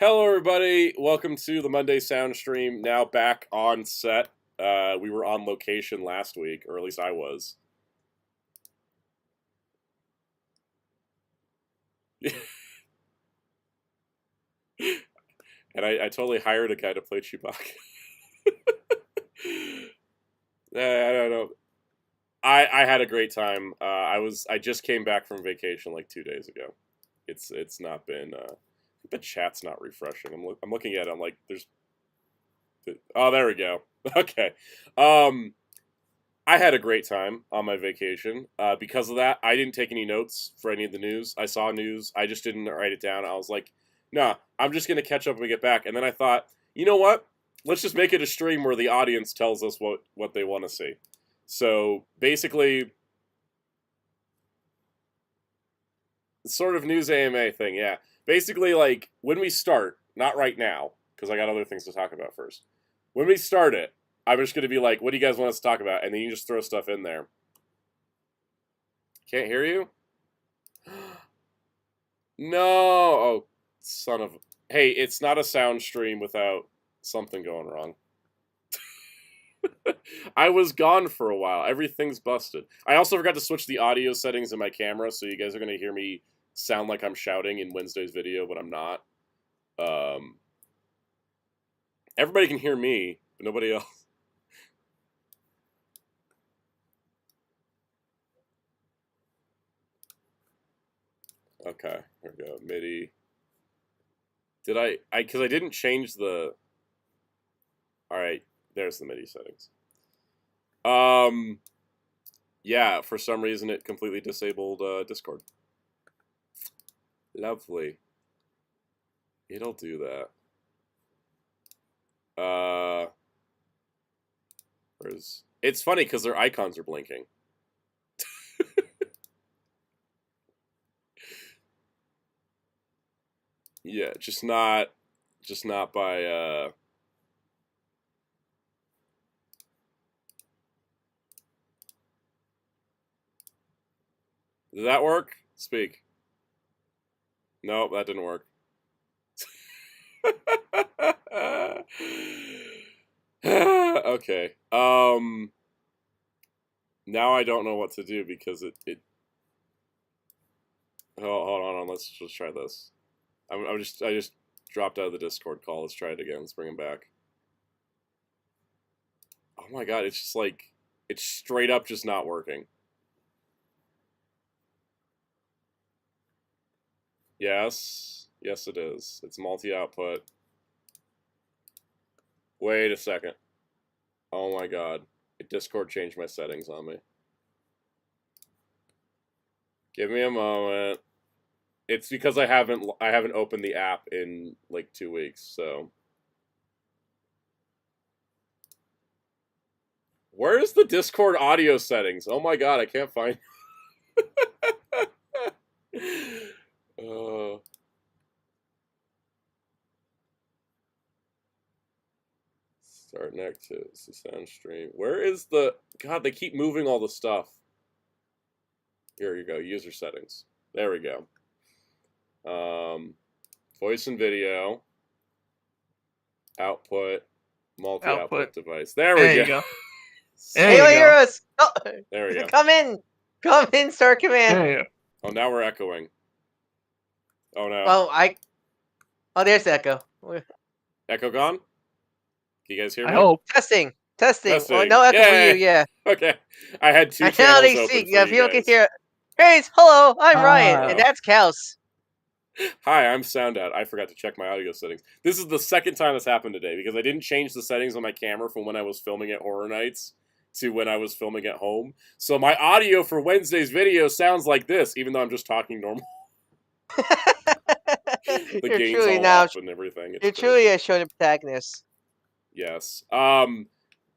Hello, everybody. Welcome to the Monday Sound Stream. Now back on set. We were on location last week, or at least I was. And I totally hired a guy to play Chewbacca. I don't know. I had a great time. I just came back from vacation like 2 days ago. It's not been. The chat's not refreshing. I'm looking at it. I'm like, there's. Oh, there we go. Okay. I had a great time on my vacation. Because of that, I didn't take any notes for any of the news. I saw news. I just didn't write it down. I was like, nah, I'm just going to catch up when we get back. And then I thought, you know what? Let's just make it a stream where the audience tells us what they want to see. So, basically, sort of news AMA thing, yeah. Basically, like, when we start, not right now, because I got other things to talk about first. When we start it, I'm just going to be like, what do you guys want us to talk about? And then you just throw stuff in there. Can't hear you? No! Oh, son of... Hey, it's not a sound stream without something going wrong. I was gone for a while. Everything's busted. I also forgot to switch the audio settings in my camera, so you guys are going to hear me sound like I'm shouting in Wednesday's video, but I'm not. Everybody can hear me, but nobody else. Okay, here we go. MIDI. Did because I didn't change the... Alright, there's the MIDI settings. Yeah, for some reason it completely disabled Discord. Lovely. It'll do that. It's funny because their icons are blinking. Yeah, just not by Did that work? Speak. Nope, that didn't work. Okay. Now I don't know what to do because it hold on, let's just try this. I just dropped out of the Discord call. Let's try it again. Let's bring him back. Oh my god, it's just like it's straight up just not working. Yes. Yes, it is. It's multi-output. Wait a second. Oh my god. Discord changed my settings on me. Give me a moment. It's because I haven't opened the app in like 2 weeks, so. Where's the Discord audio settings? Oh my god, I can't find. Start next to the sound stream. Where is the... God, they keep moving all the stuff. Here you go, user settings. There we go. Voice and video. Output. Multi-output device. There we go. Hey, hear us! Oh, there we go. Come in, Star Command. Oh, now we're echoing. Oh no. Oh, there's the echo. Echo gone? Can you guys hear me? I hope. Testing. Well, no echo for you, yeah. Okay. I had two channels open for yeah, you people guys. can hear. Hey, hello, I'm Ryan, and that's Kaus. Hi, I'm Soundout. I forgot to check my audio settings. This is the second time this happened today because I didn't change the settings on my camera from when I was filming at Horror Nights to when I was filming at home. So my audio for Wednesday's video sounds like this, even though I'm just talking normal. The game's all up and everything. You're truly a shonen protagonist. Yes.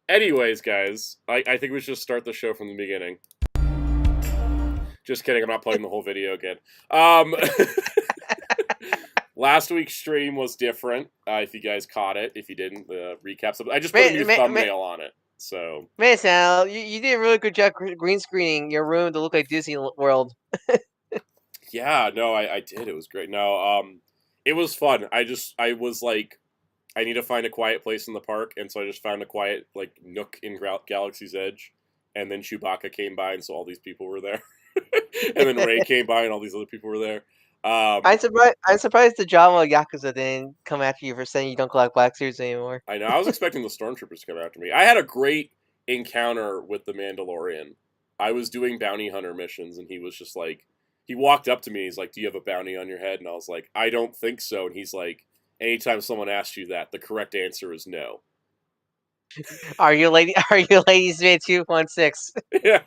Anyways, guys, I think we should start the show from the beginning. Just kidding, I'm not playing the whole video again. Last week's stream was different, if you guys caught it. If you didn't, the recaps. I just put a new thumbnail on it, so... Man, Sal, you did a really good job green screening your room to look like Disney World. Yeah, no, I did. It was great. No, It was fun. I was like, I need to find a quiet place in the park, and so I just found a quiet like nook in Galaxy's Edge, and then Chewbacca came by, and so all these people were there, and then Ray came by, and all these other people were there. I'm surprised. I'm surprised the Java Yakuza didn't come after you for saying you don't collect Black Series anymore. I know. I was expecting the Stormtroopers to come after me. I had a great encounter with the Mandalorian. I was doing bounty hunter missions, and he was just like, he walked up to me. He's like, "Do you have a bounty on your head?" And I was like, "I don't think so." And he's like, "Anytime someone asks you that, the correct answer is no." Are you lady? Are you ladies man 216? Yeah.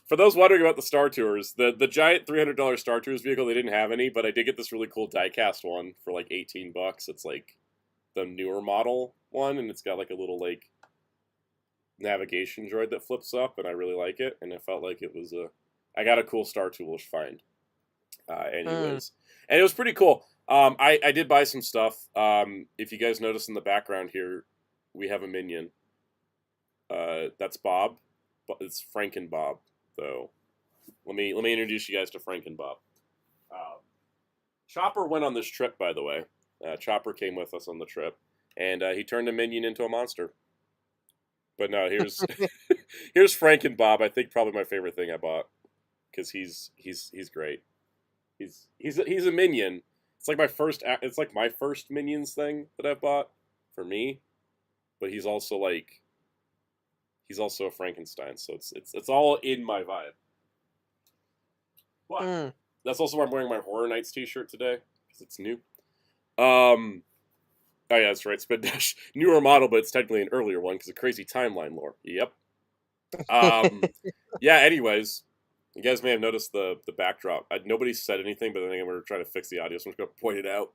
For those wondering about the Star Tours, the giant $300 Star Tours vehicle, they didn't have any, but I did get this really cool diecast one for like $18. It's like the newer model one, and it's got like a little like navigation droid that flips up, and I really like it. And it felt like it was I got a cool Star Tours find. Anyways, and it was pretty cool. I did buy some stuff. If you guys notice in the background here, we have a minion. That's Bob. It's Franken Bob, though. Let me introduce you guys to Franken Bob. Chopper went on this trip, by the way. Chopper came with us on the trip, and he turned a minion into a monster. But no, here's here's Franken Bob. I think probably my favorite thing I bought, because he's great. He's a minion. It's like my first Minions thing that I've bought for me, but he's also a Frankenstein, so it's all in my vibe. But that's also why I'm wearing my Horror Nights t-shirt today, because it's new. Oh yeah, that's right. Spin Dash, newer model, but it's technically an earlier one because of crazy timeline lore. Yep. Yeah. Anyways, you guys may have noticed the backdrop. Nobody said anything, but I think I'm going to try to fix the audio, so I'm just going to point it out.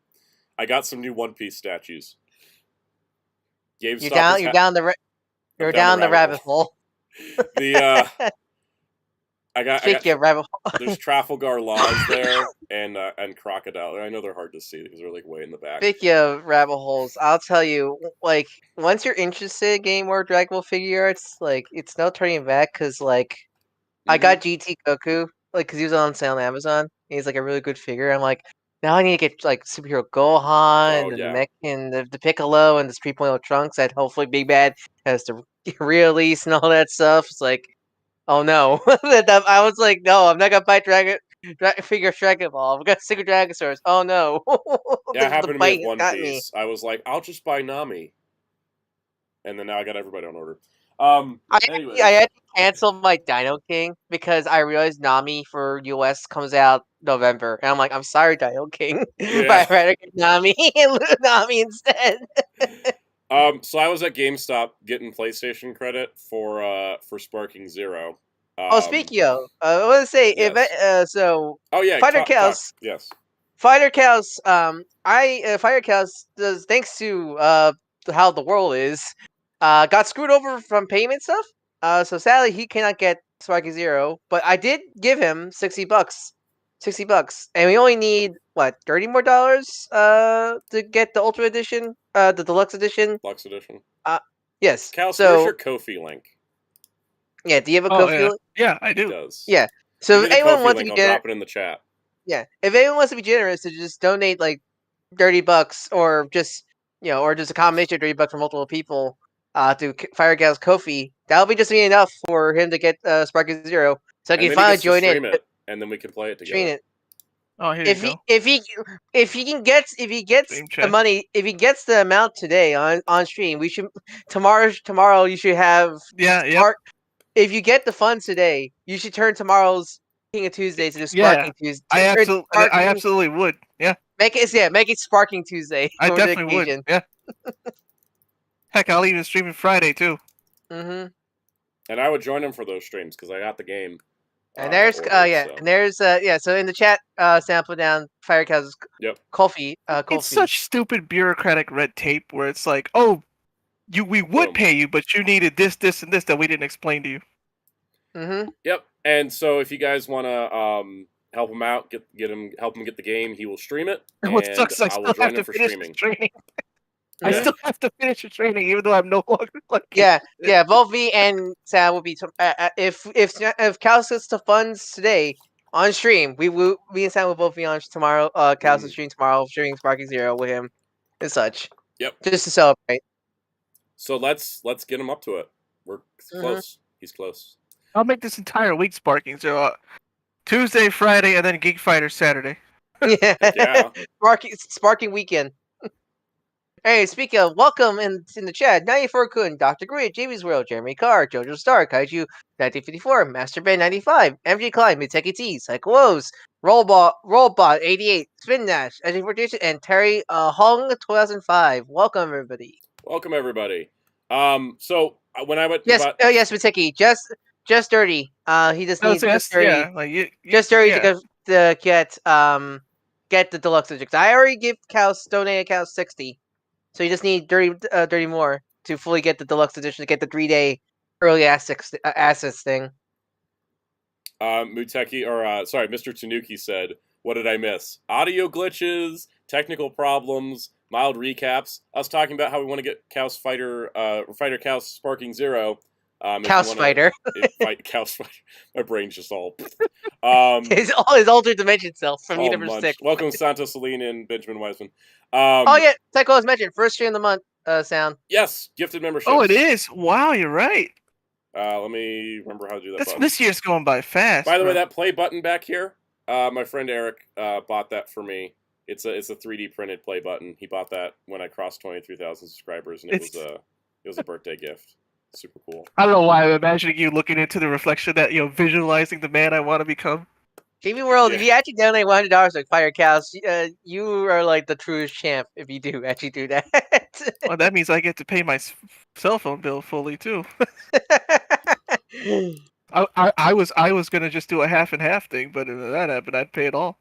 I got some new One Piece statues. You're down the rabbit hole. I got there's Trafalgar Laws there and Crocodile. I know they're hard to see because they're like way in the back. Speaking of rabbit holes, I'll tell you, like, once you're interested in getting more Dragon Ball figure arts, like, it's no turning back, because, like, I got GT Goku, like, because he was on sale on Amazon, and he's, like, a really good figure. I'm like, now I need to get, like, Superhero Gohan, and the Mech, and the Piccolo, and the 3.0 Trunks, that hopefully Big Bad has to release and all that stuff. It's like, oh no. I was like, no, I'm not gonna buy figure Dragon Ball. I've got Secret Dragosaurus. Oh no. Yeah, it happened to me with One Piece. I was like, I'll just buy Nami. And then now I got everybody on order. I had to cancel my Dino King because I realized Nami for US comes out November. And I'm like, I'm sorry, Dino King. Yeah. But I'd rather get Nami and Nami instead. So I was at GameStop getting PlayStation credit for Sparking Zero. Speaking of, I want to say, yes. Fighter Chaos. Yes. Fighter Chaos. Fighter Chaos does, thanks to how the world is, got screwed over from payment stuff. So sadly he cannot get Sparky Zero, but I did give him $60. $60, and we only need what, $30 more to get the Ultra Edition, the Deluxe Edition. Deluxe Edition. Yes. Cal, so where's your Ko-fi link? Yeah, do you have a Ko-fi link? Yeah, I do. He does. Yeah. So if anyone wants to be generous, I'll drop it in the chat. Yeah, if anyone wants to be generous to just donate like $30, or just or just a combination of $30 for multiple people, to Fire Gal's Ko-fi, that'll be just enough for him to get Sparky Zero, so he can finally join in. And then we can play it together. Oh, here you go. If he gets the money, if he gets the amount today on stream, we should tomorrow you should have if you get the funds today, you should turn tomorrow's King of Tuesdays into Sparking Tuesday. I absolutely would. Yeah. Make it Sparking Tuesday. I definitely would. Yeah. Heck, I'll even stream it Friday too. Mm-hmm. And I would join him for those streams because I got the game. And there's so in the chat, Sam put down Fire Cow's Ko-fi. It's such stupid bureaucratic red tape where it's like, oh, we would pay you, but you needed this, this, and this that we didn't explain to you. Mm-hmm. Yep. And so if you guys want to help him out, help him get the game, he will stream it. And what sucks, I still have to finish the training. I still have to finish the training, even though I'm no longer like. Yeah. Both V and Sam will be if Cal gets the funds today, on stream. Me and Sam will both be on tomorrow. Chaos will stream tomorrow, streaming Sparking Zero with him and such. Yep. Just to celebrate. So let's get him up to it. We're close. He's close. I'll make this entire week Sparking. So Tuesday, Friday, and then Geek Fighter Saturday. Yeah. Sparking weekend. Hey, speaking of, welcome in the chat, 94 Kun, Dr. Grid, Jamie's World, Jeremy Carr, Jojo Star, Kaiju 1954, Master Ben 95, MG Klein, Miteki T, Psycho Woes, Rollbot 88, Spin Dash, Edging Fortune, and Terry Hong 2005. Welcome everybody. Welcome everybody. So when I went yes, Miteki, just dirty. He just needs just dirty. Yeah, like just dirty to get the deluxe edition. I already give donated Cows 60. So you just need dirty more to fully get the deluxe edition, to get the 3-day early access thing. Mr. Tanuki said, "What did I miss? Audio glitches, technical problems, mild recaps. I was talking about how we want to get Chaos Fighter Sparking Zero. Chaos Fighter. Chaos Fighter. My brain's just all. His altered dimension self from Universe 6. Welcome, Santos Celine and Benjamin Wiseman. Psycho was mentioned. First stream of the month, Sound. Yes, gifted membership. Oh, it is. Wow, you're right. Let me remember how to do that. This year's going by fast. By the way, that play button back here, my friend Eric bought that for me. It's a 3D printed play button. He bought that when I crossed 23,000 subscribers, and it was a birthday gift. Super cool. I don't know why I'm imagining you looking into the reflection that, visualizing the man I want to become. JV World, if you actually donate $100 to Fire Chaos, you are like the truest champ if you do actually do that. Well, that means I get to pay my cell phone bill fully too. I was gonna just do a half and half thing, but if that happened, I'd pay it all.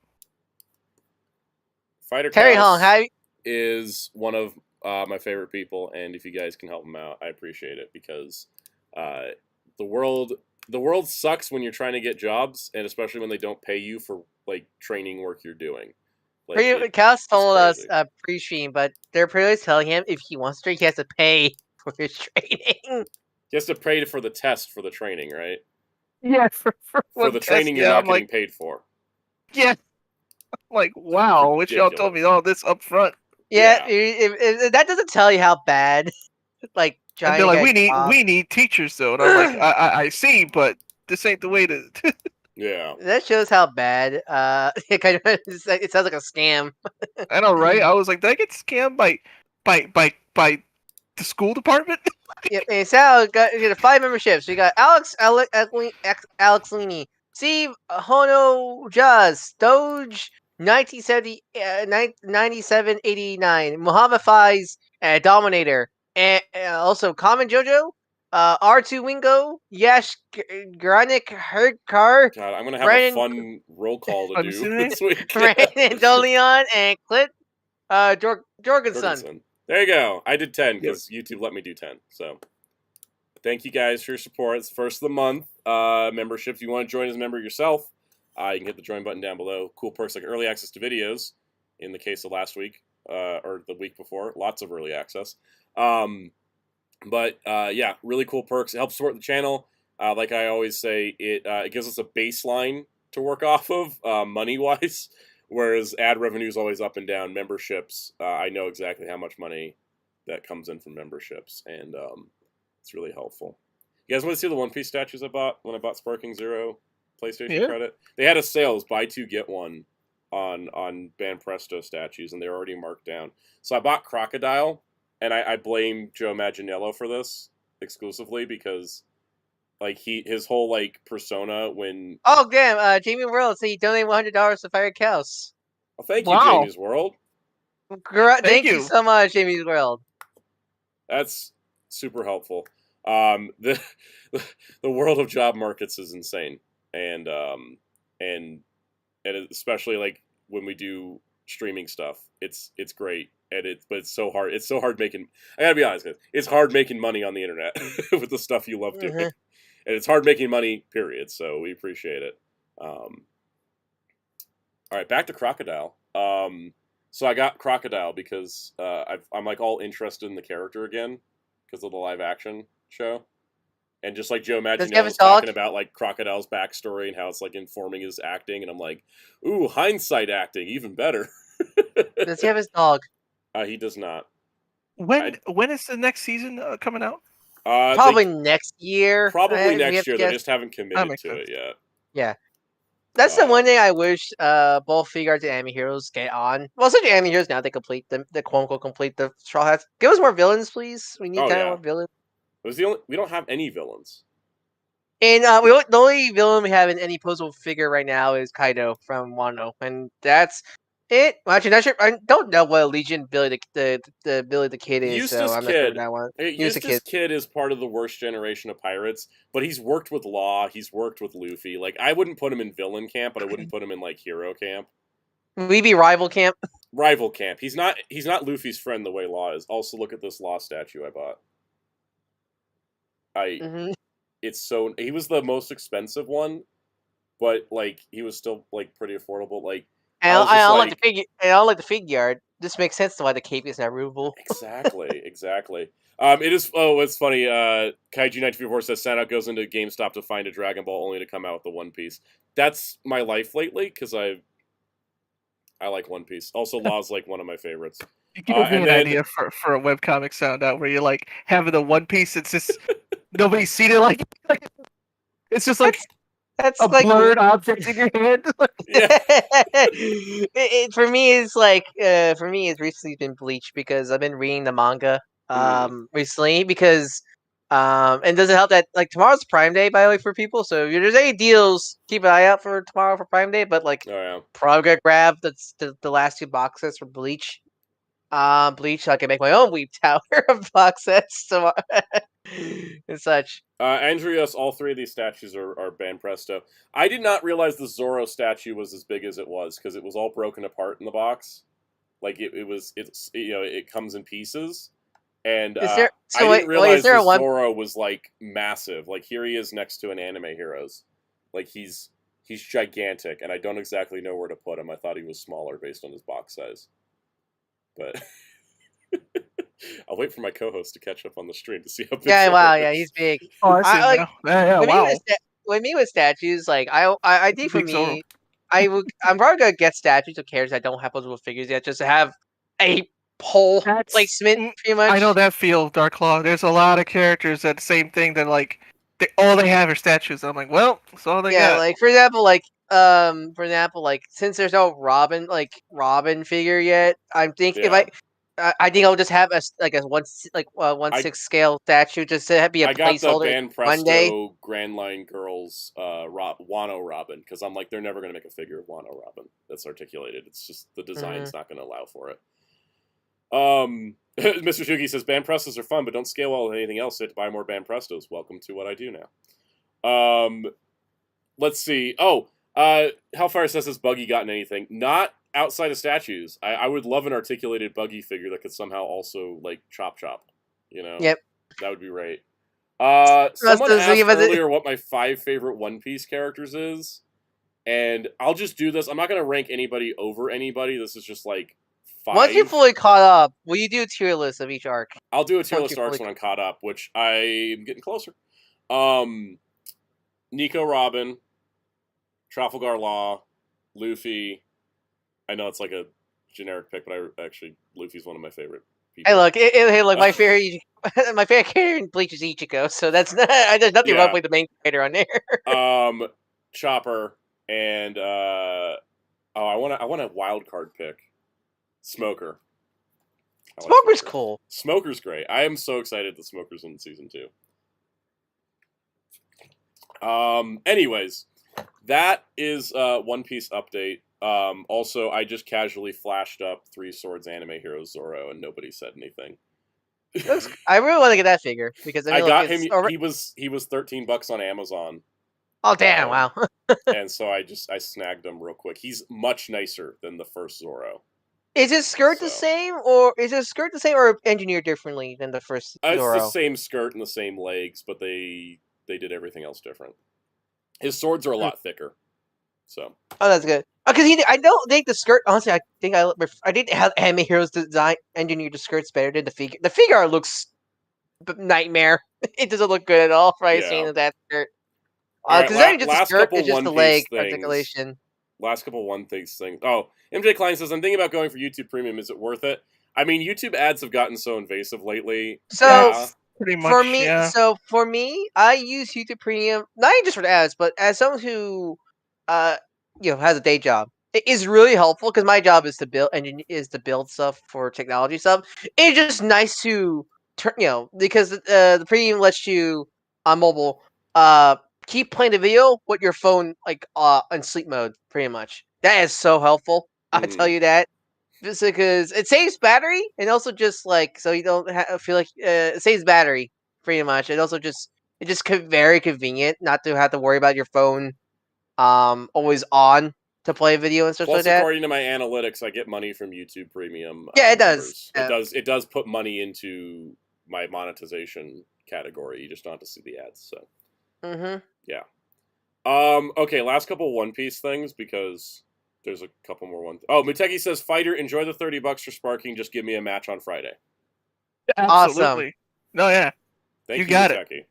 Fighter Terry Chaos Hong, is one of my favorite people, and if you guys can help him out, I appreciate it, because the world sucks when you're trying to get jobs, and especially when they don't pay you for like training work you're doing. Chaos told us pre-stream, but they're pretty much telling him if he wants to, he has to pay for his training. He has to pay for the test for the training, right? Yeah, for the training you're not getting paid for. Yeah, like wow, which y'all told me all this up front. Yeah. If that doesn't tell you how bad, like. And they're like, we need teachers though, and I'm like, I see, but this ain't the way to. Yeah. That shows how bad. It sounds like a scam. I know, right? I was like, did I get scammed by the school department? Yeah, and Sal got 5 memberships. We got Alex Lini, Steve Hono Jazz, Doge 9789, Muhammad Faiz, Dominator. And also Common Jojo, R2 Wingo, Yash Granik Herdkar. God, I'm gonna have a fun roll call to do this week. Brandon Dolion and Clint Jorgensen. There you go. I did 10 because YouTube let me do 10. So thank you guys for your support. It's the first of the month. Membership. If you want to join as a member yourself, you can hit the join button down below. Cool perks like early access to videos. In the case of last week or the week before, lots of early access. Yeah, really cool perks. It helps support the channel. Like I always say, it gives us a baseline to work off of money-wise, whereas ad revenue is always up and down. Memberships, I know exactly how much money that comes in from memberships, and it's really helpful. You guys want to see the One Piece statues I bought when I bought Sparking Zero PlayStation credit? They had a sale, it was buy two, get one on Banpresto statues, and they were already marked down. So I bought Crocodile, and I blame Joe Manganiello for this exclusively because, like, his whole like persona when. Oh damn! Jamie World said he donated $100 to Fire Cows. Well, thank you, Jamie's World. Thank you so much, Jamie's World. That's super helpful. The world of job markets is insane, and especially like when we do streaming stuff, it's great. But it's so hard. It's so hard making. I gotta be honest, guys. It's hard making money on the internet with the stuff you love doing, and it's hard making money. Period. So we appreciate it. All right, back to Crocodile. So I got Crocodile because I'm like all interested in the character again because of the live action show, And just like Joe Manganiello have a was talking dog? about like Crocodile's backstory and how it's like informing his acting, and I'm like, ooh, hindsight acting, even better. Does he have his dog? He does not. When is the next season coming out? Probably next year. Probably We have next to year. They guess. just haven't committed makes to sense. it yet. Yeah. That's the one thing I wish both figure arts and anime heroes get on. Well, such anime heroes now they complete the quote unquote complete the Straw Hats. Give us more villains, please. We need Oh, kind of yeah. more villains. It was the only. We don't have any villains. And the only villain we have in any posable figure right now is Kaido from Wano, and that's it. Well, actually, not sure. I don't know what Legion Billy the Billy the Kid is, so I'm not sure what that one. Eustace Kid is part of the worst generation of pirates, but he's worked with Law. He's worked with Luffy. Like, I wouldn't put him in villain camp, but I wouldn't put him in like hero camp. We be rival camp. Rival camp. He's not Luffy's friend the way Law is. Also, look at this Law statue I bought. It's so he was the most expensive one, but like he was still like pretty affordable. Like I don't like the figure. I don't like the figure art. This makes sense to why the cape is not removable. Exactly. It is. Oh, it's funny. Kaiju954 says Soundout goes into GameStop to find a Dragon Ball only to come out with the One Piece. That's my life lately because I like One Piece. Also, Law's like one of my favorites. You give me an idea for a webcomic Soundout where you're like having the One Piece. It's just nobody's seen it. Like it's just like that's a like blurred object in your hand. For me, it's recently been Bleach because I've been reading the manga recently because and does it help that like tomorrow's Prime Day by the way for people, so if there's any deals, keep an eye out for tomorrow for Prime Day. But like, probably gonna grab the last 2 box sets for Bleach. Bleach, so I can make my own Weep Tower of box sets and such. Andreas, all 3 of these statues are Banpresto. I did not realize the Zoro statue was as big as it was because it was all broken apart in the box. Like it comes in pieces. And I didn't realize the Zoro was like massive. Like here he is next to an anime heroes. Like he's gigantic, and I don't exactly know where to put him. I thought he was smaller based on his box size. But I'll wait for my co-host to catch up on the stream to see how big. Yeah, he's big. Oh, I see now. Yeah, wow. With me with statues, like I think for me, I'm probably gonna get statues of characters that don't have posable figures yet, just to have a whole placement. Pretty much. I know that feel, Darklaw. There's a lot of characters that same thing that like all they have are statues. I'm like, well, that's all they got. Yeah, like for example, since there's no Robin figure yet, I'm thinking if I think I'll just have a 1/6 scale statue just to be a placeholder. I got the Banpresto Grand Line Girls Wano Robin because I'm like they're never gonna make a figure of Wano Robin that's articulated. It's just the design's not gonna allow for it. Mr. Shuki says Banprestos are fun, but don't scale well with anything else. So you have to buy more Banprestos. Welcome to what I do now. Let's see. Hellfire says, has Buggy gotten anything? Not outside of statues. I would love an articulated Buggy figure that could somehow also, like, chop. You know? Yep. That would be great. Someone asked earlier what my 5 favorite One Piece characters is. And I'll just do this. I'm not going to rank anybody over anybody. This is just, like, 5. Once you're fully caught up, will you do a tier list of each arc? I'll do a tier list of arcs when I'm caught up, which I'm getting closer. Nico Robin, Trafalgar Law, Luffy. I know it's like a generic pick, but Luffy's one of my favorite people. Hey, look, my favorite character in Bleach is Ichigo, so that's there's nothing wrong with the main character on there. Chopper and I want a wild card pick. Smoker. Smoker's cool. Smoker's great. I am so excited that Smoker's in season 2. Anyways, that is One Piece update. Also, I just casually flashed up 3 Swords Anime Heroes Zoro, and nobody said anything. I really want to get that figure because I got him. He was $13 on Amazon. Oh damn! Wow. And so I snagged him real quick. He's much nicer than the first Zoro. Is his skirt the same, or engineered differently than the first Zoro? It's the same skirt and the same legs, but they did everything else different. His swords are a lot thicker, so. Oh, that's good. Because I don't think the skirt. Honestly, I think I didn't have Anime Heroes design engineer the skirts better than the figure. The figure art looks nightmare. It doesn't look good at all for Yeah. seeing that skirt. All right, Because it's not even just the last skirt; couple it's just One the Piece leg things. articulation. Last couple One Piece things. Oh, MJ Klein says, I'm thinking about going for YouTube Premium. Is it worth it? I mean, YouTube ads have gotten so invasive lately. So Yeah. Pretty much, for me, yeah. I use YouTube Premium not even just for the ads, but as someone who, has a day job. It is really helpful because my job is to build stuff for technology stuff. It's just nice to turn, because the Premium lets you on mobile keep playing the video with your phone like on sleep mode, pretty much. That is so helpful. I tell you that. Just because it saves battery, and also just like so you don't feel like it saves battery pretty much. And also very convenient not to have to worry about your phone always on to play video and stuff like Plus, that. according to my analytics, I get money from YouTube Premium. Yeah, it members. does. It does put money into my monetization category. You just don't have to see the ads. So yeah. Okay, last couple One Piece things because there's a couple more ones. Oh, Muteki says, "Fighter, enjoy the $30 for sparking. Just give me a match on Friday." Absolutely. Awesome. No, yeah. Thank you, got Muteki.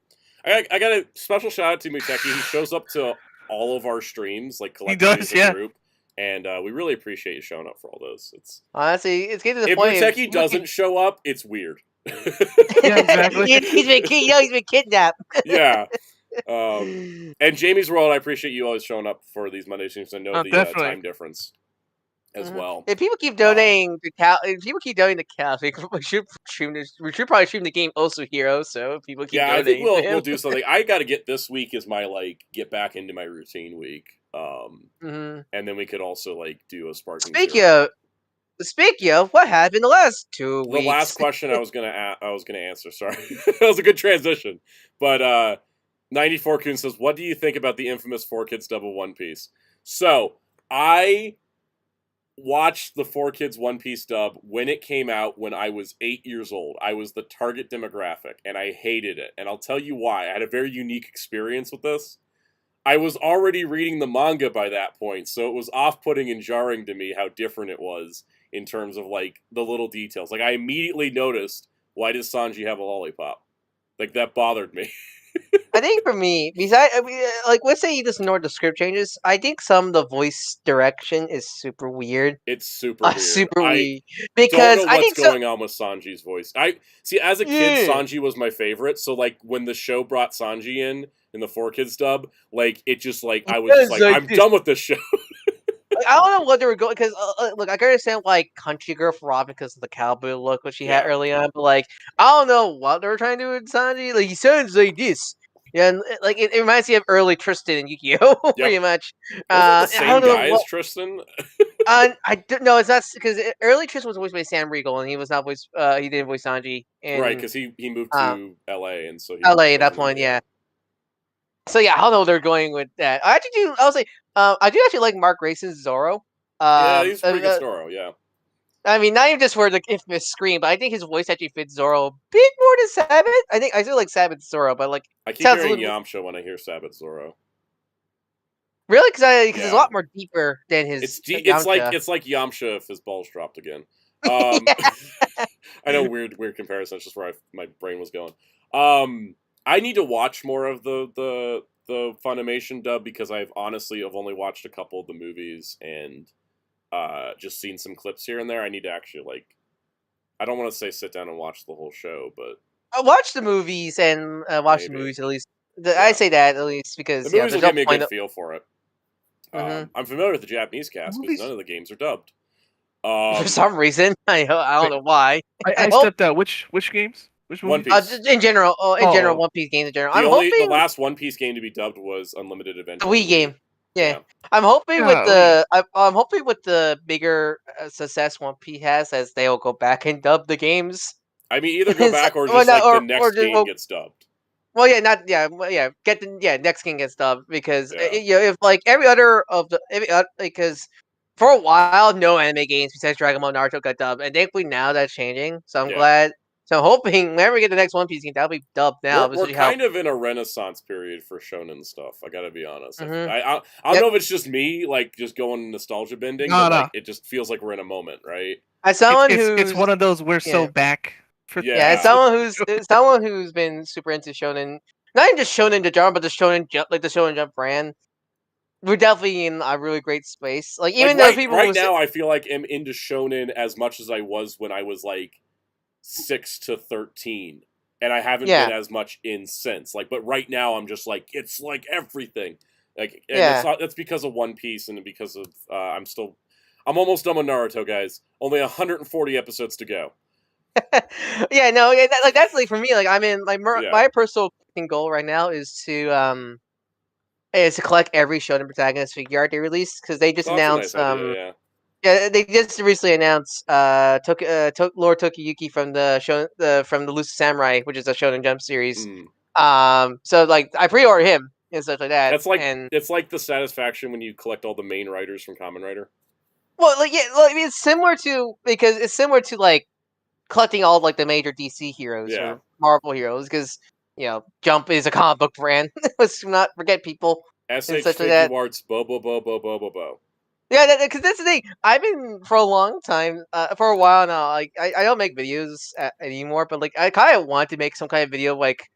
I got a special shout out to Muteki. He shows up to all of our streams, like collectively as a group, and we really appreciate you showing up for all those. It's honestly, it's getting to the if point. Muteki doesn't show up, it's weird. Yeah, exactly. he's been kidnapped. Yeah. And Jamie's World, I appreciate you always showing up for these Monday streams. I know the time difference as well. If people keep donating to Cal, we should probably stream the game also Hero. So if people keep donating. I think we'll do something. I got to get this week as my get back into my routine week. And then we could also do a Sparking. Speaking of, what happened the last 2 weeks? The last question I was gonna answer. Sorry, that was a good transition. But 94 Coon says, "What do you think about the infamous 4Kids double One Piece?" So I watched the 4Kids One Piece dub when it came out when I was 8 years old. I was the target demographic, and I hated it. And I'll tell you why. I had a very unique experience with this. I was already reading the manga by that point, so it was off-putting and jarring to me how different it was in terms of the little details. I immediately noticed, why does Sanji have a lollipop? That bothered me. I think for me, besides, let's say you just ignore the script changes. I think some of the voice direction is super weird. It's super weird. Super weird. Because don't know what's going on with Sanji's voice. I see. As a kid, Sanji was my favorite. So when the show brought Sanji in the 4Kids dub, it just I was just I'm done with this show. I don't know what they were going because look, I can understand Country Girl for Robin because of the cowboy look what she had early on, but I don't know what they were trying to do with Sanji. He sounds like this. Yeah, and it reminds me of early Tristan and Yu-Gi-Oh! Pretty much. Was it the same guy as Tristan? I don't know. It's not because early Tristan was voiced by Sam Riegel, and he was not voiced. He didn't voice Sanji. Right, because he moved to LA, and so LA at that point, yeah. So yeah, I don't know where they're going with that. I do actually like Mark Grayson's Zoro. Yeah, he's pretty good Zoro. Yeah. I mean, not even just for the infamous scream, but I think his voice actually fits Zoro a bit more than Sabbath. I still like Sabbath's Zoro, but I keep hearing Yamcha when I hear Sabbath Zoro. Really? Because it's a lot more deeper than his. It's like Yamcha if his balls dropped again. I know, weird comparison. It's just where my brain was going. I need to watch more of the Funimation dub because I've honestly only watched a couple of the movies and just seen some clips here and there. I need to actually I don't want to say sit down and watch the whole show, but I'll watch the movies and watch the movies at least. I say that at least because the movies will give me a good feel for it. I'm familiar with the Japanese cast because none of the games are dubbed. For some reason, I don't know why. I stepped out. Which games? Which One Piece. In general, One Piece games in general. The last One Piece game to be dubbed was Unlimited Adventure. The Wii game. Yeah. I'm hoping with the bigger success One Piece has, as they will go back and dub the games. I mean, either go back or just the next game gets dubbed. Well, next game gets dubbed because if every other of the because for a while no anime games besides Dragon Ball, Naruto got dubbed, and thankfully now that's changing. So I'm glad. So I'm hoping whenever we get the next One Piece game, that'll be dubbed now. We're kind of in a renaissance period for shonen stuff. I gotta be honest. I don't know if it's just me, just going nostalgia bending, but it just feels like we're in a moment, right? As someone it's one of those we're so back Yeah, it's someone who's been super into shonen, not even just shonen the genre, but the shonen jump, like the shonen jump brand. We're definitely in a really great space. Like even though people right now, I feel like I'm into shonen as much as I was when I was like 6 to 13, and I haven't been as much in since. Like, but right now I'm just like it's like everything. Like, and that's because of One Piece and because of I'm almost done with Naruto, guys. Only 140 episodes to go. That's like for me. Like I'm in my personal goal right now is to collect every shonen protagonist figure art they release because they just announced they just recently announced Lord Tokiyuki from the Lucid Samurai, which is a Shonen Jump series. So like I pre-ordered him and stuff like that. It's like the satisfaction when you collect all the main writers from Kamen Rider. Well, I mean, it's similar to like collecting all of, like the major DC heroes or Marvel heroes because Jump is a comic book brand. Let's not forget people. SH Figure Arts, bo. Yeah, because that's the thing. I've been for a long time, for a while now. Like I don't make videos anymore, but like I kind of want to make some kind of video like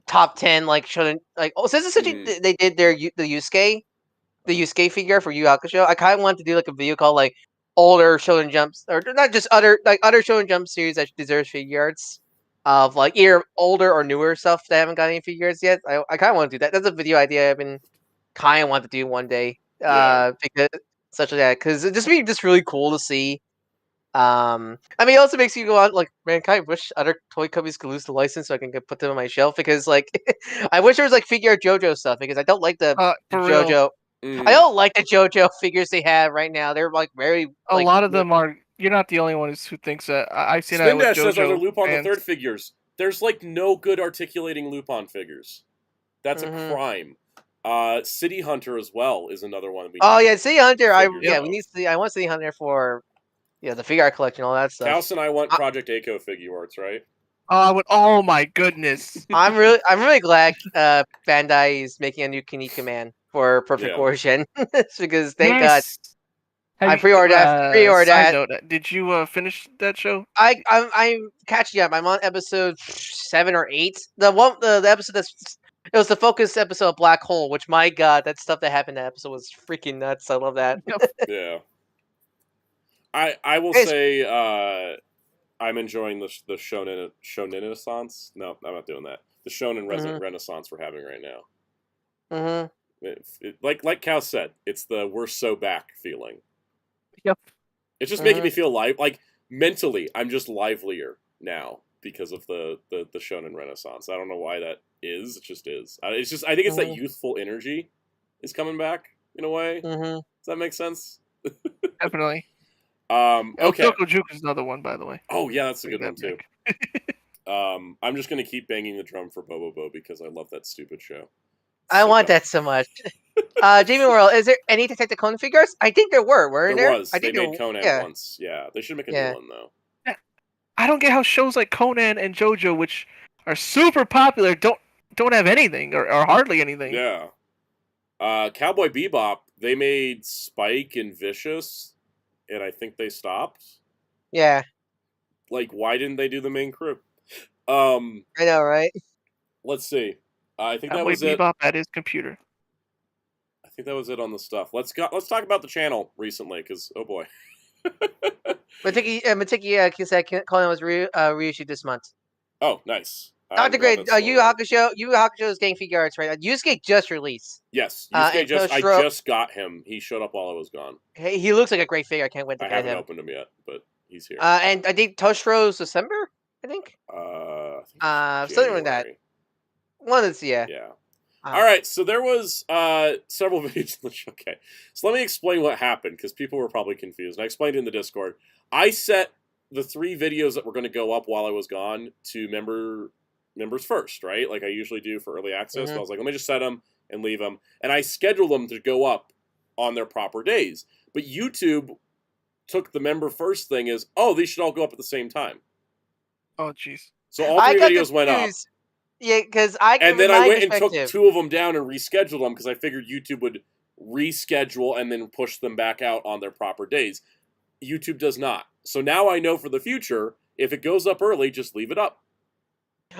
top 10 like shonen since essentially they did the Yusuke figure for Yu Hakusho. I kind of want to do like a video called like older Shonen Jumps or not just other Shonen Jump series that deserves figure arts of like either older or newer stuff that haven't got any figures yet. I kind of want to do that. That's a video idea I've been kind of want to do one day. Because such as that, because it just be just really cool to see. I mean, it also makes you go on like, man, kind of wish other toy companies could lose the license so I can put them on my shelf because, like, I wish there was like figure JoJo stuff because I don't like the JoJo. I don't like the JoJo figures they have right now. They're like very. A lot of them are. You're not the only one who thinks that. I've seen that with JoJo. Says, are there Lupin the Third figures? There's like no good articulating Lupin figures. That's a crime. City Hunter as well is another one. City Hunter. We need to see. I want City Hunter for the figure art collection, all that stuff. Kaus and I want Project Echo figure arts, right? Oh my goodness! I'm really glad Bandai is making a new Kinika Man for Perfect Version because thank God. I pre-ordered that. Note, did you finish that show? I'm catching up. I'm on episode 7 or 8. The episode it was the focus episode of Black Hole, which my God, that stuff that happened in that episode was freaking nuts. I love that. Yeah. I will say I'm enjoying the shonen renaissance. No, I'm not doing that. The shonen renaissance we're having right now. Like Cal said, it's the we're so back feeling. Yep. It's just making me feel like mentally I'm just livelier now because of the shonen renaissance. I don't know why that is. It just is. I think it's that youthful energy is coming back in a way. Does that make sense? Definitely. Okay. Tokujuku is another one, by the way. Oh yeah, that's a good one too. I'm just gonna keep banging the drum for Bobobo because I love that stupid show. I want that so much. Jamie World, is there any Detective Conan figures? I think weren't there? There was. They made Conan once. Yeah, they should make a new one though. Yeah. I don't get how shows like Conan and JoJo, which are super popular, don't have anything or hardly anything. Yeah. Cowboy Bebop, they made Spike and Vicious, and I think they stopped. Yeah. Like, why didn't they do the main crew? I know, right? Let's see. I think that was Bebop at his computer. I think that was it on the stuff. Let's talk about the channel recently, because oh boy. Matiki said Conan was reissued this month. Oh, nice. Not the great Yu Hakusho is getting figure arts right now. Yusuke just released. Yes, Yusuke I just got him. He showed up while I was gone. Hey, he looks like a great figure. I can't wait to get him. I haven't opened him yet, but he's here. And I think Toshiro's December. I think. Something like that. One is yeah. All right, so there was several videos on the show. Okay, so let me explain what happened because people were probably confused. I explained in the Discord. I set the 3 videos that were going to go up while I was gone to members first, right? Like I usually do for early access. So I was like, let me just set them and leave them, and I scheduled them to go up on their proper days. But YouTube took the member first thing as, oh, these should all go up at the same time. Oh, jeez. So all 3 videos went up. Yeah, because I went and took 2 of them down and rescheduled them because I figured YouTube would reschedule and then push them back out on their proper days. YouTube does not. So now I know for the future, If it goes up early, just leave it up.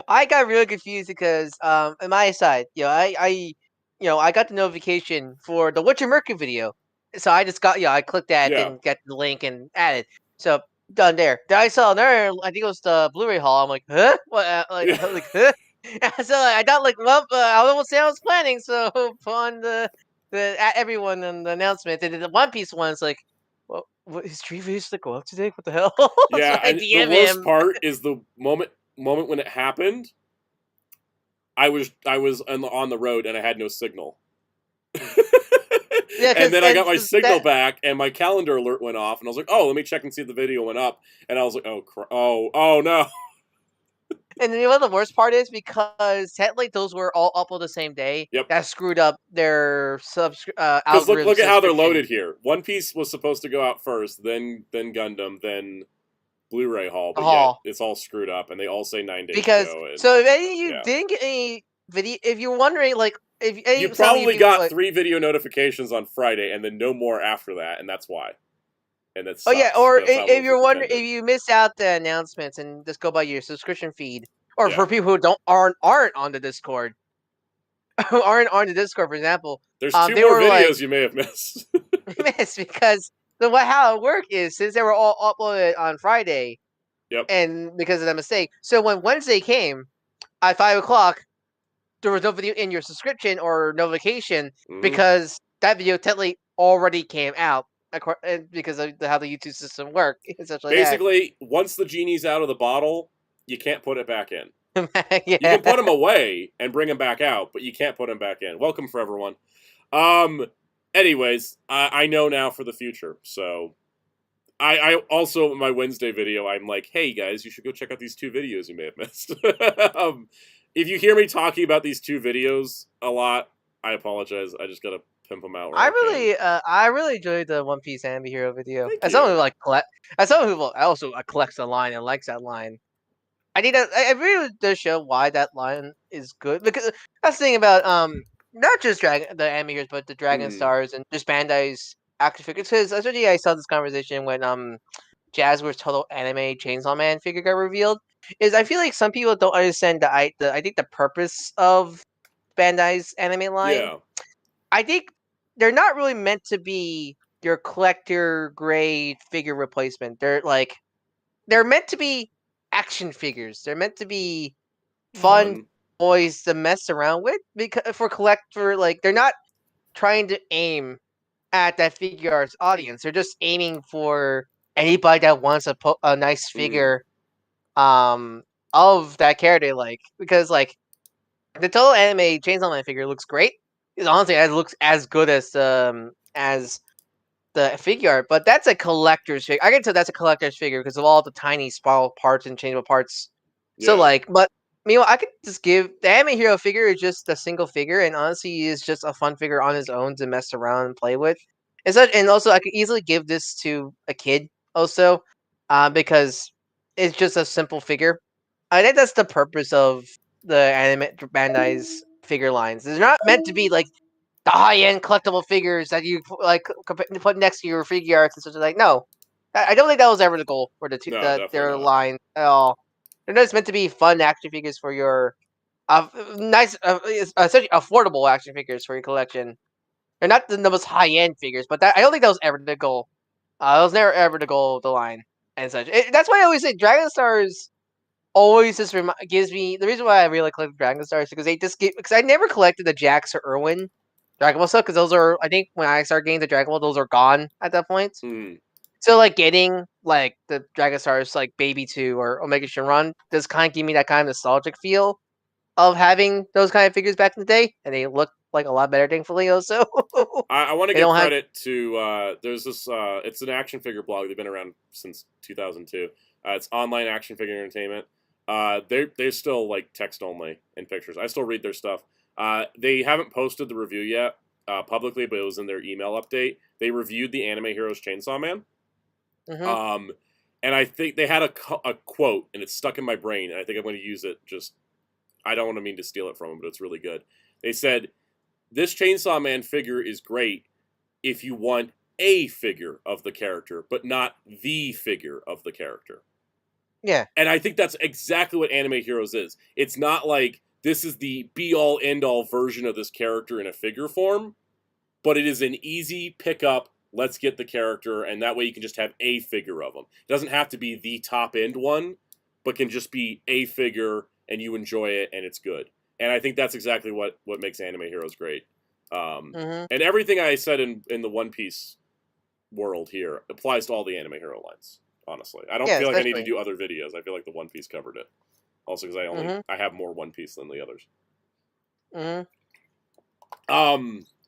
I got really confused because on my side, I got the notification for the Witcher Mercury video. So I just got I clicked that Yeah. and get the link and added. So done there. Then I saw another, I think it was the Blu-ray haul. I'm like, huh? What? Yeah. Like, huh? So I thought like, well, I almost say I was planning. So on everyone and the announcement, and then the One Piece one is like, well, what, his tree videos to go up today? What the hell? So Yeah, I and the DM worst him. part is the moment when it happened. I was on the road and I had no signal. Yeah, and then I got my 'cause signal that, back, and my calendar alert went off, and I was like, "Oh, let me check and see if the video went up." And I was like, "Oh no!" and you know what the worst part is, because technically those were all uploaded the same day. Yep. That screwed up their Because algorithm look at how they're subscription. loaded here. One Piece was supposed to go out first, then Gundam, then Blu-ray haul, but yet Haul. it's all screwed up, and they all say 9 days Because ago. And so if any of you yeah, didn't get any video, if you're wondering, like if you some of you probably people got like, 3 video notifications on Friday, and then no more after that, and that's why. And it oh yeah, sucks. or That's not what if was you're wondering, intended. if you miss out the announcements and just go by your subscription feed, or Yeah. for people who aren't on the Discord, who aren't on the Discord, for example, There's 2 they more were like, videos you may have missed. missed because how it worked is, since they were all uploaded on Friday, Yep. and because of that mistake, so when Wednesday came at 5 o'clock, there was no video in your subscription or notification, Mhm. because that video technically already came out, because of how the YouTube system works, essentially that. Basically, once the genie's out of the bottle, you can't put it back in. You Yeah. can put him away and bring him back out, but you can't put him back in. Welcome for everyone. Anyways, I know now for the future. So, I also, in my Wednesday video, I'm like, hey guys, you should go check out these 2 videos you may have missed. If you hear me talking about these 2 videos a lot, I apologize. I just gotta pimp them out where I can. I really enjoyed the One Piece Anime Hero video. Thank As someone you. who as someone who also collects the line and likes that line, I think that it really does show why that line is good. Because that's the thing about not just the Anime Heroes, but the Dragon Mhm. Stars and just Bandai's action figures. Because essentially, I saw this conversation when Jazzware's Total Anime Chainsaw Man figure got revealed. Is I feel like some people don't understand I think the purpose of Bandai's anime line. Yeah. I think they're not really meant to be your collector grade figure replacement. They're meant to be action figures. They're meant to be fun Fun. toys to mess around with, because they're not trying to aim at that figure arts audience. They're just aiming for anybody that wants a nice Mhm. figure of that character they like, because like the Total Anime Chainsaw Man figure looks great. Honestly, it looks as good as the figure art, but that's a collector's figure. I can tell that's a collector's figure because of all the tiny small parts and changeable parts. So Yeah. but meanwhile, I could just give the Anime Hero figure is just a single figure, and honestly, is just a fun figure on his own to mess around and play with. And also, I could easily give this to a kid also, because it's just a simple figure. I think that's the purpose of the anime Bandai's figure lines. They're not meant to be like the high end collectible figures that you put next to your figure arts and such. Like, no, I don't think that was ever the goal for No, definitely their not. line at all. They're just meant to be fun action figures for your nice, essentially affordable action figures for your collection. They're not the most high end figures, but I don't think that was ever the goal. That was never ever the goal of the line and such. That's why I always say Dragon Stars always just gives me the reason why I really collect Dragon Stars, because they just give, because I never collected the Jax or Irwin Dragon Ball stuff, because those are, I think when I started getting the Dragon Ball, those are gone at that point. Mhm. So like getting like the Dragon Stars like Baby 2 or Omega Shenron does kind of give me that kind of nostalgic feel of having those kind of figures back in the day, and they look like a lot better, thankfully. Also, I want to they give don't have. credit to there's this it's an action figure blog. They've been around since 2002. It's online action figure entertainment. They're still like text only and pictures. I still read their stuff. They haven't posted the review yet publicly, but it was in their email update. They reviewed the Anime Heroes Chainsaw Man. Mm-hmm. Um, and I think they had a quote, and it's stuck in my brain, and I think I'm going to use it. Just I don't want to mean to steal it from them, but it's really good. They said, "This Chainsaw Man figure is great if you want a figure of the character, but not the figure of the character." Yeah. And I think that's exactly what Anime Heroes is. It's not like this is the be-all, end-all version of this character in a figure form, but it is an easy pick-up, let's get the character, and that way you can just have a figure of them. It doesn't have to be the top-end one, but can just be a figure, and you enjoy it, and it's good. And I think that's exactly what makes Anime Heroes great. And everything I said in the One Piece world here applies to all the Anime Hero lines. Honestly, I don't feel like I need to do other videos. I feel like the One Piece covered it. Also, because I have more One Piece than the others.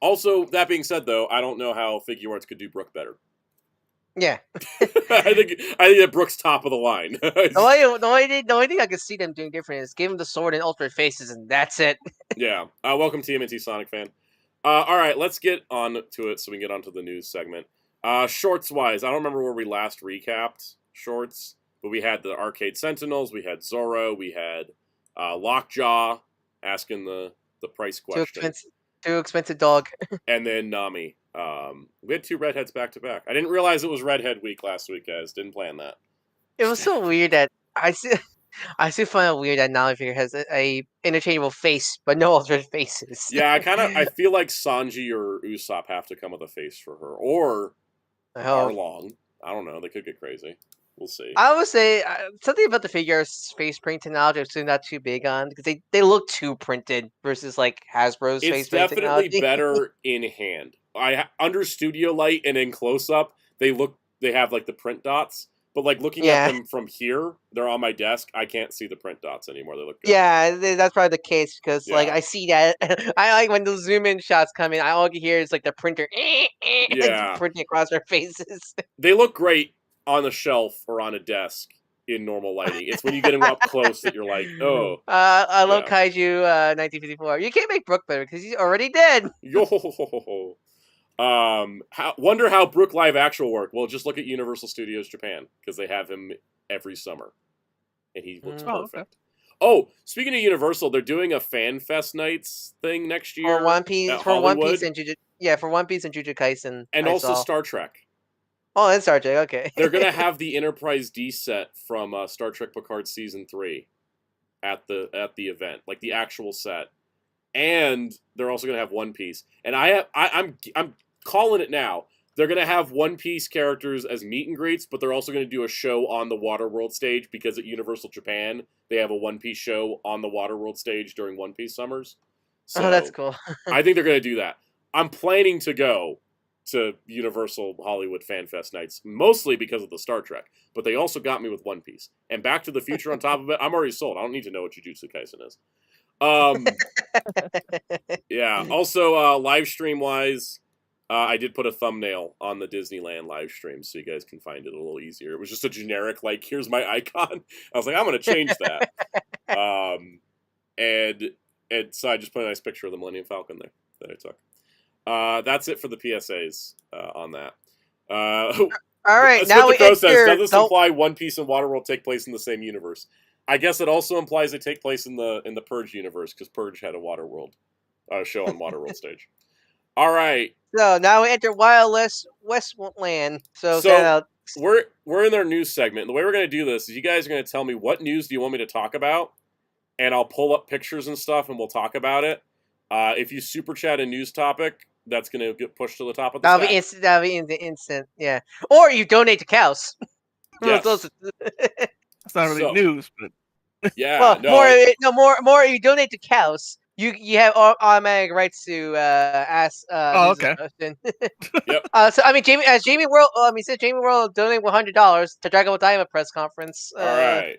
Also, that being said, though, I don't know how Figure Arts could do Brooke better. Yeah. I think that Brooke's top of the line. The only thing I could see them doing different is give him the sword and alternate faces, and that's it. Yeah. Welcome, TMNT Sonic fan. All right, let's get on to it so we can get onto the news segment. Shorts-wise, I don't remember where we last recapped shorts, but we had the Arcade Sentinels, we had Zoro, we had Lockjaw asking the price question. Too expensive dog. And then Nami. We had two redheads back to back. I didn't realize it was redhead week last week, guys. Didn't plan that. It was so weird that I still find it weird that Nami figure has a interchangeable face but no alternate faces. Yeah, I feel like Sanji or Usopp have to come with a face for her, or Arlong. I don't know. They could get crazy. We'll see. I would say something about the figure's face print technology I'm still not too big on, because they look too printed versus like Hasbro's face print technology. It's definitely better in hand. Under studio light and in close up, they have like the print dots, but like looking at them from here, they're on my desk. I can't see the print dots anymore. They look good. Yeah, that's probably the case, because like I see that. I like when those zoom in shots come in. All I can hear is like the printer printing across their faces. They look great on the shelf or on a desk in normal lighting. It's when you get them up close that you're like, oh. I love Kaiju 1954. You can't make Brooke better because he's already dead. Yo. Wonder how Brooke live action will work. Well, just look at Universal Studios Japan, because they have him every summer, and he looks perfect. Okay. Oh, speaking of Universal, they're doing a Fan Fest Nights thing next year for One Piece, and Jujutsu Kaisen, and also Star Trek. Oh, and Star Trek. Okay. They're gonna have the Enterprise D set from Star Trek Picard season 3 at the event, like the actual set. And they're also going to have One Piece. And I'm calling it now. They're going to have One Piece characters as meet and greets, but they're also going to do a show on the Waterworld stage, because at Universal Japan, they have a One Piece show on the Waterworld stage during One Piece summers. So that's cool. I think they're going to do that. I'm planning to go to Universal Hollywood Fan Fest Nights, mostly because of the Star Trek, but they also got me with One Piece. And Back to the Future on top of it, I'm already sold. I don't need to know what Jujutsu Kaisen is. Yeah. Also, live stream wise, I did put a thumbnail on the Disneyland live stream, so you guys can find it a little easier. It was just a generic, like, here's my icon. I was like, I'm gonna change that. And so I just put a nice picture of the Millennium Falcon there that I took. That's it for the PSAs on that. All right, now we says, does this imply One Piece and Waterworld take place in the same universe? I guess it also implies they take place in the Purge universe, because Purge had a Waterworld show on Waterworld stage. All right. So now we enter Wild Westland. So we're in our news segment. And the way we're going to do this is you guys are going to tell me what news do you want me to talk about, and I'll pull up pictures and stuff, and we'll talk about it. If you super chat a news topic, that's going to get pushed to the top of the stack. That'll be instant, yeah. Or you donate to cows. Yes. It's not really news, but yeah. Well, more. You donate to cows. You have automatic rights to ask. Okay. Yep. So I mean, Jamie World donated $100 to Dragon Ball Daima press conference. All right.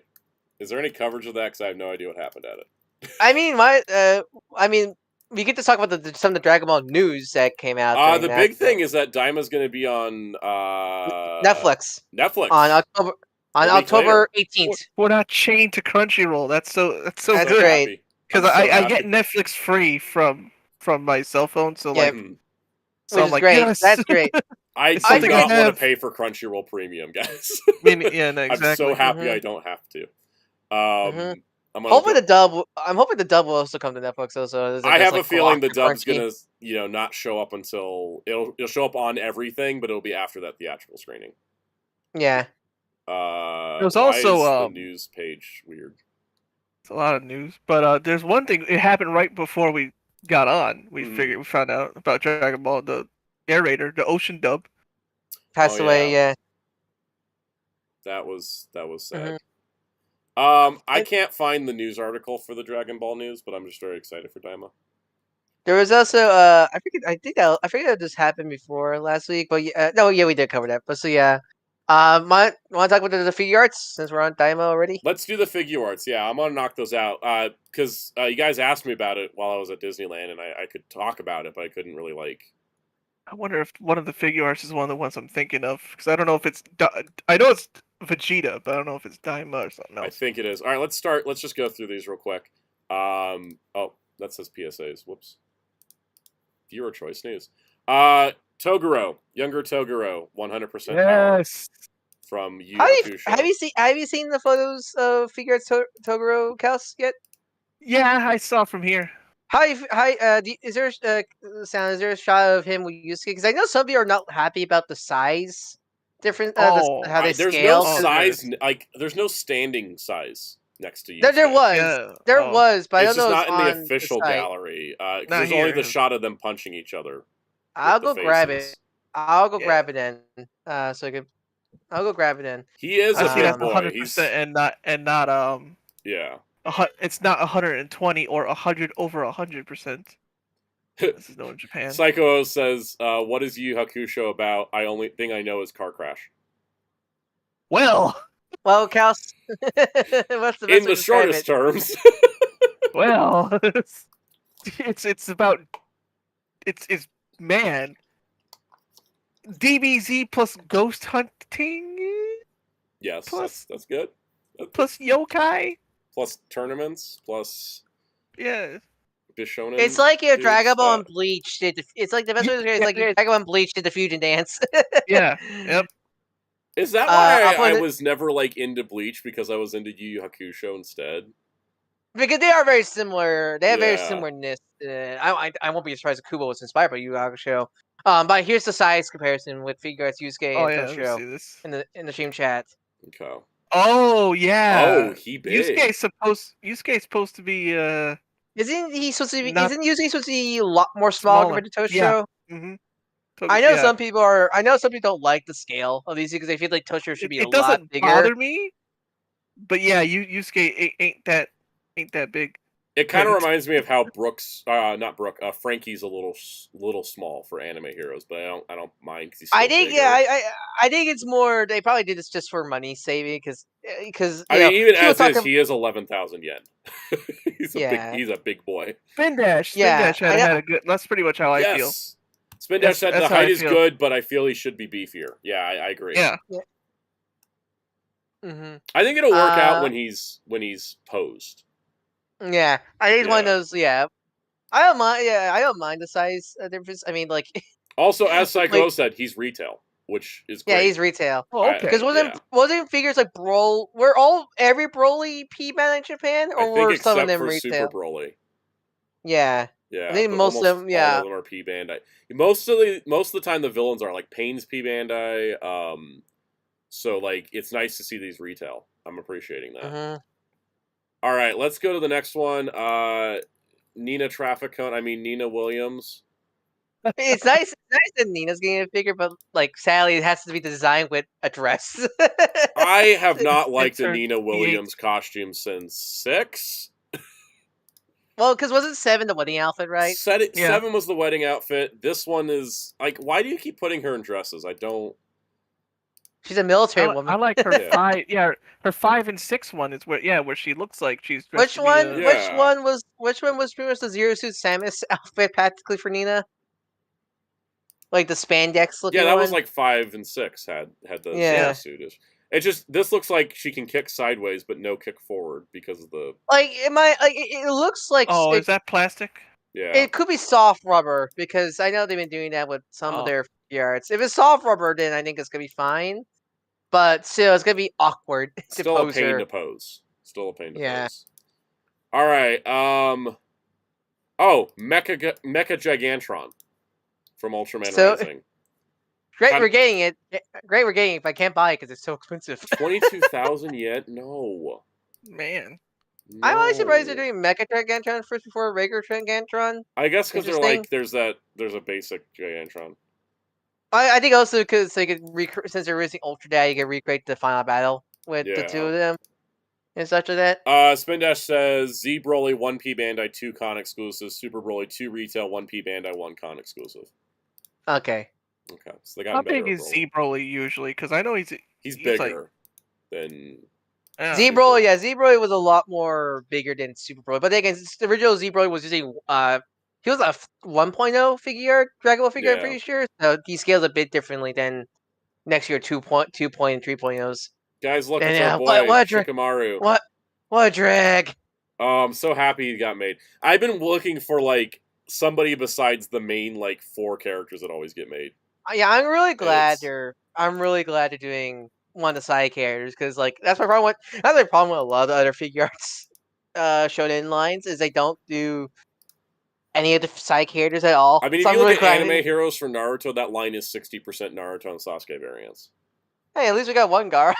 Is there any coverage of that? Because I have no idea what happened at it. I mean, we get to talk about some of the Dragon Ball news that came out. The big thing is that Daima's going to be on Netflix. On October 18th. We're not chained to Crunchyroll. That's so That's good. Great. Because I get Netflix free from my cell phone, so like, so I'm like, great. Yes. That's great. I do not want to pay for Crunchyroll Premium, guys. Yeah, no, exactly. I'm so happy I don't have to. I'm hoping the dub will also come to Netflix. Also, I have a feeling the dub's gonna, not show up until it'll show up on everything, but it'll be after that theatrical screening. Yeah. There's Why is also the news page weird? it's a lot of news, but there's one thing. It happened right before we got on. We found out about Dragon Ball. The narrator, the Ocean dub. Passed away. Yeah. That was sad. Mhm. I can't find the news article for the Dragon Ball news, but I'm just very excited for Daima. There was also I forget that this happened before last week, but no, yeah, we did cover that. But so yeah, want to talk about the figure arts since we're on Daima already? Let's do the figure arts. Yeah, I'm gonna knock those out because you guys asked me about it while I was at Disneyland, and I could talk about it, but I couldn't really like. I wonder if one of the figure arts is one of the ones I'm thinking of because I don't know if it's. I know it's Vegeta, but I don't know if it's Daima or something else. I think it is. All right, let's start. Let's just go through these real quick. Oh, that says PSAs. Whoops. Viewer choice news. Toguro, younger Toguro, 100% power Yes. from Yu Have Hakusho. you seen the photos of figure arts Toguro Kels yet? Yeah, I saw from here. Is there is there a shot of him with Yusuke? Because I know some people are not happy about the size difference. How they There's scale. no size, like there's no standing size next to Yusuke. There was, but I It's don't know. just not in the on official site. gallery. There's only the shot of them punching each other. I'll with go the grab faces. it. I'll go grab it then. So I could. I'll go grab it then. He is I a see big that's boy. 100% He's and not yeah. It's not 120 or 100 over 100%. This is known in Japan. Psycho says, "What is Yu Hakusho about? Only thing I know is car crash." Well, Kels, what's the best In way the to describe shortest it? terms. well, it's about it's man. DBZ plus ghost hunting Yes, plus that's good. plus yokai. Plus tournaments, plus Yeah. Bishonen. It's like if dudes Dragon Ball that- and Bleach did. It's like the best way to describe it is like if Dragon Ball and Bleach did the fusion dance. Yeah. Yep. Is that why I'll I put it- was never like into Bleach because I was into Yu Yu Hakusho instead? Because they are very similar. They have very Yeah. similarness. I won't be surprised if Kubo was inspired by Yu Yu Hakusho. But here's the size comparison with figure arts Yusuke Oh and yeah. Let me see Toshio this. in the stream chat. Okay. Oh yeah. Oh, he big. Yusuke's supposed to be Isn't he supposed to be? Not- Isn't Yusuke supposed to be a lot more small compared to Toshio? Yeah. Mm-hmm. I know some people are. I know some people don't like the scale of these because they feel like Toshio should be a It lot doesn't bigger. bother me, but yeah, Yusuke ain't that big. It kind of reminds me of how Frankie's a little small for anime heroes, but I don't mind because he's still I think bigger. I think it's more. They probably did this just for money saving because I mean, even as is, he is 11,000 yen. He's a big boy. Spin Dash had a good. That's pretty much how I feel. Spin Dash said the how I height is feel. good, but I feel he should be beefier. Yeah, I agree. Yeah. Mm-hmm. I think it'll work out when he's posed. Yeah, I think it's one of those. Yeah, I don't mind. Yeah, I don't mind the size difference. I mean, like. Also, as Psycho said, he's retail, which is great. Yeah, he's retail. Oh, okay. Because wasn't figures like Broly? Every Broly P-Man in Japan, or were some of them for retail? Super Broly. Yeah. Yeah, I think most of them. Yeah. all of them are P Bandai. Most of the time, the villains are like Pain's P Bandai. So like it's nice to see these retail. I'm appreciating that. Mm-hmm. All right, let's go to the next one. Nina Williams. It's nice. It's nice that Nina's getting a figure, but like sadly, it has to be designed with a dress. I have not liked a her Nina Williams costume since 6. Well, because wasn't 7 the wedding outfit, right? 7 was the wedding outfit. This one is like, why do you keep putting her in dresses? I don't. She's a military woman. I like her 5. Yeah, her 5 and 6 one is where she looks like she's dressed. Which one was pretty much the Zero Suit Samus outfit practically for Nina? Like the spandex looking one? Yeah, that was like 5 and 6 had the suit. It just this looks like she can kick sideways but no kick forward because of the it looks like is that plastic? Yeah. It could be soft rubber because I know they've been doing that with some of their figure arts. If it's soft rubber, then I think it's gonna be fine. But still, it's gonna be awkward. Still a pain to pose. Pose. All right. Mecha Gigantron from Ultraman Rising. Great, Kind we're getting it. Great, we're getting it, but I can't buy it because it's so expensive. 22,000 yet? No. Man. I'm always surprised they're No. doing Mecha Gigantron first before regular Gigantron. I guess because they're Interesting. like, there's a basic Gigantron. I think also because they could since they're releasing Ultra Dad, you can recreate the final battle with the two Yeah. of them and such of that. Spin Dash says Z Broly 1P Bandai 2 con exclusive, Super Broly 2 retail 1P Bandai 1 con exclusive. Okay. Okay, so they got How better big at is Broly. Z Broly usually? Because I know He's he's bigger than Z Super. Broly, yeah, Z Broly was a lot more bigger than Super Broly. But then again, the original Z Broly was using he was a 1.0 figure, Dragon Ball figure, I'm Yeah. pretty sure. So he scales a bit differently than next year 2.2 and 3.0s. Guys, look, And it's yeah, our boy what Shikamaru. what a drag. I'm so happy he got made. I've been looking for like somebody besides the main like 4 characters that always get made. Yeah, I'm really glad It's- they're doing one of the side characters because like that's my problem with that's my problem with a lot of the other figure arts shonen lines is they don't do any of the side characters at all. I mean, if So you I'm look really at glad. anime heroes for Naruto, that line is 60% Naruto and Sasuke variants. Hey, at least we got one Gar.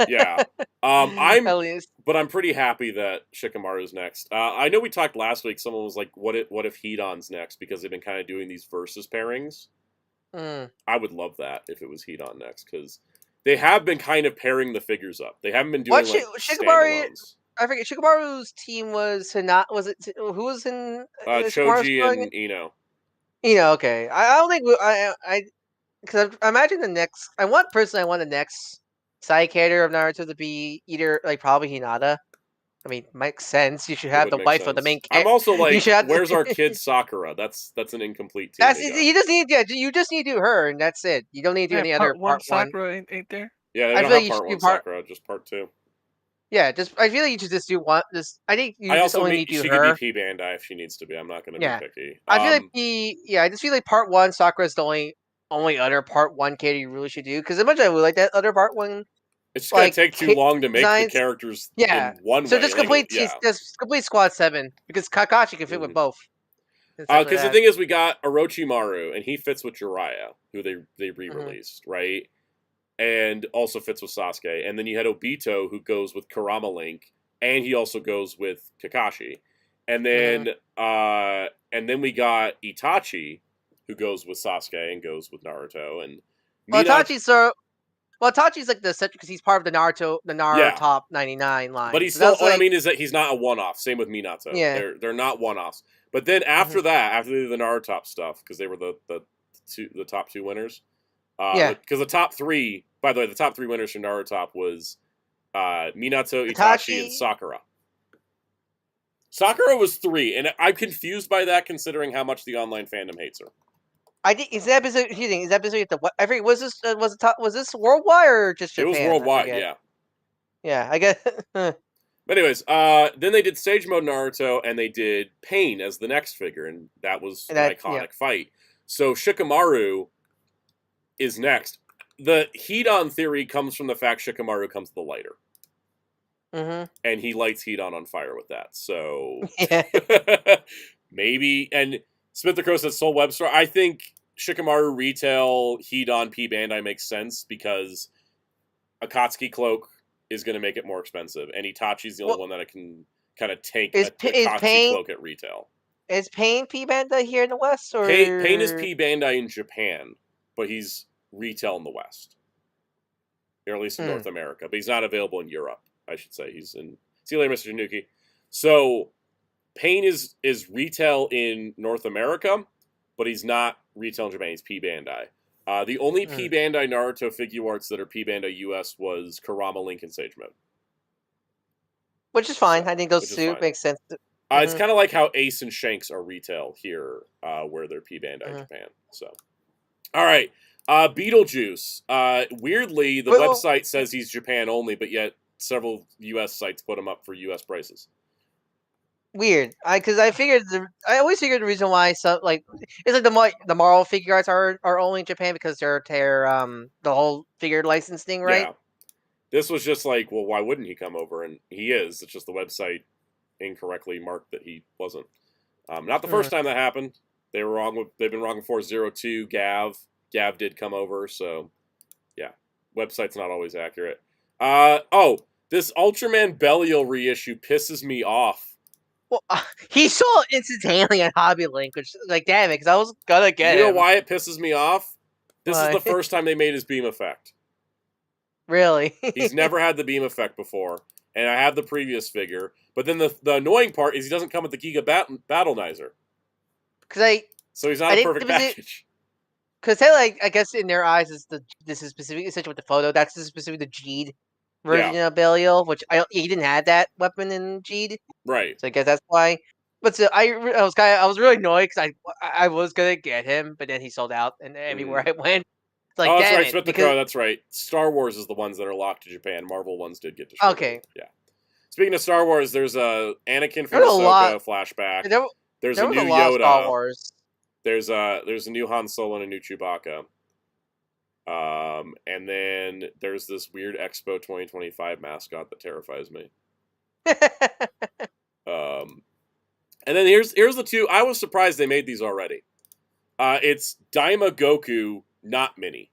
Yeah. At least. But I'm pretty happy that Shikamaru's next. I know we talked last week. Someone was like, "What if Hedon's next?" Because they've been kind of doing these versus pairings. Mm. I would love that if it was Hedon next because they have been kind of pairing the figures up. They haven't been doing What like Shikamaru? standalones. I forget. Shikamaru's team was not. Was it who was in Shikamaru's Choji team? and Ino. Okay. I don't think I because I imagine the next. I want the next side character of Naruto to be either like probably Hinata. I mean, makes sense. You should It have would the make wife of the sense. main I'm character. also You like, should have. where's our kid Sakura? That's an incomplete team. That's they got. you just need you just need to do her and that's it. You don't need to do yeah, any other part 1 part 1. Sakura ain't there? Yeah, they I don't feel like have you part should do 1 Sakura, just part 2. Yeah, just I feel like you should just do one. Just I think you I just also only mean need to do she could be her. P Bandai if she needs to be. I'm not going to be Yeah, picky. I feel like I just feel like part 1 Sakura is the only other part 1 character you really should do because as much as I would like that other part 1 it's just going to like take too long to make the designs. characters Yeah, in one so way. Yeah. just complete Squad 7 because Kakashi can fit with both. Because the thing is, we got Orochimaru, and he fits with Jiraiya, who they re-released, right? And also fits with Sasuke. And then you had Obito, who goes with Kurama Link, and he also goes with Kakashi. And then we got Itachi, who goes with Sasuke and goes with Naruto. And Itachi's like the center because he's part of the Naruto top 99 line. But he's so still. that's What I like, mean is that he's not a one-off. Same with Minato. Yeah. They're not one-offs. But then after that, after they did the Naruto top stuff, because they were the top 2 winners. Because the top 3, by the way, the top 3 winners for Naruto top was Minato, Itachi, and Sakura. Sakura was 3, and I'm confused by that considering how much the online fandom hates her. I think is that episode. Is that episode the what? I forget. Was this worldwide or just Japan? It was worldwide, yeah. Yeah, I guess. But anyways, then they did Stage Mode Naruto, and they did Pain as the next figure, and that was an iconic fight. So Shikamaru is next. The Hedon theory comes from the fact Shikamaru comes the lighter. And he lights Hedon on fire with that. So maybe. And Smith the Crow says Soul Web Store. I think Shikamaru retail Hedon P Bandai makes sense because Akatsuki cloak is going to make it more expensive, and Itachi's the only one that can kind of tank a Akatsuki cloak at retail. Is Pain P Bandai here in the West, or Pain is P Bandai in Japan, but he's retail in the West, or at least in North America. But he's not available in Europe. I should say he's in. See you later, Mr. Januki. So Pain is retail in North America, but he's not retail in Japan. He's P Bandai. The only P Bandai Naruto figure arts that are P Bandai US was Kurama, Link, and Sage Mode. Which is fine. I think those two make sense. It's kind of like how Ace and Shanks are retail here, where they're P Bandai Japan. So, all right. Beetlejuice. Weirdly, the website says he's Japan only, but yet several US sites put him up for US prices. Weird, because I always figured the reason why it's like the Marvel figure arts are only in Japan because they're the whole figure license thing, right? Yeah, this was just like, well, why wouldn't he come over? And he is. It's just the website incorrectly marked that he wasn't. Not the first time that happened. They were wrong. They've been wrong before. 02 Gav Gav did come over, so yeah, website's not always accurate. This Ultraman Belial reissue pisses me off. Well, he saw it instantaneously on Hobby Link, which like damn it, because I was gonna get You know him. why it pisses me off? This is Why? the first time they made his beam effect. Really? He's never had the beam effect before, and I have the previous figure. But then the annoying part is he doesn't come with the Giga Battlenizer. Because So he's not a perfect package. Because they like, I guess in their eyes, this is specific, essentially with the photo. That's specifically the G'd version of Belial, which he didn't have that weapon in G'd, right? so I guess that's why. But so I was really annoyed because I was gonna get him, but then he sold out, and everywhere I went, it's like, oh, that's damn right, it, Smith because that's right. Star Wars is the ones that are locked to Japan. Marvel ones did get distributed. Okay. Yeah. Speaking of Star Wars, there's a Anakin from There was a lot- Ahsoka flashback. there There's there a was new a lot of Star Yoda. Wars. There's a new Han Solo and a new Chewbacca. And then there's this weird Expo 2025 mascot that terrifies me. And then here's the two. I was surprised they made these already. It's Daima Goku, not mini,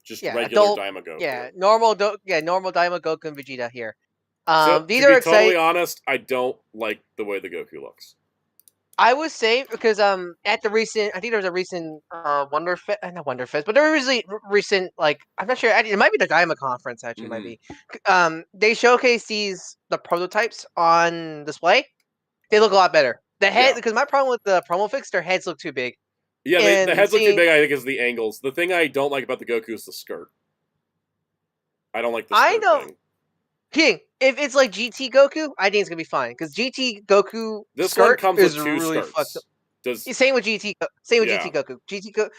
just regular Daima Goku. Yeah, normal Daima Goku and Vegeta here. These to are be totally honest, I don't like the way the Goku looks. I would say because at the recent, I think there was a recent Wonder Fest, not Wonder Fest, but there was recent like, I'm not sure, it might be the Daima conference actually, might be. They showcase the prototypes on display. They look a lot better. The head, because my problem with the promo fix, their heads look too big. Yeah, the heads look too big. I think is the angles. The thing I don't like about the Goku is the skirt. I don't like the skirt thing. King, if it's like GT Goku, I think it's gonna be fine because GT Goku this skirt one comes is with two really skirts. fucked up. Same with GT Goku.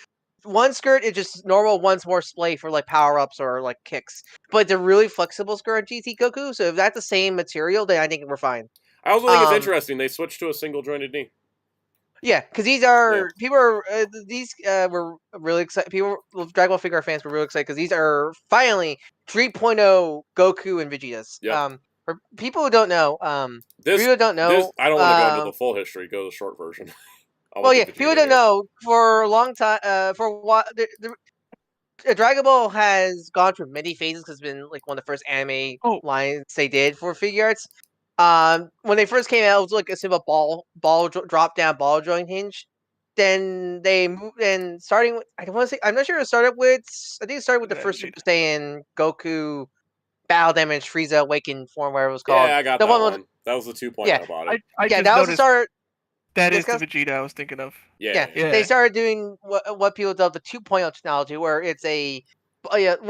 One skirt is just normal. One's more splay for like power ups or like kicks. But the really flexible skirt on GT Goku. So if that's the same material, then I think we're fine. I also think it's interesting they switched to a single jointed knee. Yeah, because these are people are were really excited. People, Dragon Ball figure fans were really excited because these are finally 3.0 Goku and Vegetas. Yep. For people who don't know, I don't want to go into the full history. Go to the short version. Well, yeah, people don't know. For a long time, for a while, Dragon Ball has gone through many phases because it's been like one of the first anime lines they did for figure arts. When they first came out, it was like a simple drop down ball joint hinge. Then they moved, and starting with, I don't want to say, I'm not sure it started with, I think it started with the first Super Saiyan Goku Battle Damage Frieza Awakened form, whatever it was called. Yeah, I got that one. That was the 2.0 I bought it. That was the start. That is the Vegeta I was thinking of. Yeah. They started doing what people dub the 2.0 technology, where it's where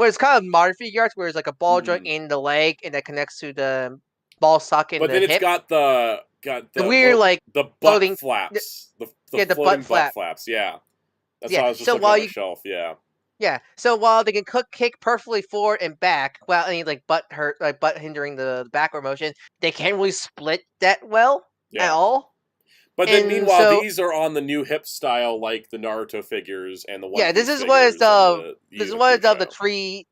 it's kind of modern figure arts, where it's like a ball joint in the leg, and that connects to the ball socket. But then it's got the weird the butt flaps, the butt flaps. Yeah, that's how I was just looking at my shelf. Yeah. Yeah. So while they can kick perfectly forward and back, without any like butt hindering the backward motion, they can't really split that well at all. But then, meanwhile, these are on the new hip style, like the Naruto figures and the One Piece this is what it's dubbed. This is what it's dubbed the 3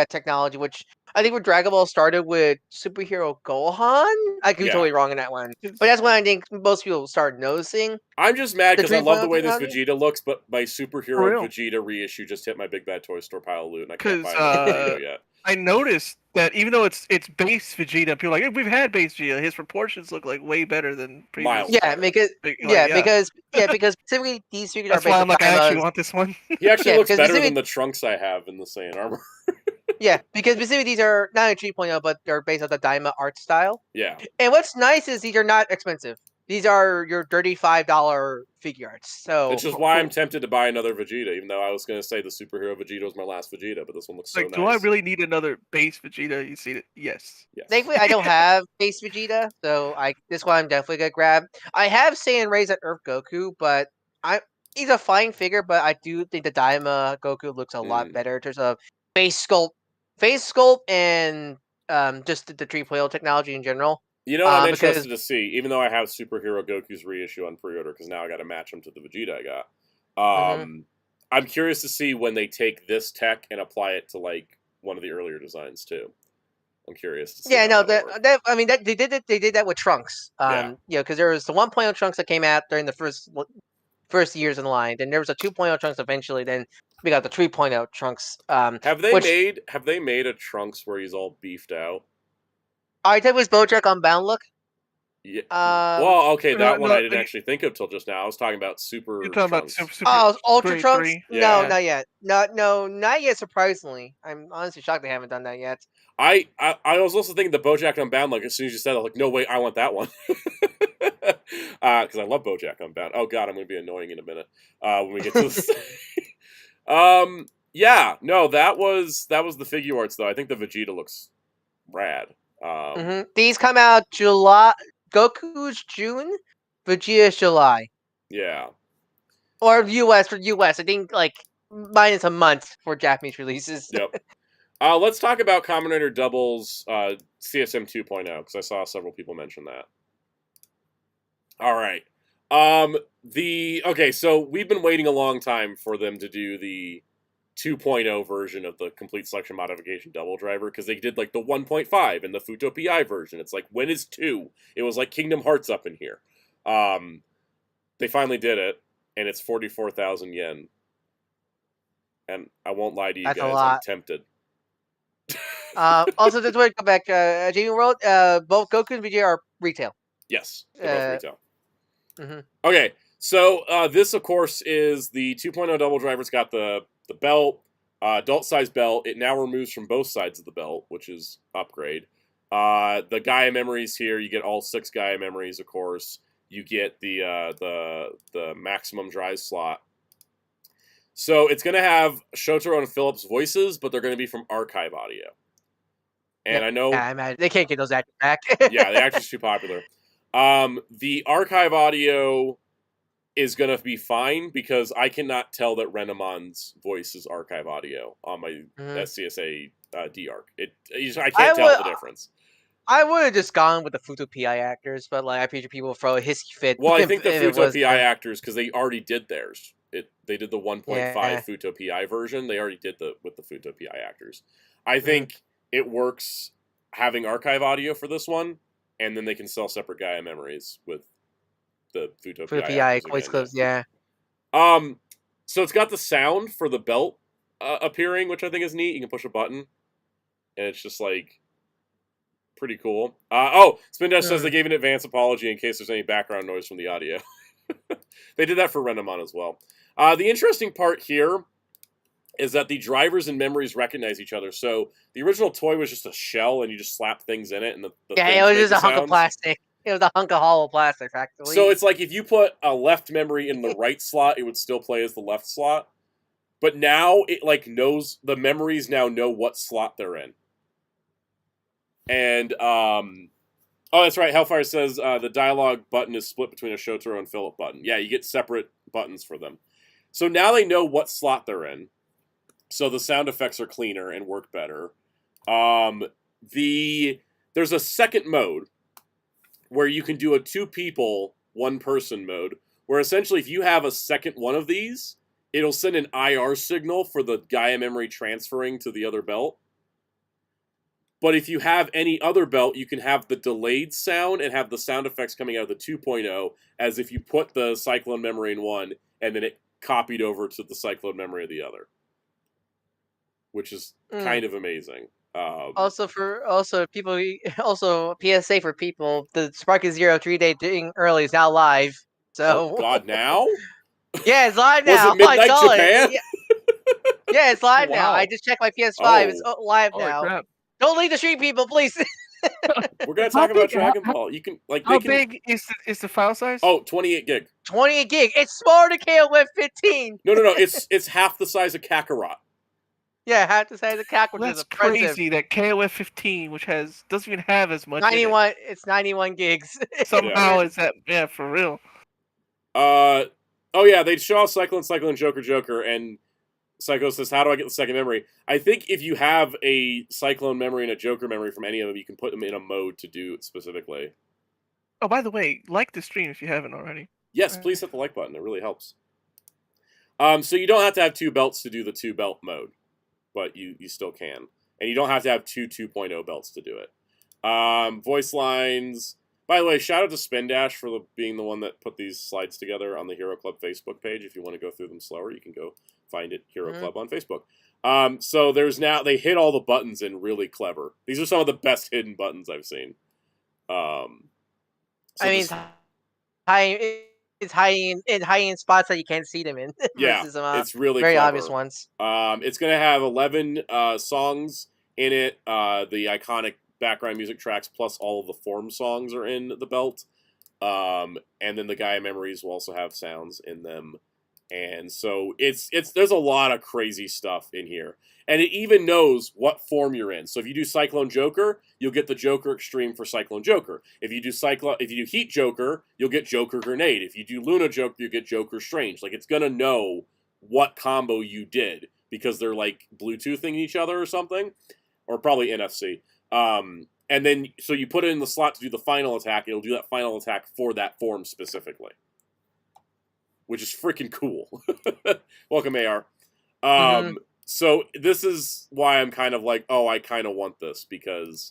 technology, which I think when Dragon Ball started with Superhero Gohan. I could be totally wrong in that one, but that's when I think most people started noticing. I'm just mad because I love the way this Vegeta looks, but my Superhero Vegeta reissue just hit my Big Bad Toy Store pile of loot, and I can't find Vegeta yet. I noticed that even though it's base Vegeta, people are like, hey, we've had base Vegeta. His proportions look like way better than previous. Because specifically these figures That's are based why on I'm like, I actually want this one. He actually looks better than the Trunks I have in the Saiyan armor. Yeah, because specifically these are not a 3.0, but they're based on the Daima art style. Yeah. And what's nice is these are not expensive. These are your $35 figure arts. So which is why I'm tempted to buy another Vegeta, even though I was going to say the Superhero Vegeta was my last Vegeta, but this one looks so nice. Do I really need another base Vegeta? You see it? Yes. Thankfully, I don't have base Vegeta, so this one I'm definitely going to grab. I have Saiyan Raised at Earth Goku, but he's a fine figure, but I do think the Daima Goku looks a lot better in terms of face sculpt, and just the 3.0 technology in general. You know what I'm interested to see, even though I have Superhero Goku's reissue on pre-order, because now I got to match them to the Vegeta I got. I'm curious to see when they take this tech and apply it to like one of the earlier designs too. I'm curious to see. Yeah, no, they did that with Trunks. Because there was the 1.0 Trunks that came out during the first first years in line. Then there was a 2.0 Trunks eventually. Then we got the 3.0 Trunks. Have they Which made a Trunks where he's all beefed out? I think was BoJack Unbound look. Yeah. Um, Well, okay, No, that one no, I didn't actually think of till just now. I was talking about Super You're talking about Trunks. Super Ultra Grade Trunks? 3. No, Yeah. not yet. Not yet. Surprisingly, I'm honestly shocked they haven't done that yet. I was also thinking the BoJack Unbound. Like as soon as you said it, I was like, no, wait, I want that one. Because I love BoJack Unbound. Oh god, I'm going to be annoying in a minute when we get to this. Yeah, no, that was the figure arts though. I think the Vegeta looks rad. These come out July. Goku's June, Vegeta's July, Yeah. or US for US. I think like minus a month for Japanese releases. Yep. Let's talk about Kamen Rider Doubles CSM 2.0 because I saw several people mention that. All right. Okay, so we've been waiting a long time for them to do the 2.0 version of the complete selection modification double driver because they did like the 1.5 and the Futo PI version. It's like, when is 2? It was like Kingdom Hearts up in here. They finally did it, and it's 44,000 yen. And I won't lie to you That's a guys, lot. I'm tempted. Also, this way to come back. Jamie wrote both Goku and Vegeta are retail. Yes, they're both retail. Mhm. Okay, so this, of course, is the 2.0 double driver. It's got the belt, adult size belt. It now removes from both sides of the belt, which is upgrade. The Gaia memories here, you get all 6 Gaia memories, of course. You get the maximum drive slot. So it's going to have Shotaro and Phillips' voices, but they're going to be from archive audio. And I know... Yeah, I imagine they can't get those actors back. Yeah, the actor's too popular. The archive audio is going to be fine because I cannot tell that Renamon's voice is archive audio on my SCSA D-Arc. I can't tell the difference. I would have just gone with the Futo PI actors, but like I picture people throw a hissy fit. Well, I think the if it Futo was PI them. actors, because they already did theirs. They did the 1.5 Yeah. Futo PI version. They already did with the Futo PI actors. I think it works having archive audio for this one, and then they can sell separate Gaia memories with the Futo PI voice clips. Yeah. So it's got the sound for the belt appearing, which I think is neat. You can push a button, and it's just like pretty cool. Spin Dash says they gave an advance apology in case there's any background noise from the audio. They did that for Renamon as well. The interesting part here is that the drivers and memories recognize each other. So the original toy was just a shell, and you just slap things in it, and It was just a hunk of plastic. It was a hunk of hollow plastic, actually. So it's like if you put a left memory in the right slot, it would still play as the left slot. But now it like knows, the memories now know what slot they're in. And that's right. Hellfire says the dialogue button is split between a Shotaro and Philip button. Yeah, you get separate buttons for them. So now they know what slot they're in. So the sound effects are cleaner and work better. There's a second mode where you can do a 2 people, 1 person mode, where essentially if you have a second one of these, it'll send an IR signal for the Gaia memory transferring to the other belt. But if you have any other belt, you can have the delayed sound and have the sound effects coming out of the 2.0 as if you put the Cyclone memory in one and then it copied over to the Cyclone memory of the other. Which is kind of amazing. Also people, also PSA for people, the Sparky Zero 3-day thing early is now live. So oh god, now? Yeah, it's live now. Was it Midnight Japan? Yeah, it's live now. Wow. I just checked my PS5. It's live Holy now. crap. Don't leave the stream, people, please. We're gonna talk about Dragon Ball. You can How big is the file size? Oh, 28 gig. 28 gig. It's smaller than KOF 15. No. It's half the size of Kakarot. Yeah, half the size of Kakarot, which That's is impressive. crazy. That KOF 15, which doesn't even have as much. 91. It's 91 gigs. Somehow it's that for real. Oh yeah, they show off Cyclone, Joker, and Psycho says, how do I get the second memory? I think if you have a Cyclone memory and a Joker memory from any of them, you can put them in a mode to do it specifically. Oh, by the way, like the stream if you haven't already. Yes, please hit the like button. It really helps. So you don't have to have 2 belts to do the 2-belt mode, but you still can. And you don't have to have 2 2.0 belts to do it. Voice lines. By the way, shout out to Spin Dash for being the one that put these slides together on the Hero Club Facebook page. If you want to go through them slower, you can go find it, Hero Club on Facebook. So they hit all the buttons in really clever. These are some of the best hidden buttons I've seen. It's hiding in spots that you can't see them in. Yeah, it's really very clever. obvious ones. It's gonna have 11 songs in it. The iconic background music tracks plus all of the form songs are in the belt. And then the Gaia memories will also have sounds in them. And so there's a lot of crazy stuff in here. And it even knows what form you're in. So if you do Cyclone Joker, you'll get the Joker Extreme for Cyclone Joker. If you do Heat Joker, you'll get Joker Grenade. If you do Luna Joker, you get Joker Strange. Like, it's gonna know what combo you did because they're like Bluetoothing each other or something, or probably NFC. And then so you put it in the slot to do the final attack. It'll do that final attack for that form specifically, which is freaking cool. Welcome, AR. So this is why I'm kind of like, oh, I kind of want this, because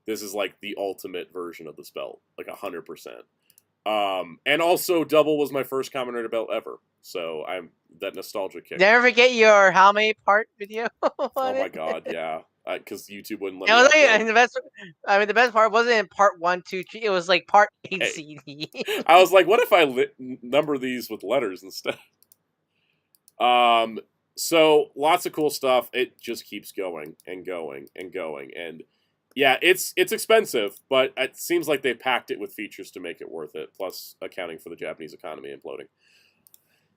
this is like the ultimate version of this belt, like 100%. And also, Double was my first Kamen Rider belt ever, so I'm that nostalgia kick. Never forget your how many part video. Oh my god, yeah, because YouTube wouldn't let me. And the best part wasn't in part 1, 2, 3. It was like part 8 CD. I was like, what if I number these with letters instead? So lots of cool stuff. It just keeps going and going and going. And yeah, it's expensive, but it seems like they packed it with features to make it worth it, plus accounting for the Japanese economy imploding.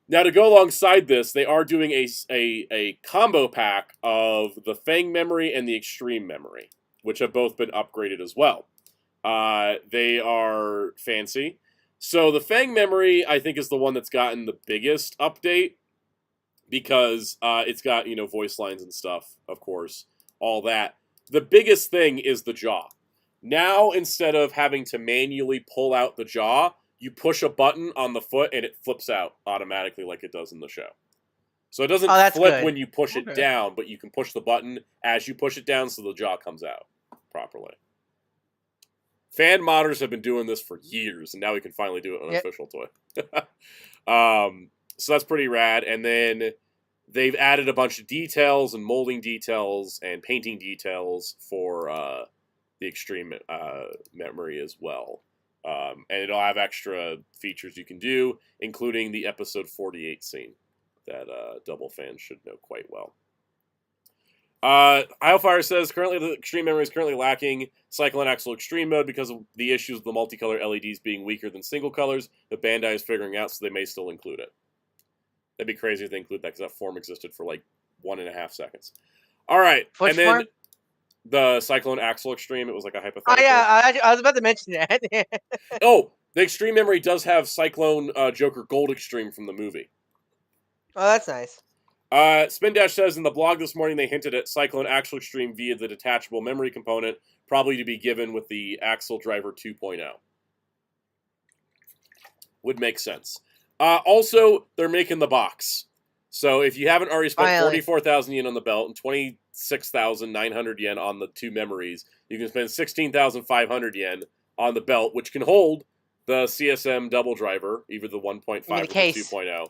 Now, to go alongside this, they are doing a combo pack of the Fang memory and the Extreme memory, which have both been upgraded as well. They are fancy. So the Fang memory, I think, is the one that's gotten the biggest update, because it's got, voice lines and stuff, of course, all that. The biggest thing is the jaw. Now, instead of having to manually pull out the jaw, you push a button on the foot and it flips out automatically like it does in the show. So it doesn't flip when you push it down, but you can push the button as you push it down so the jaw comes out properly. Fan modders have been doing this for years, and now we can finally do it on an official toy. So that's pretty rad. And then they've added a bunch of details and molding details and painting details for the Extreme memory as well. And it'll have extra features you can do, including the episode 48 scene that Double fans should know quite well. Iofire says, currently the Extreme memory is currently lacking Cyclone Axle Extreme mode because of the issues of the multicolor LEDs being weaker than single colors that Bandai is figuring out, so they may still include it. That'd be crazy if they include that, because that form existed for like 1.5 seconds. All right, Which and then form? The Cyclone Axle Extreme. It was like a hypothetical. Oh yeah, I was about to mention that. Oh, the Extreme memory does have Cyclone Joker Gold Extreme from the movie. Oh, that's nice. Spin Dash says in the blog this morning they hinted at Cyclone Axle Extreme via the detachable memory component, probably to be given with the Axle Driver 2.0. Would make sense. Also, they're making the box. So if you haven't already spent 44,000 yen on the belt and 26,900 yen on the two memories, you can spend 16,500 yen on the belt, which can hold the CSM double driver, either the 1.5 or the 2.0,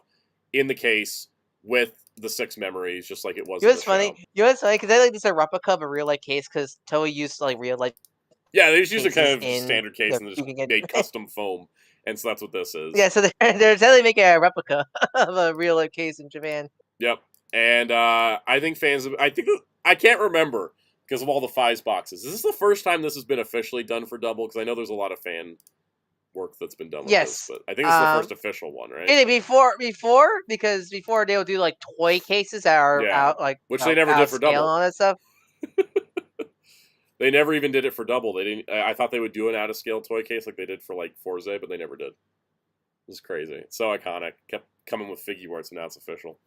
in the case with the 6 memories, just like it was. You know what's funny? Because I like this a replica of a real life case, because Toei used like real life. Yeah, they just use a kind of standard case and just made custom foam. And so that's what this is. Yeah, so they're totally making a replica of a real life case in Japan. Yep. And I think I can't remember because of all the FIES boxes. Is this the first time this has been officially done for Double? Because I know there's a lot of fan work that's been done with this. But I think this is the first official one, right? Yeah, because before they would do like toy cases that are out, like, which they never did for Double. And all that stuff. They never even did it for Double. They didn't. I thought they would do an out of scale toy case like they did for like Forza, but they never did. It was crazy. It's so iconic. Kept coming with figure arts, and now it's official.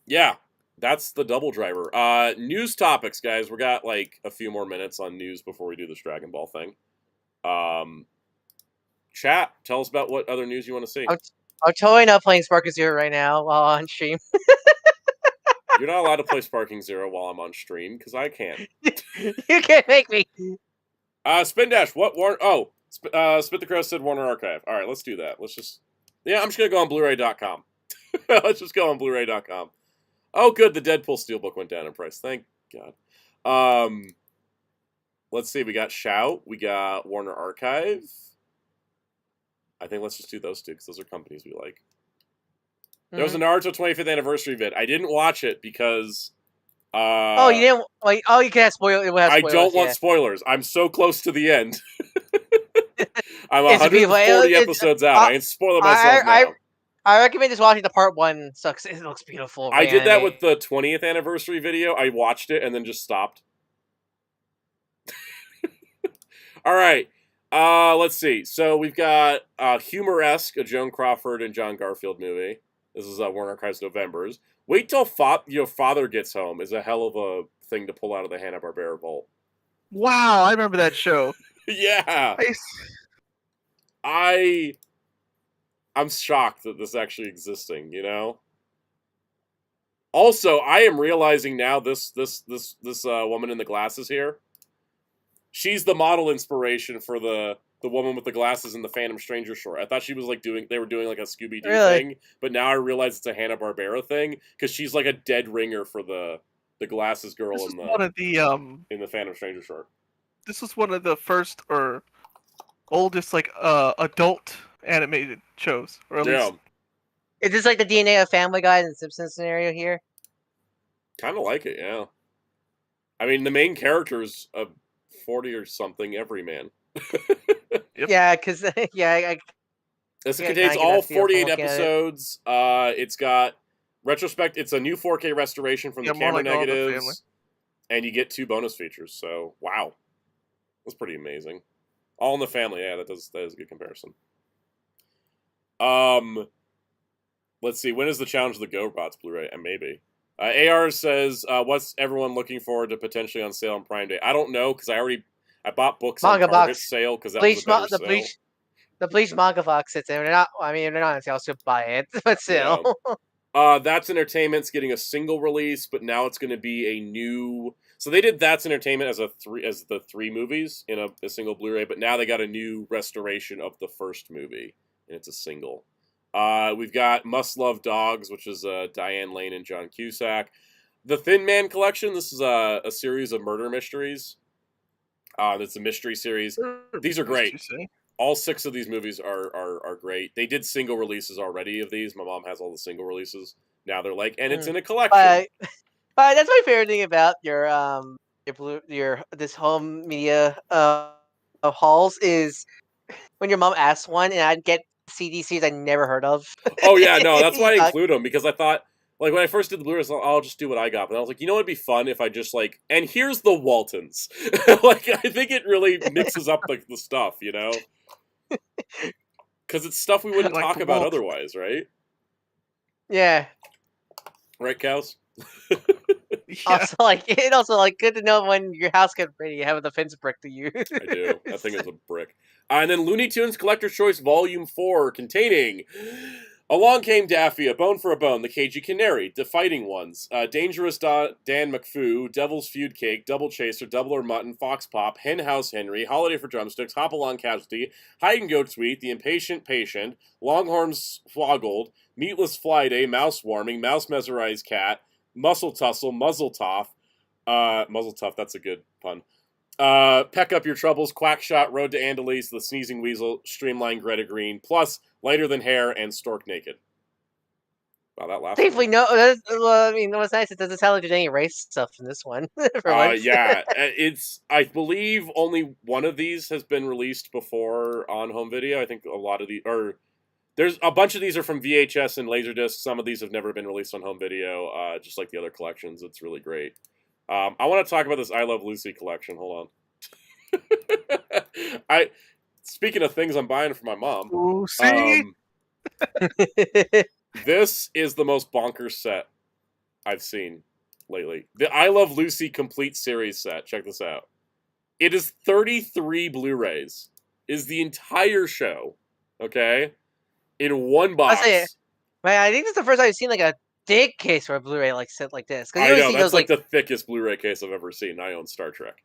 Yeah, that's the Double driver. News topics, guys. We got like a few more minutes on news before we do this Dragon Ball thing. Chat, tell us about what other news you want to see. I'm totally not playing Sparking Zero right now while on stream. You're not allowed to play Sparking Zero while I'm on stream, because I can't. You can't make me. Spin Dash. What Warner? Oh, Spit the Crow said Warner Archive. All right, let's do that. Let's just. Yeah, I'm just gonna go on Blu-ray.com. Let's just go on Blu-ray.com. Oh, good. The Deadpool steelbook went down in price. Thank God. Let's see. We got Shout. We got Warner Archive. I think let's just do those two because those are companies we like. There was a Naruto 25th anniversary vid. I didn't watch it because. Oh, you didn't like? Oh, you can't spoil it. I don't want spoilers. I'm so close to the end. I'm It's 140 episodes out. I ain't spoiling myself now. I recommend just watching the part 1. Sucks. It looks beautiful. I did that with the 20th anniversary video. I watched it and then just stopped. All right. Let's see. So we've got Humoresque, a Joan Crawford and John Garfield movie. This is Warner Archives November's. Wait till your father gets home is a hell of a thing to pull out of the Hanna-Barbera vault. Wow, I remember that show. Yeah. I'm shocked that this is actually existing, you know? Also, I am realizing now this woman in the glasses here, she's the model inspiration for the woman with the glasses in the Phantom Stranger short. I thought she was like they were doing like a Scooby-Doo thing, but now I realize it's a Hanna-Barbera thing because she's like a dead ringer for the glasses girl in the Phantom Stranger short. This was one of the first or oldest like adult animated shows, or at least. Is this like the DNA of Family Guy and the Simpsons scenario here? Kind of like it, yeah. I mean, the main character's a 40 or something everyman. Yep. Yeah, because This contains all 48 episodes. It's got retrospect. It's a new 4K restoration from the camera negatives, and you get 2 bonus features. So wow, that's pretty amazing. All in the Family. Yeah, that is a good comparison. Let's see. When is the Challenge of the GoBots Blu-ray? Maybe. AR says, "What's everyone looking forward to potentially on sale on Prime Day?" I don't know because I bought books on Target sale because that was a better sale. The Bleach manga box sits there. They're not on sale, so buy it. But still. Yeah. That's Entertainment's getting a single release, but now it's going to be a new. So they did That's Entertainment as the 3 movies in a single Blu-ray, but now they got a new restoration of the first movie, and it's a single. We've got Must Love Dogs, which is Diane Lane and John Cusack. The Thin Man Collection. This is a series of murder mysteries. It's a mystery series. These are great. All 6 of these movies are great. They did single releases already of these. My mom has all the single releases. Now they're like, and it's in a collection. That's my favorite thing about your this home media hauls is when your mom asks one, and I'd get CDCs I never heard of. Oh yeah, no, that's why I include them because I thought. Like, when I first did the Blu-rays, I'll just do what I got. But I was like, you know what would be fun if I just, like... And here's the Waltons. Like, I think it really mixes up, like, the stuff, you know? Because it's stuff we wouldn't talk about otherwise, right? Yeah. Right, Cows? Yeah. Also, good to know when your house gets ready, you have a defense brick to use. I do. That thing is a brick. And then Looney Tunes Collector's Choice Volume 4, containing... Along Came Daffy, A Bone for a Bone, The Cagey Canary, The Fighting Ones, Dangerous Dan McPhoo, Devil's Feud Cake, Double Chaser, Double or Mutton, Fox Pop, Hen House Henry, Holiday for Drumsticks, Hop Along Casualty, Hide and Go Tweet, The Impatient Patient, Longhorns Floggled, Meatless Fly Day, Mouse Warming, Mouse Mesmerized Cat, Muscle Tussle, Muzzle Toff, that's a good pun. Peck Up Your Troubles, Quackshot, Road to Andalese, The Sneezing Weasel, Streamline Greta Green, plus Lighter Than Hair and Stork Naked. Wow, that last Thankfully, no. I mean, what's nice, it doesn't sound like there's any race stuff in this one. Yeah, I believe only one of these has been released before on home video. I think a lot of there's a bunch of these are from VHS and Laserdisc. Some of these have never been released on home video, just like the other collections. It's really great. I want to talk about this I Love Lucy collection. Hold on. Speaking of things I'm buying for my mom. Lucy? This is the most bonkers set I've seen lately. The I Love Lucy Complete Series set. Check this out. It is 33 Blu-rays. Is the entire show. Okay? In one box. I think this is the first time I've seen like a thick case for a Blu-ray set like this. I know, that's like the thickest Blu-ray case I've ever seen. I own Star Trek.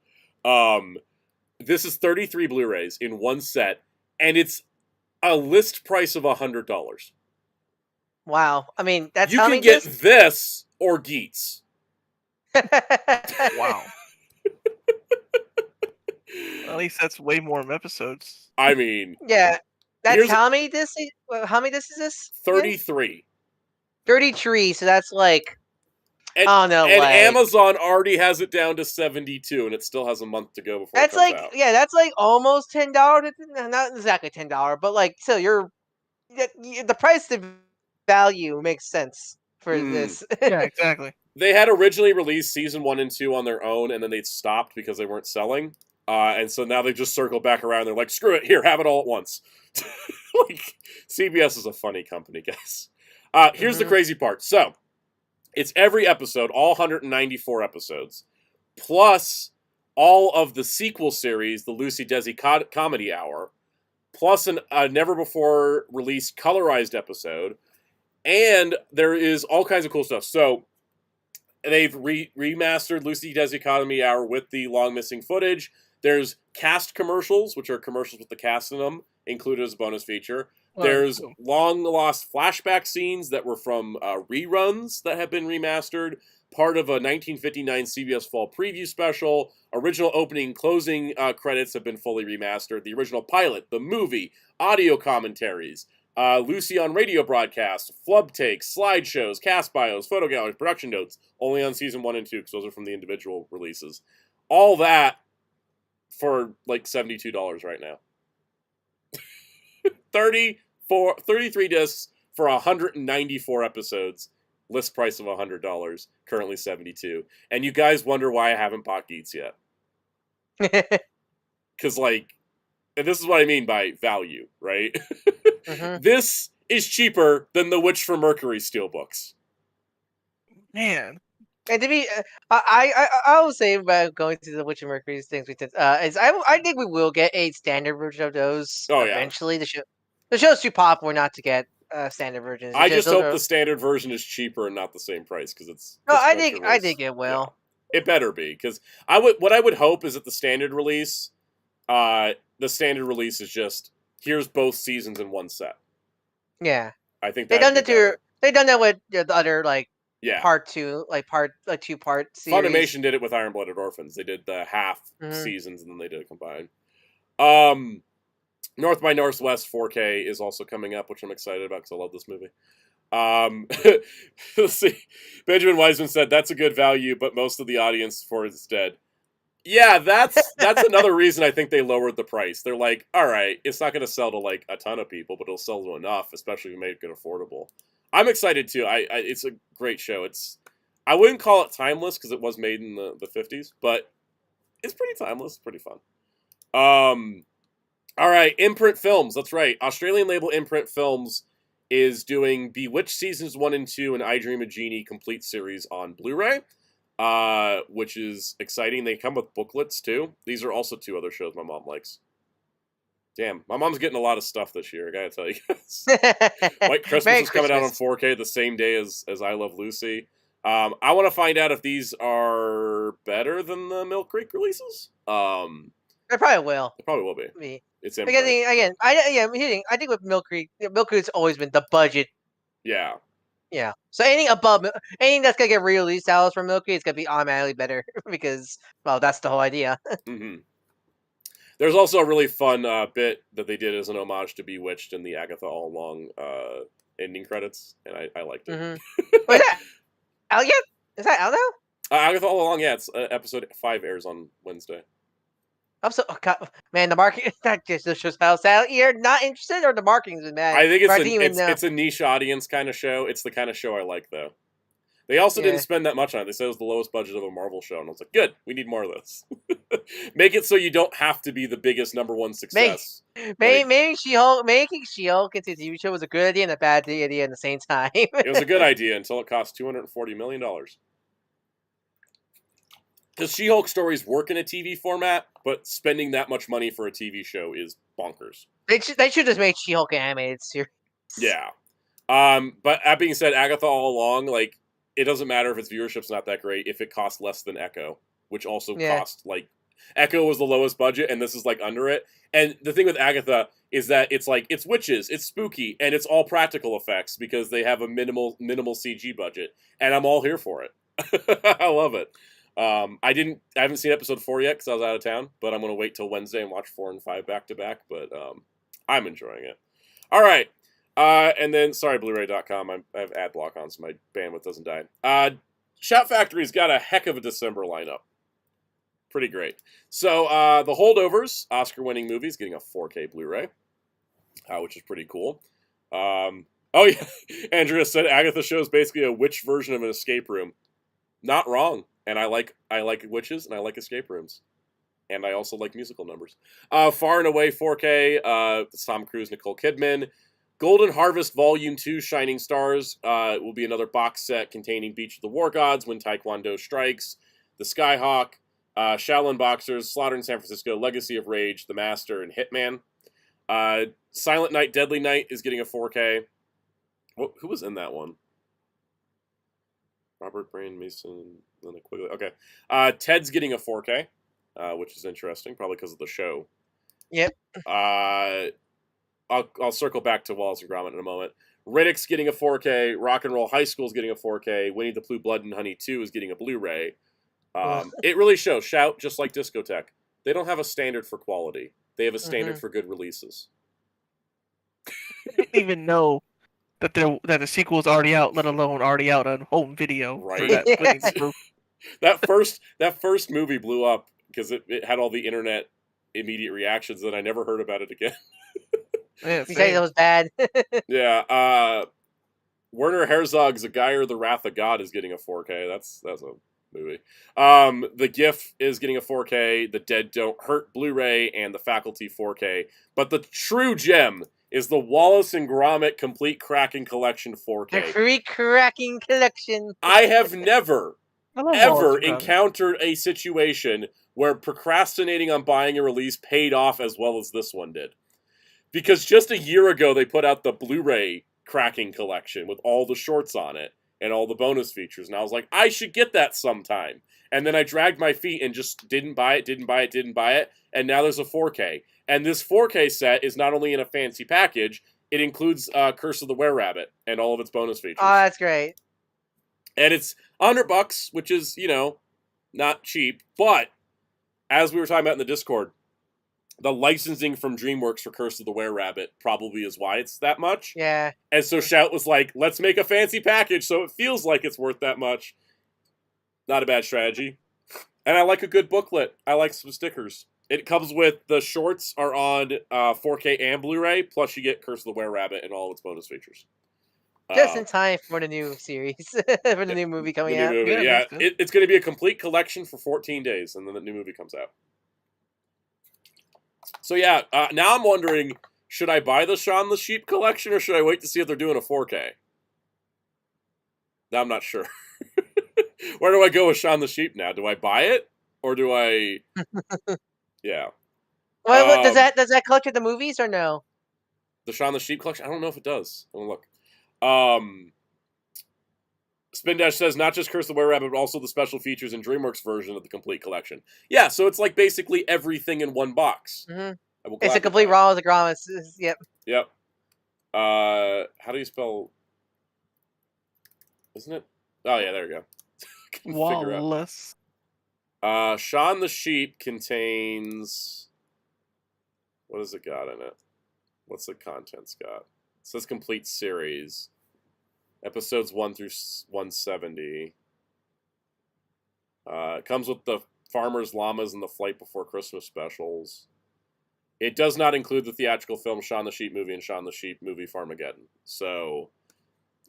This is 33 Blu-rays in one set, and it's a list price of $100. Wow. I mean, that's You how can many get discs? this or Geats. Wow. At least that's way more episodes. I mean, Yeah. That's here's how many discs? How many discs is this? again? 33. 33. So that's like, And, I don't know, and like Amazon already has it down to 72, and it still has a month to go before it that's comes like out. that's like almost $10. Not exactly $10, but like still, the price to value makes sense for this. Yeah, exactly. They had originally released season 1 and 2 on their own, and then they stopped because they weren't selling. And so now they just circle back around. They're like, screw it, here, have it all at once. Like, CBS is a funny company, guys. Here's the crazy part. So, it's every episode, all 194 episodes, plus all of the sequel series, the Lucy Desi Comedy Hour, plus a never-before-released colorized episode, and there is all kinds of cool stuff. So, they've remastered Lucy Desi Comedy Hour with the long missing footage. There's cast commercials, which are commercials with the cast in them, included as a bonus feature. There's long lost flashback scenes that were from reruns that have been remastered. Part of a 1959 CBS Fall Preview special. Original opening and closing credits have been fully remastered. The original pilot, the movie, audio commentaries, Lucy on radio broadcasts, flub takes, slideshows, cast bios, photo galleries, production notes, only on season 1 and 2 because those are from the individual releases. All that for like $72 right now. 33 discs for 194 episodes. List price of $100, currently $72. And you guys wonder why I haven't bought Geats yet. Because, like, and this is what I mean by value, right? This is cheaper than the Witch from Mercury steelbooks. Man. And to be, I will say about going to the Witch of Mercury's things we did, is I think we will get a standard version of those eventually. The show's too popular not to get standard versions. I just hope the standard version is cheaper and not the same price because it's. No, I think it will. Yeah, it better be because what I would hope is that the standard release, is just here's both seasons in one set. Yeah, I think they've done that with the other part 2, like 2-part series. Funimation did it with Iron Blooded Orphans. They did the half seasons and then they did it combined. North by Northwest 4K is also coming up, which I'm excited about because I love this movie. Let's see. Benjamin Wiseman said that's a good value, but most of the audience for it is dead. Yeah, that's another reason I think they lowered the price. They're like, all right, it's not going to sell to like a ton of people, but it'll sell to enough, especially if you make it affordable. I'm excited too. It's a great show. I wouldn't call it timeless because it was made in the 50s, but it's pretty timeless, pretty fun. All right, Imprint Films. That's right. Australian label Imprint Films is doing Bewitched Seasons 1 and 2 and I Dream of Jeannie complete series on Blu-ray, which is exciting. They come with booklets, too. These are also 2 other shows my mom likes. Damn, my mom's getting a lot of stuff this year, I gotta tell you guys. White Christmas is coming out on 4K the same day as I Love Lucy. I want to find out if these are better than the Mill Creek releases. They probably will. It probably will be. It's because again, I think with Mill Creek's always been the budget. Yeah. Yeah. So anything that's gonna get released out from Mill Creek is gonna be automatically better because that's the whole idea. There's also a really fun bit that they did as an homage to Bewitched in the Agatha All Along ending credits, and I liked it. Wait, is that out yet? Is that out now? Agatha All Along, yeah. It's episode 5 airs on Wednesday. Man, the marketing that just shows how sad you're not interested, or the marketing's been bad. I think it's a niche audience kind of show. It's the kind of show I like, though. They also didn't spend that much on it. They said it was the lowest budget of a Marvel show, and I was like, good, we need more of this. Make it so you don't have to be the biggest #1 success. Making She-Hulk into a TV show was a good idea and a bad idea at the same time. It was a good idea until it cost $240 million. Because She-Hulk stories work in a TV format, but spending that much money for a TV show is bonkers. They should just make She-Hulk an animated series. Yeah. But that being said, Agatha All Along, it doesn't matter if its viewership's not that great if it costs less than Echo, which also cost, Echo was the lowest budget, and this is like under it. And the thing with Agatha is that it's like it's witches, it's spooky, and it's all practical effects because they have a minimal CG budget, and I'm all here for it. I love it. I haven't seen episode 4 yet because I was out of town, but I'm gonna wait till Wednesday and watch 4 and 5 back to back. But I'm enjoying it. All right, and then sorry, Blu-ray.com. I have ad block on so my bandwidth doesn't die. Shout Factory's got a heck of a December lineup. Pretty great. So The Holdovers, Oscar-winning movies, getting a 4K Blu-ray, which is pretty cool. Oh yeah, Andrea said Agatha show is basically a witch version of an escape room. Not wrong. And I like witches and I like escape rooms. And I also like musical numbers. Far and Away 4K, Tom Cruise, Nicole Kidman. Golden Harvest Volume 2 Shining Stars will be another box set containing Beach of the War Gods, When Taekwondo Strikes, The Skyhawk, Shaolin Boxers, Slaughter in San Francisco, Legacy of Rage, The Master, and Hitman. Silent Night, Deadly Night is getting a 4K. Who was in that one? Robert Brain Mason, Linda Quigley. Okay. Ted's getting a 4K, which is interesting, probably because of the show. Yep. I'll circle back to Wallace and Gromit in a moment. Riddick's getting a 4K. Rock and Roll High School's getting a 4K. Winnie the Pooh Blood and Honey 2 is getting a Blu-ray. It really shows. Shout, just like Discotek. They don't have a standard for quality. They have a standard for good releases. I didn't even know that the sequel is already out, let alone already out on home video. Right. That That first movie blew up because it had all the internet immediate reactions, and I never heard about it again. Yeah, You say it was bad. Yeah. Werner Herzog's A Guy or the Wrath of God is getting a 4K. That's a movie. The GIF is getting a 4K. The Dead Don't Hurt Blu-ray and the Faculty 4K. But the true gem is the Wallace and Gromit Complete Cracking Collection 4K. The free cracking collection. I have never, ever Wallace and Gromit. encountered a situation where procrastinating on buying a release paid off as well as this one did. Because just a year ago, they put out the Blu-ray Cracking Collection with all the shorts on it and all the bonus features. And I was like, I should get that sometime. And then I dragged my feet and just didn't buy it. And now there's a 4K. And this 4K set is not only in a fancy package, it includes Curse of the Were-Rabbit and all of its bonus features. Oh, that's great. And it's $100, which is, not cheap. But, as we were talking about in the Discord, the licensing from DreamWorks for Curse of the Were-Rabbit probably is why it's that much. Yeah. And so Shout was like, let's make a fancy package so it feels like it's worth that much. Not a bad strategy. And I like a good booklet. I like some stickers. It comes with, the shorts are on 4K and Blu-ray, plus you get Curse of the Were-Rabbit and all of its bonus features. Just in time for the new series, for the new movie coming the new out. movie, Yeah, yeah. It's going to be a complete collection for 14 days, and then the new movie comes out. So yeah, now I'm wondering, should I buy the Shaun the Sheep collection, or should I wait to see if they're doing a 4K? Now I'm not sure. Where do I go with Shaun the Sheep now? Do I buy it, or do I... Yeah. What does that collector the movies or no? The Shaun the Sheep collection? I don't know if it does. I'm gonna look. Spin Dash says not just Curse the Were-Rabbit, but also the special features and DreamWorks version of the complete collection. Yeah, so it's like basically everything in one box. Mm-hmm. It's a complete raw as a Gromit. Yep. Yep. How do you spell? Isn't it? Oh yeah, there we go. Wallace. Shaun the Sheep contains. What has it got in it? What's the contents got? It says complete series. Episodes 1 through 170. It comes with the Farmers, Llamas, and the Flight Before Christmas specials. It does not include the theatrical film Shaun the Sheep movie and Shaun the Sheep movie Farmageddon. So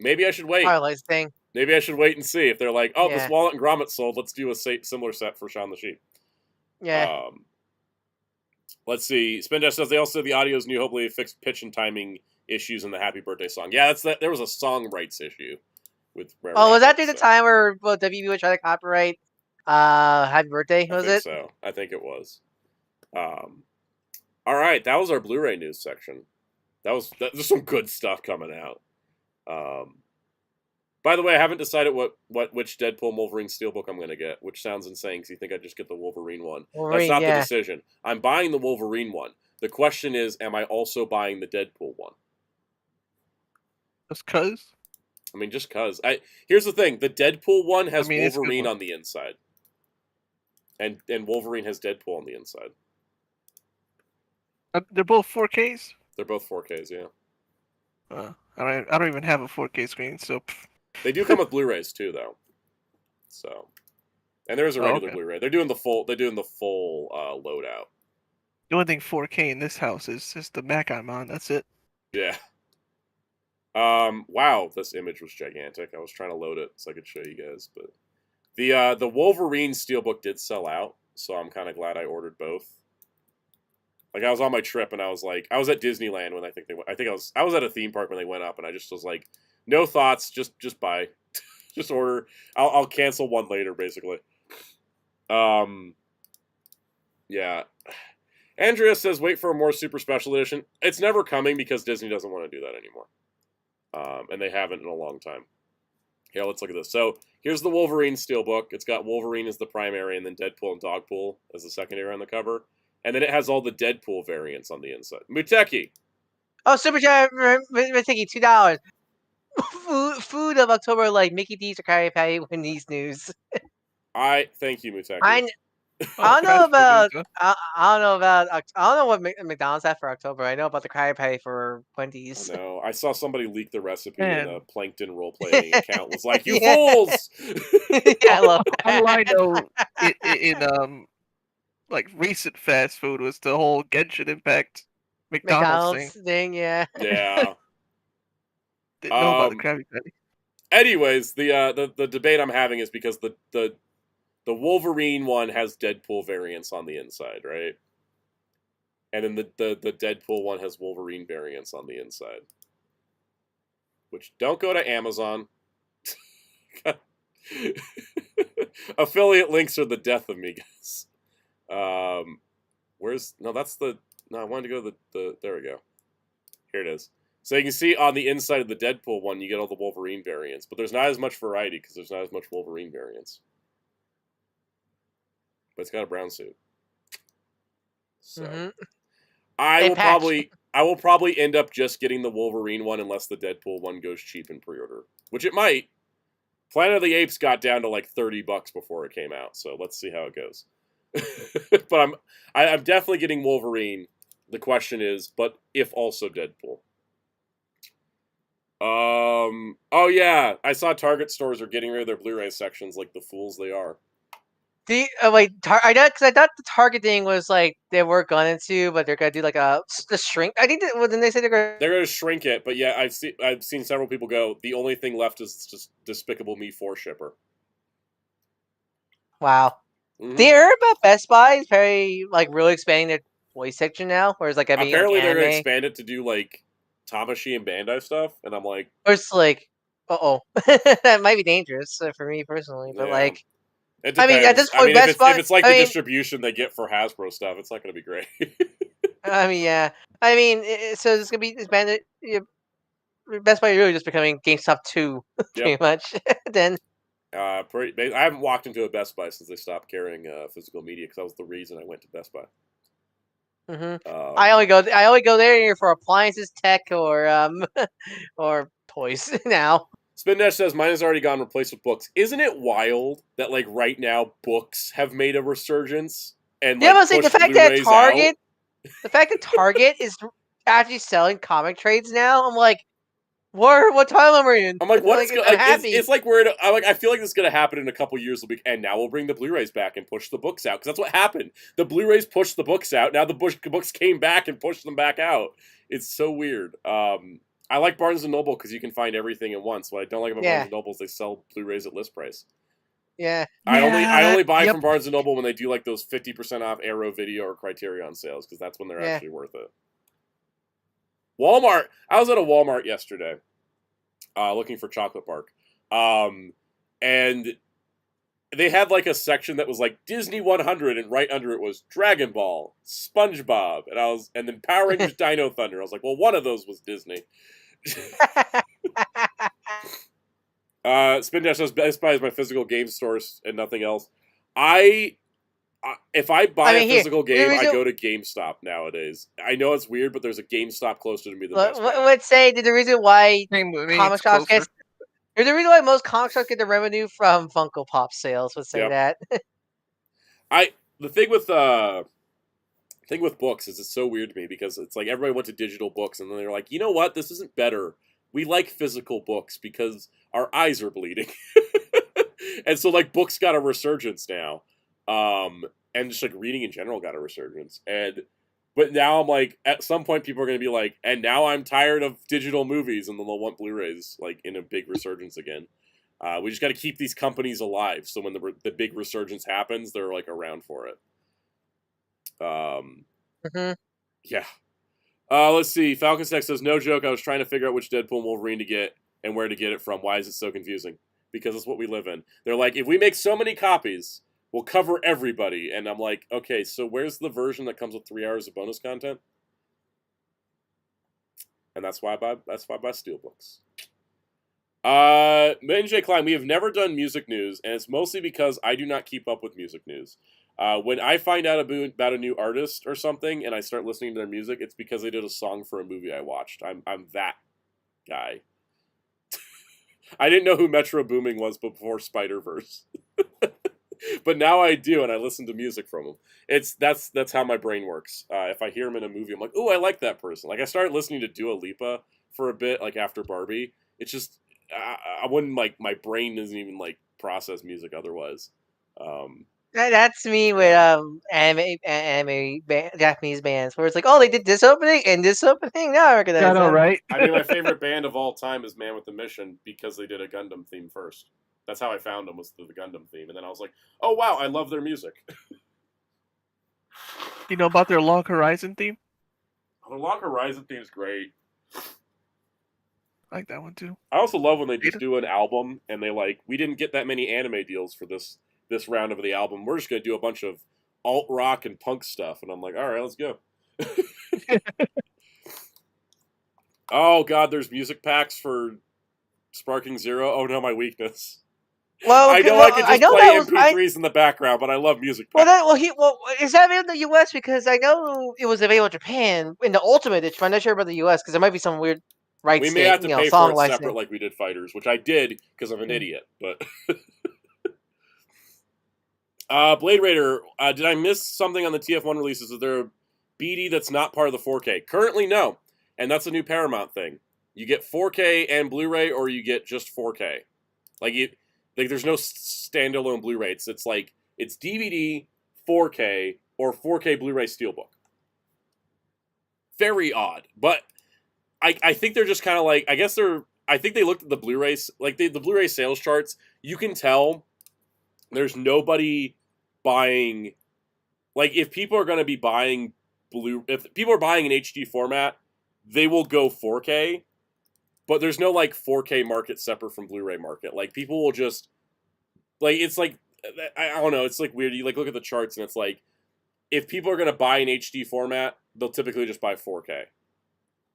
maybe I should wait. Twilight thing. Maybe I should wait and see if they're like, oh, Yeah. this Wallet and Gromit sold. Let's do a similar set for Shaun the Sheep. Yeah. Let's see. Spindash says they also said the audio is new. Hopefully, they fixed pitch and timing issues in the Happy Birthday song. Yeah, that's that. There was a song rights issue with. Was that through the time where WB was trying to copyright Happy Birthday? Was it? So I think it was. All right, that was our Blu-ray news section. There's some good stuff coming out. By the way, I haven't decided which Deadpool and Wolverine Steelbook I'm going to get, which sounds insane because you think I'd just get the Wolverine one. That's Wolverine, not the yeah. decision. I'm buying the Wolverine one. The question is, am I also buying the Deadpool one? Just cause. I mean, just cause. Here's the thing: the Deadpool one has I mean, it's a good Wolverine one. on the inside, and Wolverine has Deadpool on the inside. They're both 4Ks. They're both 4Ks, yeah. I don't even have a 4K screen, so. They do come with Blu-rays too, though. So, and there is a regular okay. Blu-ray. They're doing the full loadout. The only thing 4K in this house is the Mac I'm on. That's it. Yeah. Wow, this image was gigantic. I was trying to load it so I could show you guys, but the Wolverine Steelbook did sell out, so I'm kind of glad I ordered both. Like, I was on my trip and I was at Disneyland when I was at a theme park when they went up, and I just was like, no thoughts, just buy, just order. I'll cancel one later, basically. Yeah. Andrea says, wait for a more super special edition. It's never coming because Disney doesn't want to do that anymore. And they haven't in a long time. Yeah, let's look at this. So, here's the Wolverine Steelbook. It's got Wolverine as the primary, and then Deadpool and Dogpool as the secondary on the cover. And then it has all the Deadpool variants on the inside. Muteki! Oh, Super Chat, Muteki, $2. Food of October, like Mickey D's or Krabby Patty, Wendy's news. Thank you, Muteki. I don't know about. I don't know what McDonald's had for October. I know about the Krabby Patty for Wendy's. No, I saw somebody leak the recipe Man. in a Plankton role-playing account. Was like, you Yeah. fools! Yeah, I love that. All I know in like recent fast food was the whole Genshin Impact McDonald's thing. thing, yeah. Yeah. Didn't know about the Krabby Patty. Anyways, the debate I'm having is because the Wolverine one has Deadpool variants on the inside, right? And then the Deadpool one has Wolverine variants on the inside. Which, don't go to Amazon. Affiliate links are the death of me, guys. I wanted to go to the there we go. Here it is. So you can see on the inside of the Deadpool one, you get all the Wolverine variants, but there's not as much variety because there's not as much Wolverine variants. But it's got a brown suit. So I will probably end up just getting the Wolverine one unless the Deadpool one goes cheap in pre-order, which it might. Planet of the Apes got down to like $30 before it came out, so let's see how it goes. But I'm definitely getting Wolverine. The question is, but if also Deadpool. Oh yeah, I saw Target stores are getting rid of their Blu-ray sections like the fools they are. I know, because I thought the Target thing was like they were going to, but they're gonna do like a shrink. I think didn't they say they're gonna shrink it? But yeah, I've seen several people go. The only thing left is just Despicable Me 4 shipper. Wow. Mm-hmm. Did you hear about Best Buy is very really expanding their toy section now? Whereas apparently they're gonna expand it to do like Tamashii and Bandai stuff, and I'm like, or it's like, that might be dangerous for me personally, but yeah. It depends. I mean, at this point, if it's like the distribution they get for Hasbro stuff, it's not going to be great. I mean, yeah. I mean, so it's going to be expanded. Best Buy really just becoming GameStop 2, pretty much. Then, I haven't walked into a Best Buy since they stopped carrying physical media because that was the reason I went to Best Buy. Mm-hmm. I only go there for appliances, tech, or or toys now. Spindash says, mine has already gone replaced with books. Isn't it wild that, like, right now, books have made a resurgence? And, yeah, but see, the fact that Target is actually selling comic trades now, I'm like, what time am I in? I'm like, what's I'm happy. It's like I feel like this is going to happen in a couple years, and now we'll bring the Blu-rays back and push the books out, because that's what happened. The Blu-rays pushed the books out, now the books came back and pushed them back out. It's so weird. I like Barnes & Noble because you can find everything at once. What I don't like about Barnes & Noble is they sell Blu-rays at list price. Yeah. I only buy from Barnes & Noble when they do like those 50% off Arrow Video or Criterion sales, because that's when they're actually worth it. Walmart. I was at a Walmart yesterday looking for Chocolate Bark. And they had like a section that was like Disney 100, and right under it was Dragon Ball, SpongeBob, and then Power Rangers Dino Thunder. I was like, well, one of those was Disney. Spin Dash says Best Buy is my physical game stores and nothing else. If I buy a physical game, I go to GameStop nowadays. I know it's weird, but there's a GameStop closer to me than Best Buy. Let's say the reason why comic shops get... There's a reason why most comic shops get their revenue from Funko Pop sales. Let's say that. The thing with books is it's so weird to me because it's like everybody went to digital books and then they're like, you know what, this isn't better. We like physical books because our eyes are bleeding, and so like books got a resurgence now, and just like reading in general got a resurgence. But now I'm like, at some point people are going to be like, and now I'm tired of digital movies, and then they'll want Blu-rays like in a big resurgence again. We just got to keep these companies alive, so when the big resurgence happens, they're like around for it. Yeah. Let's see. Falcon Stack says, no joke, I was trying to figure out which Deadpool and Wolverine to get and where to get it from. Why is it so confusing? Because it's what we live in. They're like, if we make so many copies, we'll cover everybody. And I'm like, okay, so where's the version that comes with 3 hours of bonus content? And that's why I buy Steelbooks. J. Klein, we have never done music news, and it's mostly because I do not keep up with music news. When I find out about a new artist or something and I start listening to their music, it's because they did a song for a movie I watched. I'm that guy. I didn't know who Metro Boomin was before Spider-Verse. But now I do, and I listen to music from him. That's how my brain works. If I hear him in a movie, I'm like, ooh, I like that person. Like, I started listening to Dua Lipa for a bit, like, after Barbie. It's just, I wouldn't, like, my brain doesn't even, like, process music otherwise. That's me with anime Japanese bands, where it's like, oh, they did this opening and this opening. Now I recognize them. I know, right? I mean, my favorite band of all time is Man with a Mission because they did a Gundam theme first. That's how I found them, was through the Gundam theme, and then I was like, oh wow, I love their music. You know about their Log Horizon theme? The Log Horizon theme is great. I like that one too. I also love when they just do an album and they like, we didn't get that many anime deals for this round of the album. We're just going to do a bunch of alt rock and punk stuff. And I'm like, all right, let's go. Oh, God, there's music packs for Sparking Zero. Oh, no, my weakness. Well, I know I can just play MP3s in the background, but I love music packs. Is that available in the US? Because I know it was available in Japan in the Ultimate edition, but I'm not sure about the US because there might be some weird rights. We may have to pay for it separate like we did Fighters, which I did because I'm an idiot, but... Blade Raider, did I miss something on the TF1 releases? Is there a BD that's not part of the 4K? Currently, no. And that's a new Paramount thing. You get 4K and Blu-ray, or you get just 4K. Like, there's no standalone Blu-ray. It's like, it's DVD, 4K, or 4K Blu-ray Steelbook. Very odd. But I think they're just kind of like, I think they looked at the Blu-rays, like the Blu-ray sales charts. You can tell there's nobody buying, like, if people are going to be buying if people are buying an HD format, they will go 4K, but there's no, like, 4K market separate from Blu-ray market. Like, people will just, like, it's like, I don't know, it's, like, weird. You, like, look at the charts, and it's like, if people are going to buy an HD format, they'll typically just buy 4K.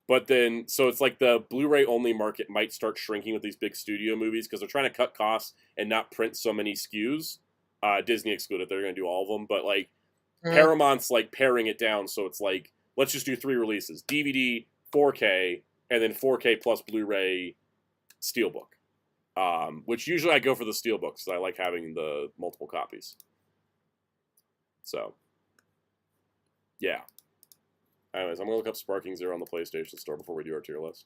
But then, so it's like the Blu-ray only market might start shrinking with these big studio movies because they're trying to cut costs and not print so many SKUs. Disney excluded, they're going to do all of them. But like, Paramount's like paring it down, so it's like, let's just do 3 releases: DVD, 4K, and then 4K plus Blu-ray Steelbook. Which usually I go for the Steelbook because I like having the multiple copies. So, yeah. Anyways, I'm going to look up Sparking Zero on the PlayStation Store before we do our tier list.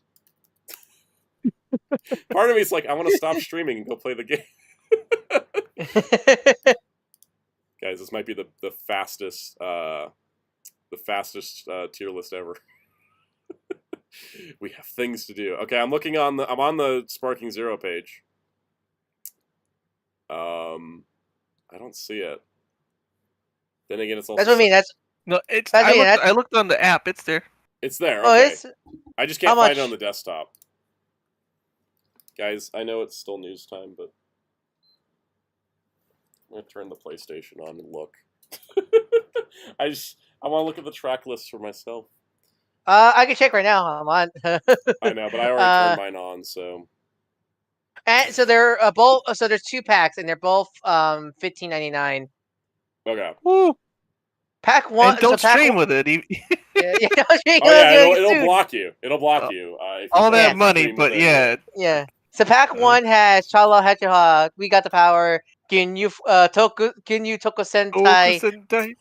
Part of me is like, I want to stop streaming and go play the game. Guys, this might be the fastest tier list ever. We have things to do. Okay, I'm on the Sparking Zero page. I don't see it. Then again, it's also... That's what I mean. No, I looked on the app. It's there. It's there. Okay. Oh, I just can't find it on the desktop. Guys, I know it's still news time, but I'm going to turn the PlayStation on and look. I want to look at the track list for myself. I can check right now. I'm on. I know, but I already turned mine on, so... And so they're both. So there's 2 packs, and they're both $15.99. Okay. Woo. Pack 1. And don't so pack stream 1, with it. yeah, Oh yeah, it'll sued. block you. It'll block Uh, you if you all try that to money, stream with but it. yeah. Yeah. So pack 1 has Chala Hedgehog, We Got the Power, Ginyu Toko Sentai, Sentai. And Gundam.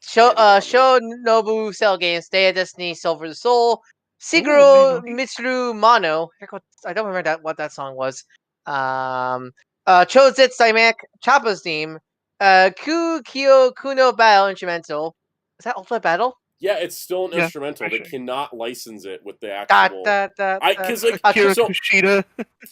Sho Nobu Cell Games, Day of Destiny, Silver the Soul, Ooh, Siguro man, Mitsuru Mono. I don't remember what that song was. Chozets Daimak, Choppa's theme, Ku Kyo Kuno Battle Instrumental. Is that Ultimate Battle? Yeah, it's still an Yeah, instrumental. They actually. cannot license it with the Da, actual. da, da, da. Because like Akira so Kushida.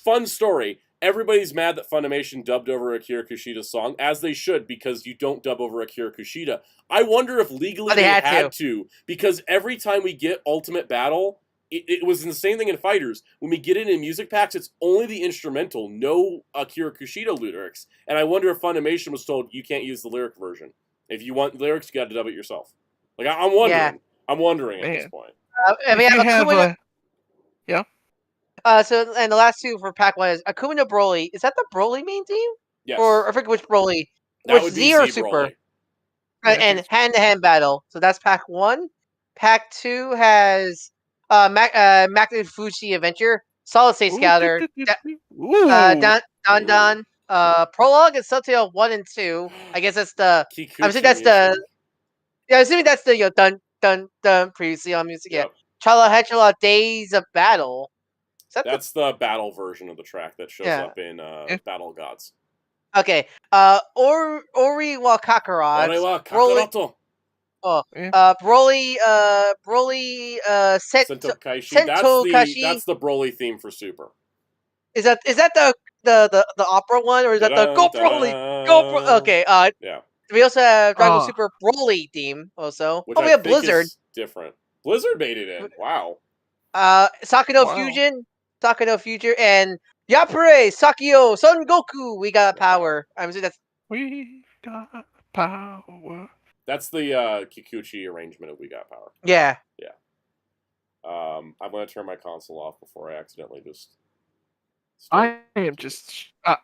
fun story. Everybody's mad that Funimation dubbed over Akira Kushida's song, as they should, because you don't dub over Akira Kushida. I wonder if legally they they had had to, because every time we get Ultimate Battle, it was the same thing in Fighters. When we get it in music packs, it's only the instrumental, no Akira Kushida lyrics. And I wonder if Funimation was told, you can't use the lyric version. If you want lyrics, you got to dub it yourself. Like, I'm wondering. Yeah. I'm wondering at Man. this point. And we If you have have Akuma. yeah. So and the last 2 for pack 1 is Akuma no Broly. Is that the Broly main team? Yes. Or I forget which Broly. That Which would be Z or Z Super? Broly. Yeah, And hand-to-hand battle. So that's pack 1. Pack 2 has Macna Fuji Adventure, Solid State Scouter, Ooh. Don Don, Prologue and Subtale 1 and 2. I guess that's the. I'm assuming that's the. Yeah, I'm assuming that's the dun dun dun previously on music. Yep. Yeah, Chala Hedgehog Days of Battle. Is that That's the battle version of the track that shows Yeah. up in Battle Gods. Okay. Ori wa Kakarot. Orewa Broly. Kakaroto. Broly. Sento Kaishi. Sento Kashi. That's the Broly theme for Super. Is that the opera one, or is that the Go Broly? Go Bro? Okay. Yeah. We also have Dragon Ball Super Broly theme. Also, Which we I have think Blizzard. is different. Blizzard made it in. Wow. Sakano Fusion, and Yapure Sakio Son Goku. We got power. I'm assuming that's. We got power. That's the Kikuchi arrangement of We Got Power. Yeah. Yeah. I'm gonna turn my console off before I accidentally just. I am just out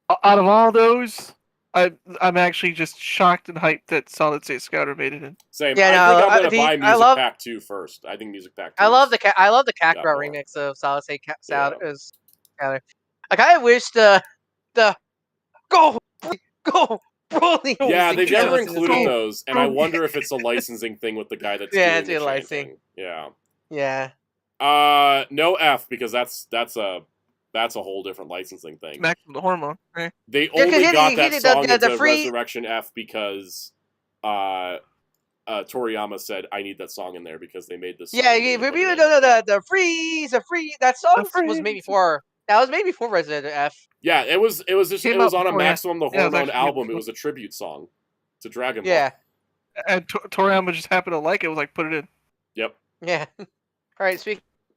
of all those. I'm actually just shocked and hyped that Solid State Scouter made it in. Same. Yeah, I think I'm gonna buy Music Pack 2 first. I think Music Pack 2. I love the Kakarot remix of Solid State Scouter. Like, I wish the go Broly. Yeah, they music never was in this included game. those, and I wonder if it's a licensing thing with the guy that's Yeah, doing it's the a licensing. chanting. Yeah. Yeah. No F, because that's a whole different licensing thing. Max the hormone. Eh. They only got that song into free... Resurrection F because Toriyama said, "I need that song in there because they made this." Yeah, for people don't know the free. That song was made before. That was made before Resident F. Yeah, it was on a Maximum the Hormone album. It was a tribute song to Dragon Ball. Yeah, and Toriyama just happened to like it. Was like, put it in. Yep. Yeah. All right.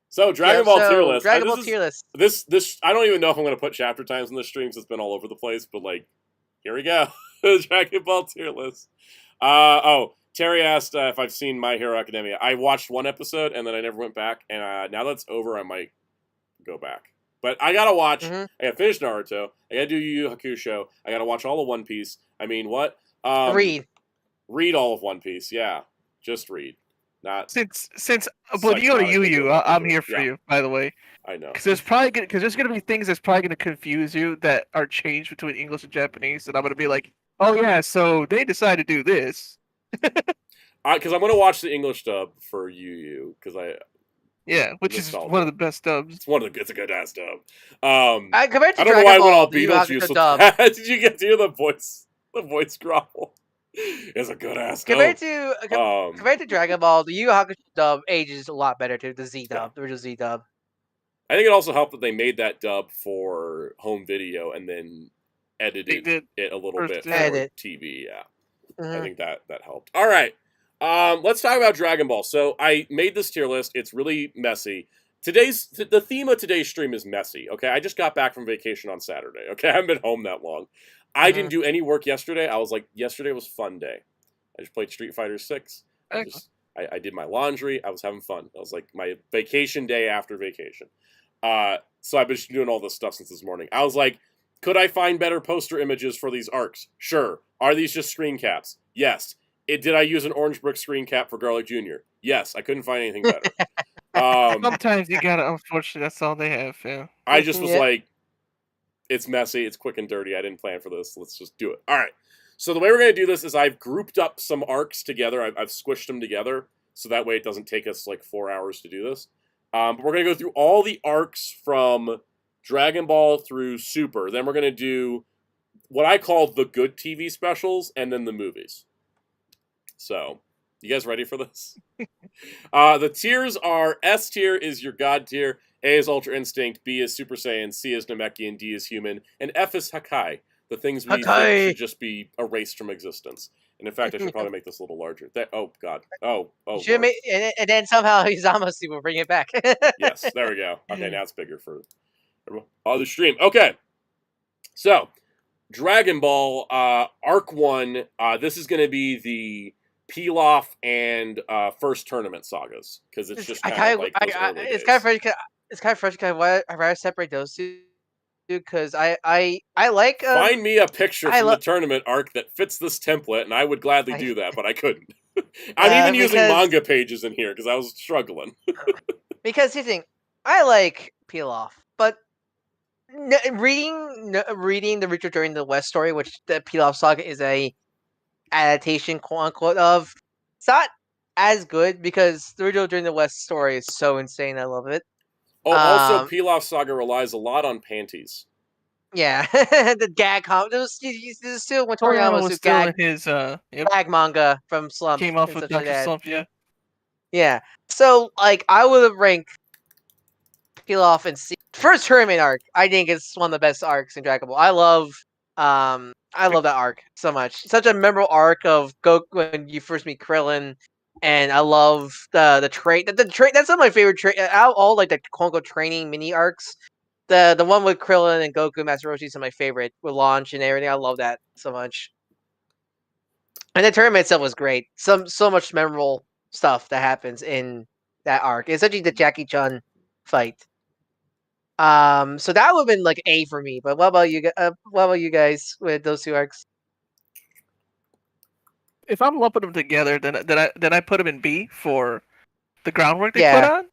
So Dragon Ball tier list. Dragon Ball tier list. This I don't even know if I'm going to put chapter times in this stream, so it's been all over the place. But like, here we go. Dragon Ball tier list. Terry asked if I've seen My Hero Academia. I watched one episode and then I never went back. And now that's over, I might go back. But I gotta watch. Mm-hmm. I gotta finish Naruto. I gotta do Yu Yu Hakusho. I gotta watch all of One Piece. I mean, what? Read all of One Piece. Yeah, just read. Not since. But you go to Yu Yu, I'm here for you. By the way, I know because there's gonna be things that's probably gonna confuse you that are changed between English and Japanese, and I'm gonna be like, oh yeah, so they decided to do this. Because I'm gonna watch the English dub for Yu Yu because which is one of the best dubs. It's a good ass dub. I don't know why I went all Beetlejuice with that. Did you get to hear the voice growl? It's a good ass dub. Compared to Dragon Ball, the Yu Yu Hakusho dub ages a lot better too. The Z dub, the original Z dub. I think it also helped that they made that dub for home video and then edited it a little bit for TV. Yeah, I think that helped. All right. Let's talk about Dragon Ball. So I made this tier list. It's really messy. The theme of today's stream is messy. Okay, I just got back from vacation on Saturday. Okay, I haven't been home that long. I didn't do any work yesterday. I was like, yesterday was a fun day. I just played Street Fighter 6. I did my laundry. I was having fun. I was like my vacation day after vacation. So I've been doing all this stuff since this morning. I was like, could I find better poster images for these arcs? Sure. Are these just screen caps? Yes. Did I use an orange brick screen cap for Garlic Jr.? Yes. I couldn't find anything better. Sometimes you gotta, unfortunately, that's all they have, yeah. I just was Yeah. like, it's messy, it's quick and dirty, I didn't plan for this, let's just do it. Alright, so the way we're going to do this is I've grouped up some arcs together, I've squished them together, so that way it doesn't take us like 4 hours to do this. But we're going to go through all the arcs from Dragon Ball through Super, then we're going to do what I call the good TV specials, and then the movies. So, you guys ready for this? The tiers are, S tier is your God tier, A is Ultra Instinct, B is Super Saiyan, C is Namekian, D is Human, and F is Hakai, the things we think should just be erased from existence. And in fact, I should probably make this a little larger. Oh, God. Oh, Should make, and then somehow Izamasu will bring it back. Yes, there we go. Okay, now it's bigger for the stream. Okay, so, Dragon Ball, Arc 1, this is going to be the Pilaf and first tournament sagas, because it's just kind of like those early days. It's kind of frustrating. Why I separate those two? Because I like. Find me a picture from the tournament arc that fits this template, and I would gladly do that, but I couldn't. I'm even using manga pages in here because I was struggling. Because you think I like Pilaf, but reading the Richard during the West story, which the Pilaf saga is a adaptation, quote unquote, of, it's not as good because the original during the West story is so insane. I love it. Oh, also, Pilaf Saga relies a lot on panties. Yeah, the gag comic. This is still when Toriyama was still gag, in his gag manga from Slump. Came off with Dr. Slump, yeah. Yeah. So, like, I would have ranked Pilaf and first tournament arc. I think it's one of the best arcs in Dragon Ball. I love that arc so much. Such a memorable arc of Goku when you first meet Krillin, and I love the trait. The trait, that's one of my favorite trait. All like the quote unquote training mini arcs. The one with Krillin and Goku, Master Roshi is my favorite. With launch and everything, I love that so much. And the tournament itself was great. So much memorable stuff that happens in that arc, especially the Jackie Chan fight. So that would have been like A for me. But what about you? What about you guys with those two arcs? If I'm lumping them together, then I put them in B for the groundwork they put on.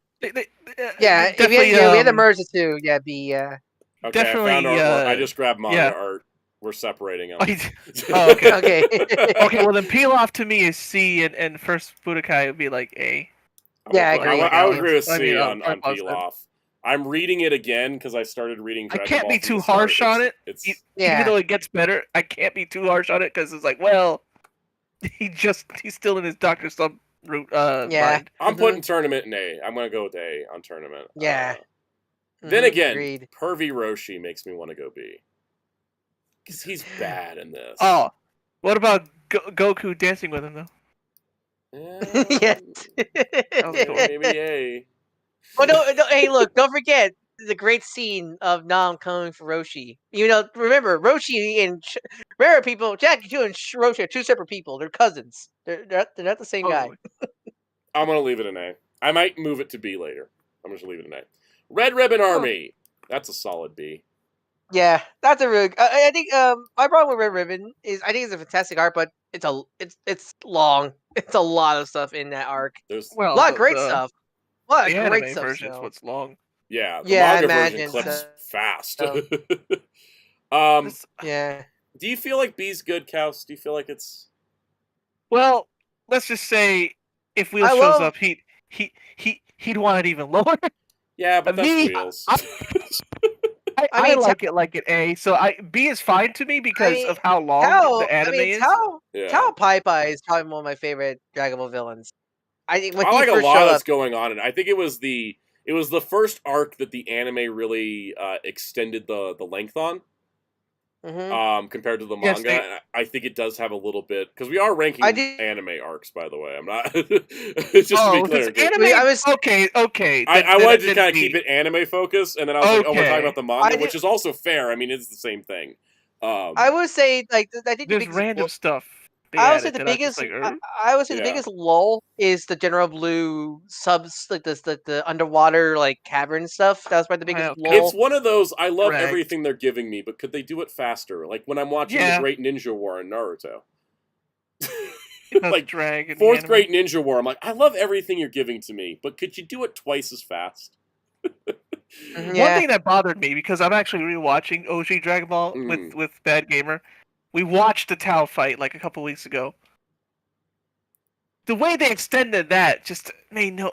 Yeah, if we had to merge the two, yeah, B. Yeah. Okay, definitely. I found art. I just grabbed manga art. We're separating them. Oh, okay. Okay. Okay. Well, then Pilaf to me is C, and first Budokai would be like A. Yeah, I agree. I would agree with C on Pilaf. I'm reading it again because I started reading Dragon Ball. I can't be too harsh on it. Even though it gets better, I can't be too harsh on it because it's like, well, he's still in his Dr. Slump route. Mind. I'm putting tournament in A. I'm gonna go with A on tournament. Yeah. Then again, agreed. Pervy Roshi makes me want to go B. Because he's bad in this. Oh, what about Goku dancing with him though? Yes. Maybe A. Well, no, hey, look! Don't forget the great scene of Nam coming for Roshi. Remember Roshi and people. Jackie and Roshi are two separate people. They're cousins. They're not the same guy. I'm gonna leave it in A. I might move it to B later. I'm just gonna leave it in A. Red Ribbon Army. That's a solid B. Yeah, that's a really. I think my problem with Red Ribbon is I think it's a fantastic arc, but it's long. It's a lot of stuff in that arc. There's a lot of great stuff. A lot of great stuff. Version is what's long. Yeah, the manga version clips fast. Yeah. Do you feel like B's good, Kaus? Do you feel like it's? Well, let's just say if Wheels shows up, he'd want it even lower. Yeah, but that's Wheels. I like it A, so B is fine to me because of how long the anime is. Tao Pai Pai is probably one of my favorite Dragon Ball villains. I think when I he like first a lot showed that's up, going on, and I think it was the first arc that the anime really extended the length on. Compared to the manga, and I think it does have a little bit because we are ranking anime arcs. By the way, I'm not. It's just to be clear. Okay. I wanted to kind of keep it anime focused, and then I was like, "Oh, we're talking about the manga," which is also fair. I mean, it's the same thing. I would say, like, I think there's random stuff. I would say the biggest. I would say the biggest lull is the General Blue subs, like this, the underwater like cavern stuff. That was probably the biggest lull. It's one of those. I love everything they're giving me, but could they do it faster? Like when I'm watching the Great Ninja War in Naruto. Like fourth Great Ninja War, I'm like, I love everything you're giving to me, but could you do it twice as fast? One thing that bothered me, because I'm actually rewatching OG Dragon Ball with Bad Gamer. We watched the Tao fight like a couple weeks ago. The way they extended that just made no.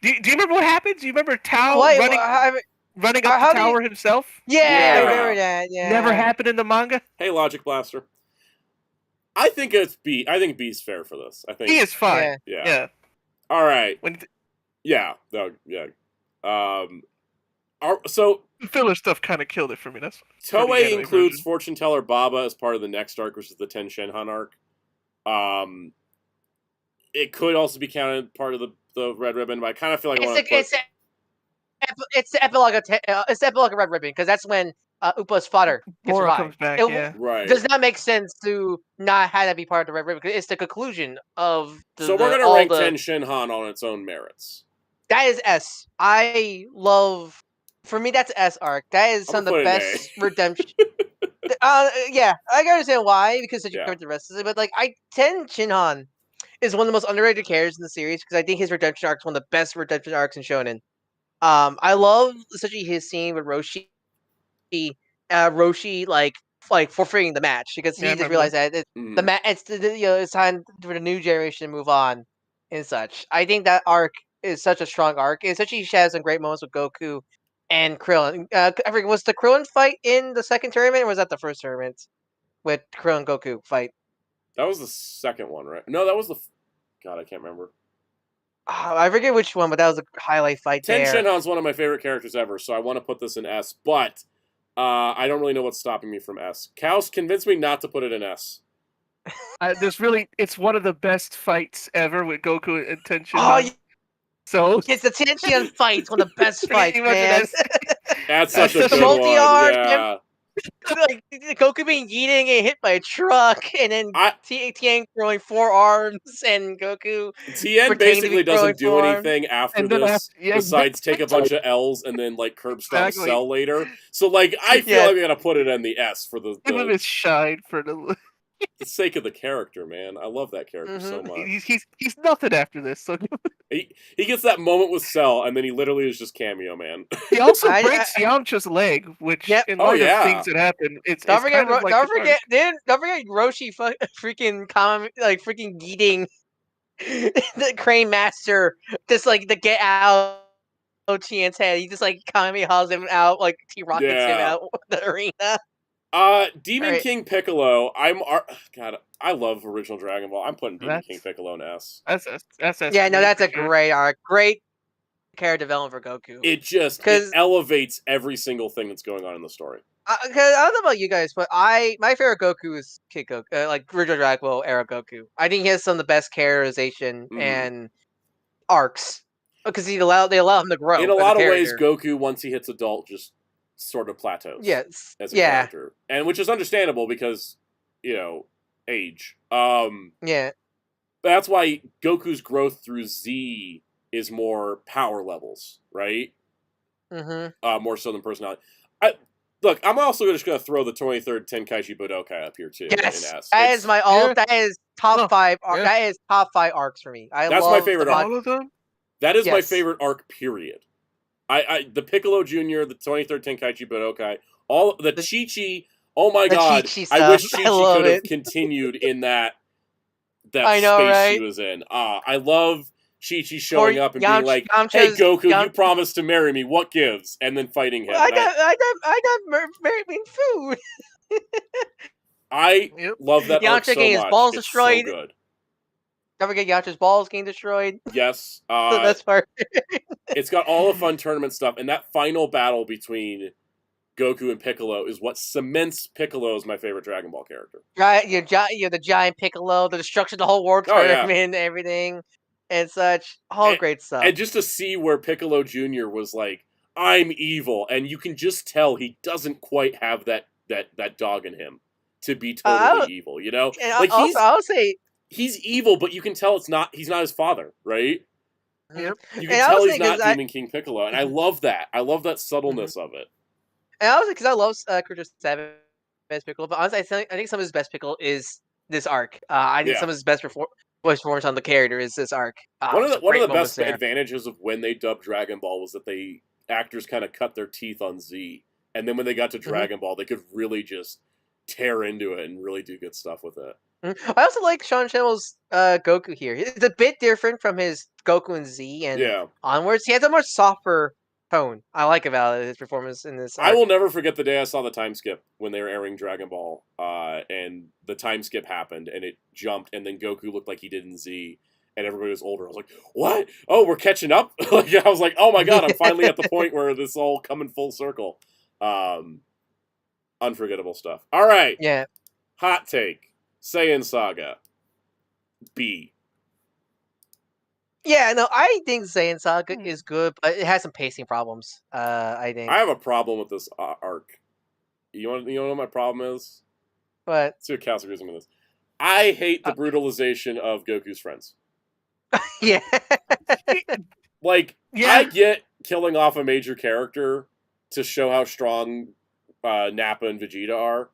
Do you remember what happened? Do you remember Tao running up the tower himself? Yeah, I remember that. Yeah, never happened in the manga. Hey, Logic Blaster. I think it's B. I think B's fair for this. I think B is fine. Yeah. All right. So the filler stuff kind of killed it for me. That's Toei includes Fortune Teller Baba as part of the next arc, which is the Ten Shinhan arc. It could also be counted part of the Red Ribbon, but I kind of feel like it's the epilogue of Red Ribbon, because that's when Upa's father gets revived. Comes back, It does not make sense to not have that be part of the Red Ribbon, because it's the conclusion of the. So we're going to rank Ten Shinhan on its own merits. That is S. I love. For me, that's S arc. That is some of the best redemption. Yeah, I can understand why, because you covered the rest of it. But like, Ten Shinhan is one of the most underrated characters in the series, because I think his redemption arc is one of the best redemption arcs in Shonen. I love especially his scene with Roshi. Roshi like forfeiting the match, because he just realized that the match it's time for the new generation to move on and such. I think that arc is such a strong arc. It especially has some great moments with Goku and Krillin. I forget, was the Krillin fight in the second tournament, or was that the first tournament with Krillin and Goku fight? That was the second one, right? No, that was the. God, I can't remember. I forget which one, but that was a highlight fight. Ten Shinhan's one of my favorite characters ever, so I want to put this in S, but I don't really know what's stopping me from S. Kaus, convince me not to put it in S. It's one of the best fights ever with Goku and Ten Shinhan. So it's the Ten Shinhan fight. It's one of the best fights, man. That's such a good one. Yeah. Like Goku being eating and hit by a truck, and then Tien throwing 4 arms, and Goku. Tien basically doesn't do anything after this besides take a bunch of L's and then like curb stomp Cell later. So like I feel like we gotta put it in the S for the. Give him his shine for the sake of the character, man. I love that character so much. He's nothing after this. So he gets that moment with Cell, and then he literally is just cameo, man. He also breaks Yamcha's leg, which in light of things that happen, don't forget Roshi freaking eating the Crane Master, just like the get out Tien's head. He just like Kamehas him out, like he rockets him out the arena. Demon King Piccolo. God, I love original Dragon Ball. I'm putting Demon King Piccolo in S. That's yeah, no, that's a great arc. Great character development for Goku. It elevates every single thing that's going on in the story. Because I don't know about you guys, but my favorite Goku is Kid Goku, like original Dragon Ball era Goku. I think he has some of the best characterization and arcs, because they allow him to grow. In a lot of ways, Goku, once he hits adult, just sort of plateaus. Yes. As a character. And which is understandable because, age. Yeah. That's why Goku's growth through Z is more power levels, right? Mm-hmm. More so than personality. Look, I'm also just going to throw the 23rd Tenkaichi Budokai up here too. Yes, that is my That is top 5. Yeah. That is top 5 arcs for me. That's my favorite arc. All of them? That is my favorite arc. Period. The Piccolo Jr., the 23rd Tenkaichi Budokai, all the Chi-Chi. Oh my god! I wish Chi-Chi could have continued in that space she was in. I love Chi-Chi showing up and being like, "Hey Goku, you promised to marry me. What gives?" And then fighting him. I got married food. I love that arc so much. His balls destroyed. So good. Don't forget Yamcha's balls getting destroyed. Yes. The best part. It's got all the fun tournament stuff, and that final battle between Goku and Piccolo is what cements Piccolo as my favorite Dragon Ball character. Right, you're the giant Piccolo, the destruction of the whole world tournament, everything, and such. All great stuff. And just to see where Piccolo Jr. was like, I'm evil, and you can just tell he doesn't quite have that dog in him. to be totally evil. You know, like I'll say he's evil, but you can tell he's not his father, right? Yep. You can tell he's not Demon King Piccolo, and I love that. I love that subtleness of it. And honestly, because I love Character 7 best Piccolo, but honestly, I think some of his best Piccolo is this arc. I think some of his best voice performance on the character is this arc. One of the best advantages of when they dubbed Dragon Ball was that actors kind of cut their teeth on Z, and then when they got to Dragon Ball, they could really just tear into it and really do good stuff with it. I also like Sean Channel's Goku here. It's a bit different from his Goku and Z and onwards. He has a more softer tone. I like about his performance in this arc. I will never forget the day I saw the time skip when they were airing Dragon Ball, and the time skip happened, and it jumped, and then Goku looked like he did in Z, and everybody was older. I was like, what? Oh, we're catching up? Like, I was like, oh my god, I'm finally at the point where this all coming full circle. Unforgettable stuff. All right. Yeah. Hot take. Saiyan Saga. B. Yeah, no, I think Saiyan Saga is good, but it has some pacing problems. I think I have a problem with this arc. You know what my problem is? What? Let's see what Cass agrees with this. I hate the brutalization of Goku's friends. Yeah. Like, I get killing off a major character to show how strong Nappa and Vegeta are.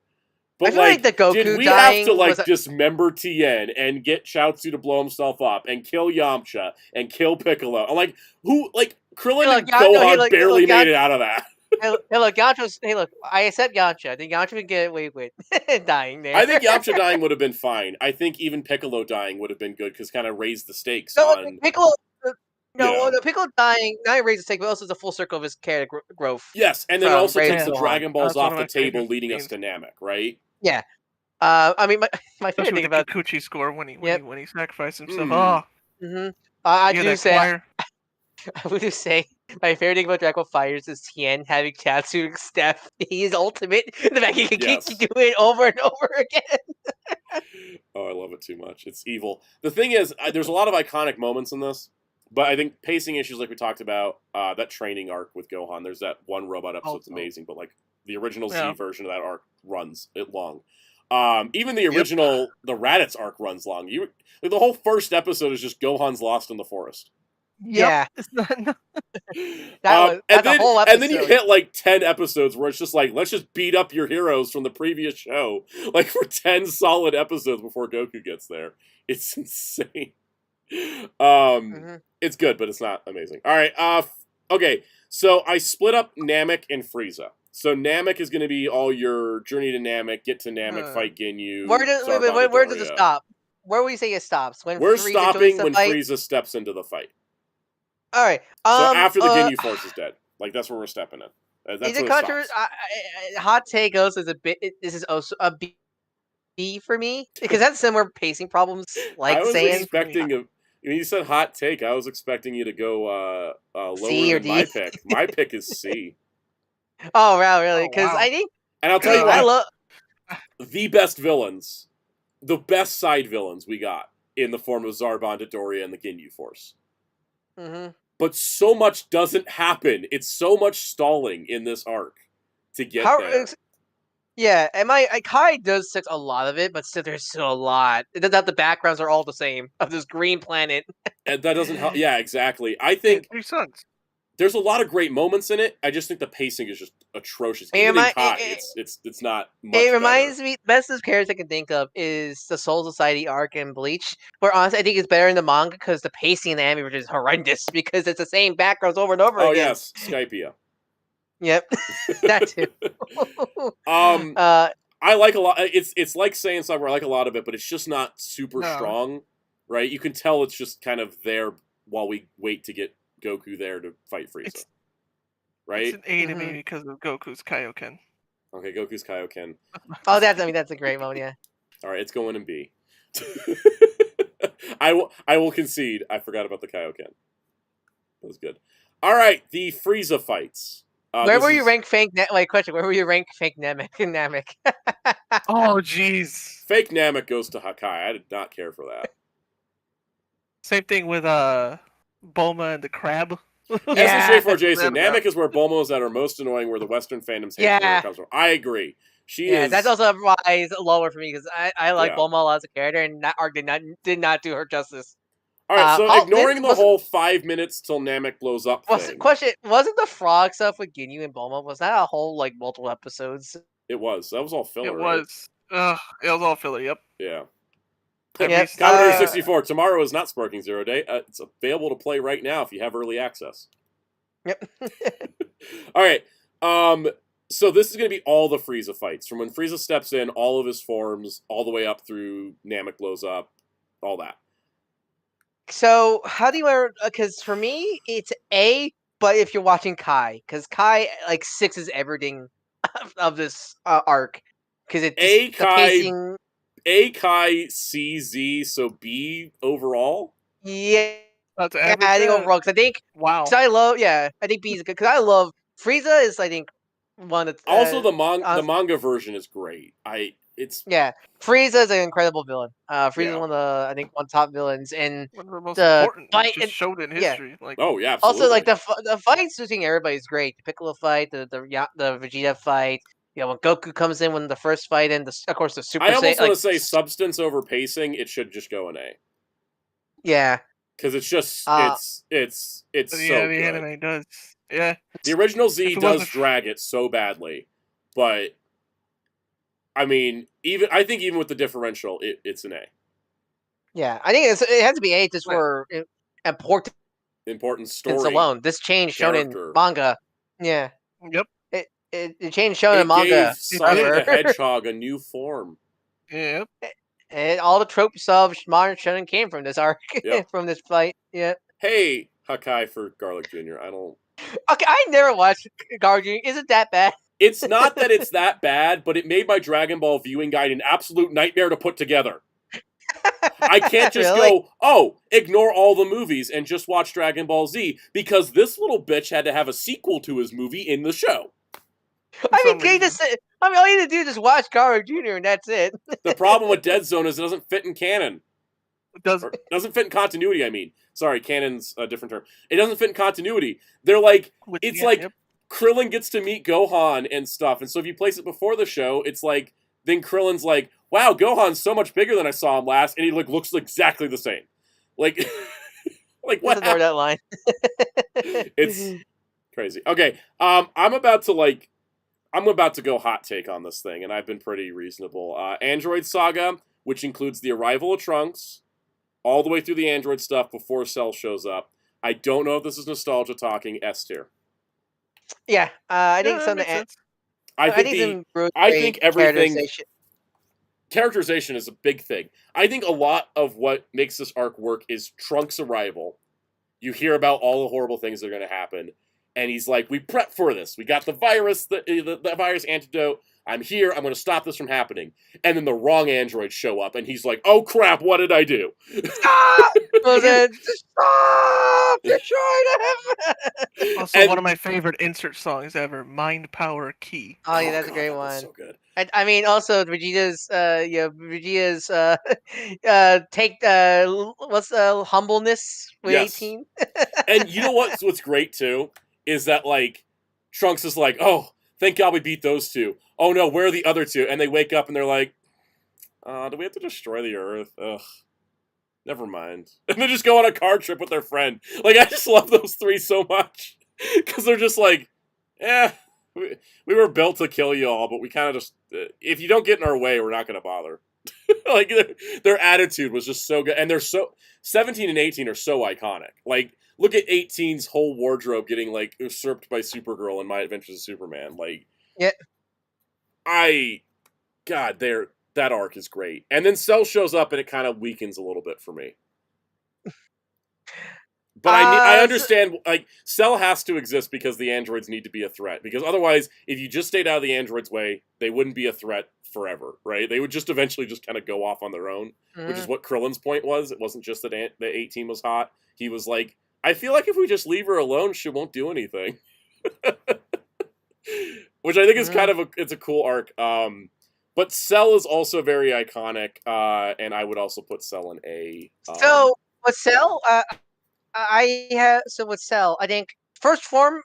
But like the Goku did we have to dismember Tien and get Chaozu to blow himself up and kill Yamcha and kill Piccolo? I'm like, who? Like Krillin and Gohan barely made it out of that. Hey, look, I accept Yamcha. I think Yamcha would get away with dying there. I think Yamcha dying would have been fine. I think even Piccolo dying would have been good because kind of raised the stakes. Piccolo. The Piccolo dying not raised the stake, but also is a full circle of his character growth. Yes, and then also takes the Dragon Balls off the table, leading us to Namek, right? Yeah. I mean, my favorite thing about Kikuchi score when he sacrificed himself. I do say my favorite thing about Dragon Ball Fighters is Tien having Chaozu Steph. He's ultimate. The fact he can keep doing it over and over again. Oh, I love it too much. It's evil. The thing is, there's a lot of iconic moments in this, but I think pacing issues, like we talked about, that training arc with Gohan. There's that one robot episode that's amazing, but like the original Z version of that arc runs it long. Even the original, the Raditz arc runs long. The whole first episode is just Gohan's lost in the forest. Yeah. And then you hit like 10 episodes where it's just like, let's just beat up your heroes from the previous show. Like for 10 solid episodes before Goku gets there. It's insane. It's good, but it's not amazing. All right. Okay. So I split up Namek and Frieza. So Namek is going to be all your journey to Namek, get to Namek, fight Ginyu. Where does it stop? Where will you say it stops? We're stopping when Frieza steps into the fight. All right. So after the Ginyu Force is dead, like that's where we're stepping in. That's where it stops. Hot take also is a bit. This is also a B for me because that's similar pacing problems. Like when you said hot take, I was expecting you to go lower than my pick. My pick is C. Oh wow, really? Because I think, and I'll tell you what, I love the best villains, the best side villains we got in the form of Zarbon, Dodoria, and the Ginyu Force. But so much doesn't happen. It's so much stalling in this arc to get there. Yeah, and Kai does fix a lot of it, but still, there's still a lot. The backgrounds are all the same of this green planet. And that doesn't help. Yeah, exactly. I think there's a lot of great moments in it. I just think the pacing is just atrocious. Even in Kai, it's not much It reminds me, best of characters I can think of is the Soul Society arc in Bleach, where honestly I think it's better in the manga because the pacing in the anime is horrendous because it's the same backgrounds over and over again. Oh yes, Skypia. Yep, that too. I like a lot. It's like saying something where I like a lot of it, but it's just not super strong, right? You can tell it's just kind of there while we wait to get Goku there to fight Frieza, right? It's an A to me because of Goku's Kaioken. Okay, Goku's Kaioken. Oh, that's a great moment. Yeah. All right, it's going in B. I will concede. I forgot about the Kaioken. That was good. All right, the Frieza fights. Where will you rank fake question? Where will you rank fake Namek? Oh, jeez. Fake Namek goes to Hakai. I did not care for that. Same thing with Bulma and the crab. SSJ4 Jason, Namek is where Bulma is at her most annoying, where the Western fandoms hate where it comes from. I agree. She is. That's also why it's lower for me because I like Yeah. Bulma as a character, and that arc did not do her justice. All right, so Halt, ignoring the whole 5 minutes till Namek blows up thing. Question: wasn't the frog stuff with Ginyu and Bulma? Was that a whole like multiple episodes? It was. That was all filler. It was. Right? It was all filler. Yep. Yeah. Yep. Commodore 64. Tomorrow is not Sparking Zero Day. It's available to play right now if you have early access. Yep. All right. So this is going to be all the Frieza fights from when Frieza steps in, all of his forms, all the way up through Namek blows up, all that. So how do you? Because for me, it's A. But if you're watching Kai, because Kai like 6 is everything of this arc, because it's A the pacing. A Kai CZ, so B overall. Yeah. That's I think overall, because I think I think B is good because I love Frieza is I think one of also the manga version is great. Frieza is an incredible villain. Frieza is one of the I think one top villains and one of the most important just showed in history. Yeah. Like absolutely. Also like the fights between everybody is great. The Piccolo fight, the Vegeta fight. You know when Goku comes in when the first fight and of course the Super. I almost want to say substance over pacing. It should just go an A. Yeah. Because it's just it's yeah, so the good. anime does. Yeah. The original Z does drag it so badly, but I mean, I think even with the differential, it's an A. Yeah, I think it has to be A just for important story alone. This change shown in manga. Yeah. Yep. It changed shown in manga. Gave Sonic the Hedgehog a new form. Yep. And all the tropes of modern shonen came from this arc, from this fight. Yeah. Hey, Hakai for Garlic Jr. I don't. Okay, I never watched Garlic Jr. Is it that bad? It's not that it's that bad, but it made my Dragon Ball viewing guide an absolute nightmare to put together. I can't just go, ignore all the movies and just watch Dragon Ball Z, because this little bitch had to have a sequel to his movie in the show. All you need to do is just watch Garlic Jr. and that's it. The problem with Dead Zone is it doesn't fit in canon. It doesn't fit in continuity, I mean. Sorry, canon's a different term. It doesn't fit in continuity. They're like, Krillin gets to meet Gohan and stuff, and so if you place it before the show, it's like, then Krillin's like, wow, Gohan's so much bigger than I saw him last, and he looks exactly the same. Like, what? Ignore that line. It's crazy. Okay, I'm about to go hot take on this thing, and I've been pretty reasonable. Android Saga, which includes the arrival of Trunks, all the way through the Android stuff before Cell shows up. I don't know if this is nostalgia talking. S tier. Yeah, I think some. I think everything. Characterization is a big thing. I think a lot of what makes this arc work is Trunks' arrival. You hear about all the horrible things that are going to happen, and he's like, "We prepped for this. We got the virus, the virus antidote. I'm here. I'm going to stop this from happening." And then the wrong androids show up, and he's like, "Oh crap! What did I do?" Stop! Stop! You're trying to have. Also, one of my favorite insert songs ever, "Mind Power Key." Oh yeah, that's a great one. So good. I mean, also Vegeta's, take what's humbleness with 18. And you know what's great too is that like Trunks is like, oh, thank God we beat those two. Oh no, where are the other two? And they wake up and they're like, do we have to destroy the Earth? Ugh. Never mind. And they just go on a car trip with their friend. Like, I just love those three so much. Because they're just like, we were built to kill you all, but we kind of just, if you don't get in our way, we're not going to bother. Like, their attitude was just so good. And they're 17 and 18 are so iconic. Like, look at 18's whole wardrobe getting, like, usurped by Supergirl in My Adventures of Superman. Like, yeah. That arc is great. And then Cell shows up and it kind of weakens a little bit for me. But I understand, like, Cell has to exist because the androids need to be a threat. Because otherwise, if you just stayed out of the androids' way, they wouldn't be a threat forever, right? They would just eventually just kind of go off on their own, which is what Krillin's point was. It wasn't just that the 18 was hot. He was like, I feel like if we just leave her alone, she won't do anything. Which I think is kind of it's a cool arc. But Cell is also very iconic, and I would also put Cell in A. So with Cell, with Cell, I think first form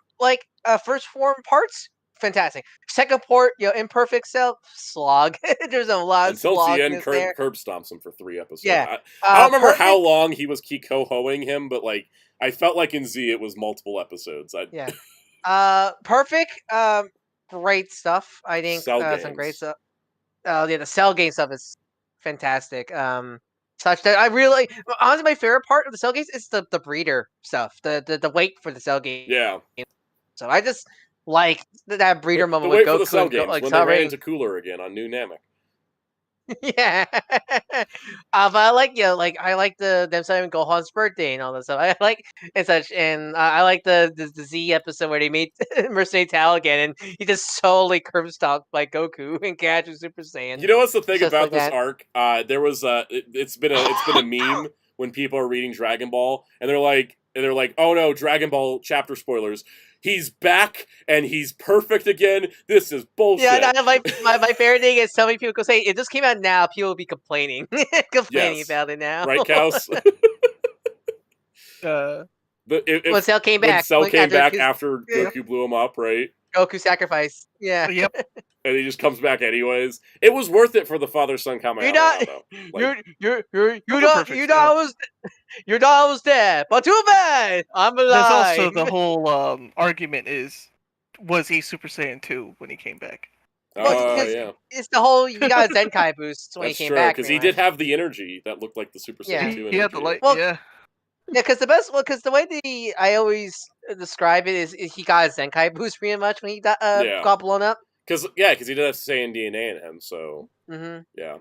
parts fantastic. Second port, imperfect self slog. There's a lot of until the end, slogness there. curb stomps him for 3 episodes. Yeah, I don't remember how perfect. long he was Kikohoing him, but like I felt like in Z it was multiple episodes. Yeah. Perfect. Great stuff. I think Cell some great games. stuff. Yeah, the cell game stuff is fantastic. Such that I really honestly my favorite part of the cell games is the breeder stuff. The wait for the cell game. Yeah. So I just like that breeder moment The with wait for Goku the cell and games like when they ran celebrating. into Cooler again on New Namek. Yeah, but I like I like them celebrating Gohan's birthday and all that stuff. I like and such, and I like the Z episode where they made Mercenary Tao again, and he just solely curb stomped by Goku and Gadget Super Saiyan. You know what's the thing Just about like this that. arc? There was it's been a meme when people are reading Dragon Ball and they're like, oh no, Dragon Ball chapter spoilers. He's back and he's perfect again. This is bullshit. Yeah, my favorite thing is so many people go say it just came out now. People will be complaining, Yes. about it now. Right, Kaus? When Cell came when back, Cell came back his- after Goku blew him up, right? Goku sacrifice. Yeah. Yep. And he just comes back anyways. It was worth it for the father-son Kamehameha, though. Like, You thought I was dead, but too bad, I'm alive. There's also the whole argument was he Super Saiyan 2 when he came back? oh yeah, it's the whole he got a Zenkai boost when that's he came true back. because he did have the energy that looked like the Super Saiyan Yeah. 2 He had energy. the light. Well, yeah. Yeah, because the way I always describe it is he got a Zenkai boost pretty much when he got blown up. Because he did have Saiyan DNA in him, so yeah.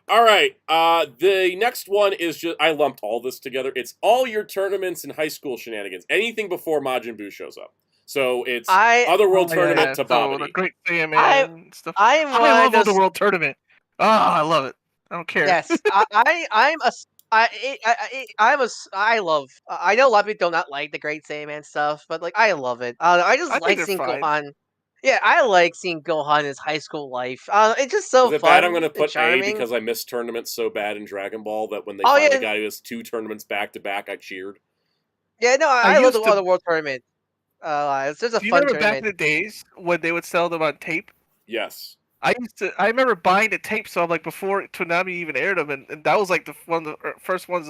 All right, the next one is just I lumped all this together. It's all your tournaments and high school shenanigans. Anything before Majin Buu shows up. So it's Otherworld tournament to Babidi. So the Great Saiyaman stuff. I love Otherworld tournament. I love it. I don't care. Yes, I love. I know a lot of people do not like the Great Saiyaman stuff, but like I love it. I just like seeing Gohan. Yeah, I like seeing Gohan in his high school life. It's just so fun. Is it bad I'm going to put charming. A because I missed tournaments so bad in Dragon Ball that when they finally got us 2 tournaments back to back, I cheered. Yeah, no, I love the Otherworld tournament. It's just a fun tournament. Do you remember back in the days when they would sell them on tape? Yes. I remember buying the tape, so I'm like before Toonami even aired them, and that was like the first ones.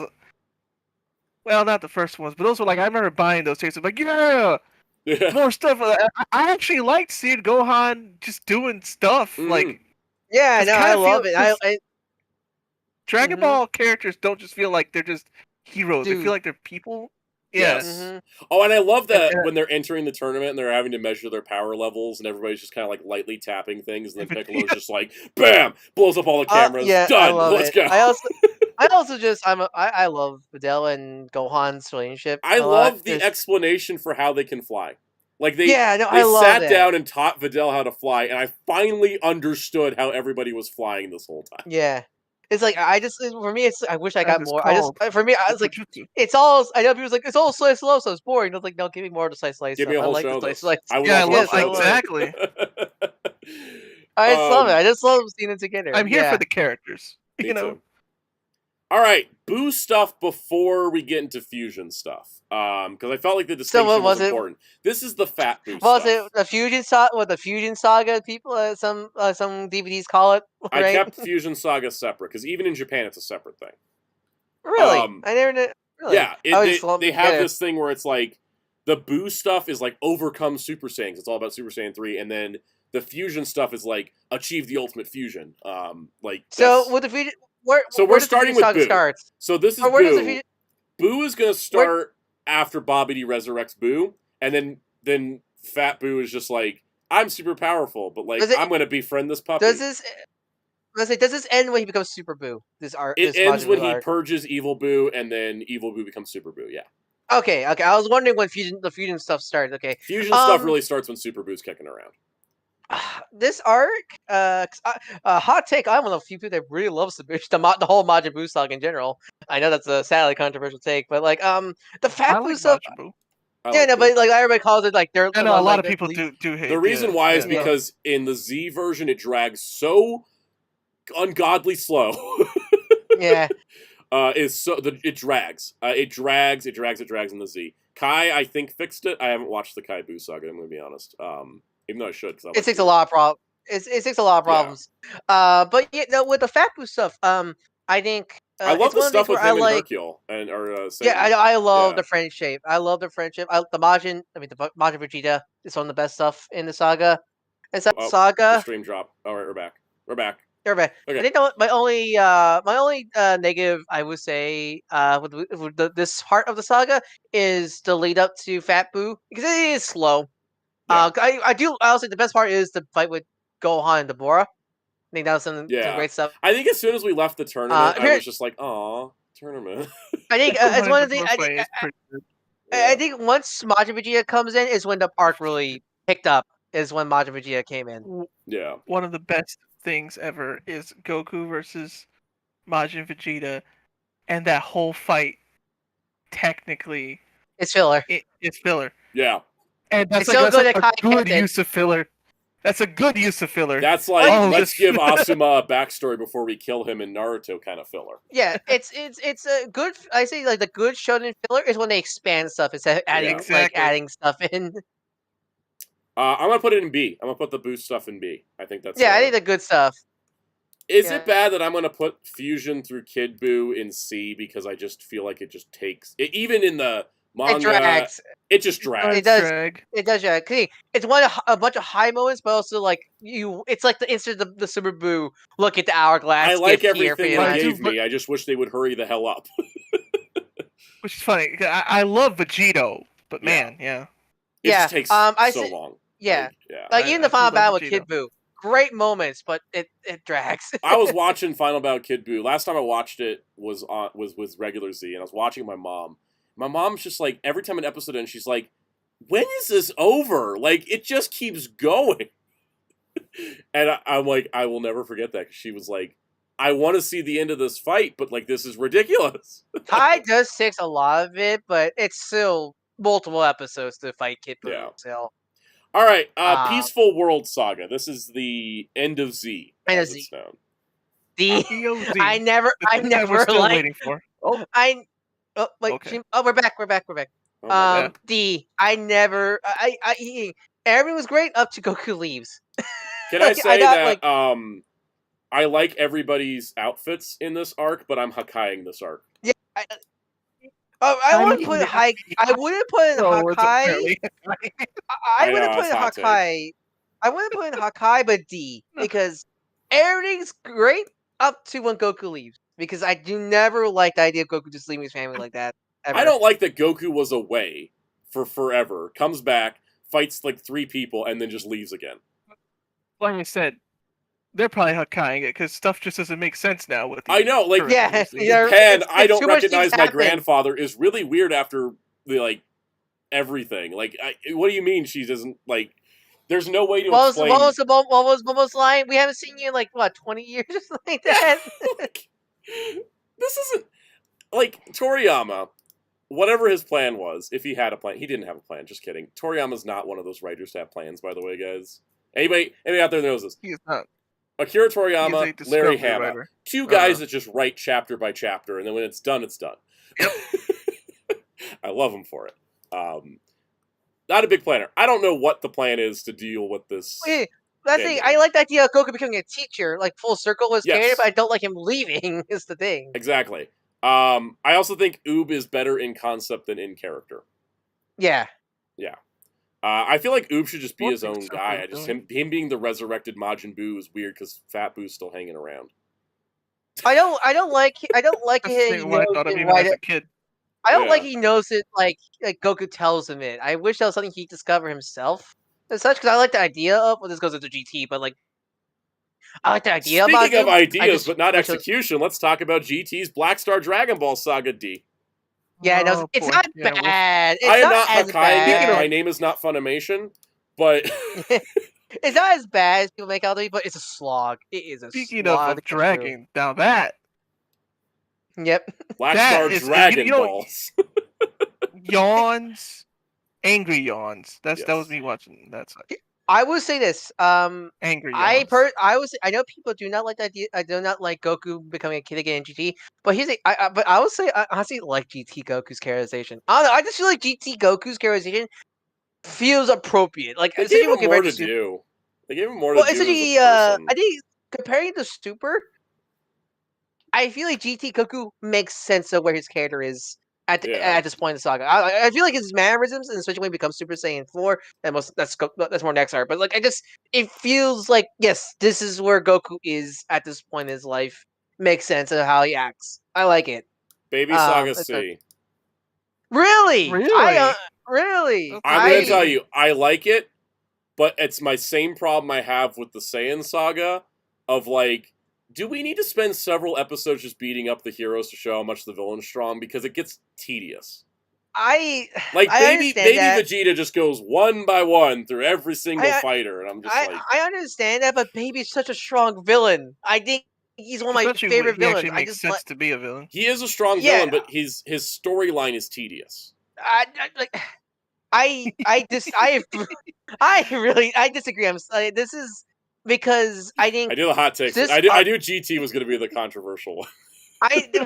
Well, not the first ones, but those were like I remember buying those tapes. I'm like, yeah, more stuff. I actually liked seeing Gohan just doing stuff. Like, yeah, no, I love it. Dragon Ball characters don't just feel like they're just heroes; they feel like they're people. Yes. Oh, and I love that when they're entering the tournament and they're having to measure their power levels and everybody's just kind of like lightly tapping things and then Piccolo's just like, bam, blows up all the cameras. Done. Let's go. I love Videl and Gohan's relationship. I love the explanation for how they can fly. Like they sat down and taught Videl how to fly, and I finally understood how everybody was flying this whole time. Yeah. It's like for me it's I wish I got more. I was like it's all I know people's like it's all slice slow so it's boring. I was like no, give me more of the slice. Give me a whole show. I love exactly. I just love it. I just love seeing it together. I'm here for the characters. Me too. All right, Boo stuff before we get into fusion stuff, because I felt like the distinction was important. This is the fat Boo stuff. Was it the fusion saga? What the fusion saga? People, some DVDs call it. Right? I kept Fusion Saga separate because even in Japan it's a separate thing. Really, I never knew. Really? Yeah, they have this thing where it's like the Boo stuff is like overcome Super Saiyans. It's all about Super Saiyan 3, and then the fusion stuff is like achieve the ultimate fusion. So with the fusion. We're starting with Boo. Starts? So this is Boo. Boo is going to start after Babidi resurrects Boo, and then Fat Boo is just like, I'm super powerful, but like I'm going to befriend this puppy. Does this end when he becomes Super Boo? It ends when he purges Evil Boo, and then Evil Boo becomes Super Boo. Yeah. Okay. I was wondering when the fusion stuff started. Okay. Fusion stuff really starts when Super Boo's kicking around. This arc, hot take. I'm one of the few people that really loves the whole Majin Buu saga in general. I know that's a sadly controversial take, but like the Fat Buu stuff. But like everybody calls it like they're. I know a lot of people do hate. The reason why is because in the Z version it drags so ungodly slow. Yeah. It drags in the Z. Kai, I think, fixed it. I haven't watched the Kai Buu saga. I'm gonna be honest. Even though I should, because it takes a lot of problems. It takes a lot of problems. But yeah, no, with the Fatbu stuff, I think I love it's the one of the stuff things where with I him and like. Hercule and Yeah, Satan. I love Yeah. the friendship. I love the friendship. The Majin, the Majin Vegeta is one of the best stuff in the saga. It's that The saga. stream drop. All right, we're back. We're back. Okay. I think my only negative I would say with this part of the saga is the lead up to Fat Boo because it is slow. Yeah. I'll say the best part is the fight with Gohan and Deborah. I think that was some great stuff. I think as soon as we left the tournament, I was just like, "Aw, tournament." I think it's one of the things. I think once Majin Vegeta comes in is when the arc really picked up. Is when Majin Vegeta came in. Yeah. One of the best things ever is Goku versus Majin Vegeta, and that whole fight. Technically, it's filler. It's filler. Yeah. And that's a good use of filler. That's a good use of filler. That's like, let's give Asuma a backstory before we kill him in Naruto kind of filler. Yeah, it's a good. I say like the good shonen filler is when they expand stuff instead of adding stuff in. I'm gonna put it in B. I'm gonna put the boost stuff in B. I think that's I think the good stuff. Is it bad that I'm gonna put Fusion through Kid Buu in C because I just feel like it just takes it, even in the manga. It just drags. It does. It does. Yeah, it's a bunch of high moments, but also like it's like the instant the Super Buu look at the hourglass. I like everything they gave me. I just wish they would hurry the hell up. Which is funny. I love Vegito, but man, it just takes so long. Yeah, like even the final battle with Kid Buu, great moments, but it drags. I was watching Final Battle Kid Buu. Last time I watched it was with regular Z, and I was watching with my mom. My mom's just like, every time an episode ends, she's like, when is this over? Like, it just keeps going. And I'm like, I will never forget that, because she was like, I want to see the end of this fight, but like, this is ridiculous. Kai does takes a lot of it, but it's still multiple episodes to fight Kid Buu. Yeah. So. All right, Peaceful World Saga. This is the end of Z. End of Z. I never like. Waiting for. Oh, wait. Okay. We're back. D. Everything was great up to Goku leaves. Can I say that I like everybody's outfits in this arc, but I'm Hakkaiing this arc. Yeah. I wouldn't put High. I wouldn't put in Hakkai. I wouldn't put in Hakkai. I wouldn't put in Hakkai, but D, because everything's great up to when Goku leaves. Because I do never like the idea of Goku just leaving his family like that. Ever. I don't like that Goku was away for forever, comes back, fights like 3 people, and then just leaves again. Like I said, they're probably Hakkaiing it because stuff just doesn't make sense now. With I know, like Japan, I don't recognize my grandfather is really weird after the everything. Like, what do you mean she doesn't like? There's no way to explain. What was Momo's line? We haven't seen you in 20 years, like that. This isn't like Toriyama. Whatever his plan was, if he had a plan, he didn't have a plan. Just kidding. Toriyama's not one of those writers to have plans, by the way, guys. Anybody out there knows this? He is not. Akira Toriyama, Larry Hama, 2 guys that just write chapter by chapter, and then when it's done, it's done. Yep. I love him for it. Not a big planner. I don't know what the plan is to deal with this. Wait, that's the thing. I like the idea of Goku becoming a teacher, like full circle was canon, but I don't like him leaving. Is the thing. Exactly. I also think Oob is better in concept than in character. Yeah. Yeah. I feel like Oob should just be his own guy. Him being the resurrected Majin Buu is weird because Fat Boo's still hanging around. I don't like him. I thought of even as a kid. I don't like he knows it like Goku tells him it. I wish that was something he'd discover himself as such, because I like the idea of this goes into GT, but I like the idea. Speaking of ideas, but not execution, let's talk about GT's Black Star Dragon Ball Saga D. Yeah, no, it's not bad. I am not Hakkaiing. My name is not Funimation, but it's not as bad as people make out to be. But it's a slog. It is a slog. Speaking of dragging, now that. Yep. Black Star Dragon Balls. Yawns, angry yawns. That was me watching that side. I would say this. Angry yawns. I know people do not like the idea. I do not like Goku becoming a kid again in GT. But but I would say I honestly like GT Goku's characterization. I don't know. I just feel like GT Goku's characterization feels appropriate. Like they gave him more to do. They gave him more to do. Essentially, I think comparing to Super, I feel like GT Goku makes sense of where his character is at this point in the saga. I feel like his mannerisms, and especially when he becomes Super Saiyan 4, that's more next arc. But like, it feels like yes, this is where Goku is at this point in his life. Makes sense of how he acts. I like it. Baby Saga C. Really? Really? Really? I'm gonna tell you, I like it, but it's my same problem I have with the Saiyan Saga of like, do we need to spend several episodes just beating up the heroes to show how much the villain's strong? Because it gets tedious. Baby Vegeta just goes one by one through every single fighter, and I'm just I understand that, but Baby's such a strong villain. I think he's one of my favorite villains. Actually makes sense to be a villain. He is a strong villain, but his storyline is tedious. I disagree. This is because I think I do the hot takes. I knew GT was going to be the controversial one.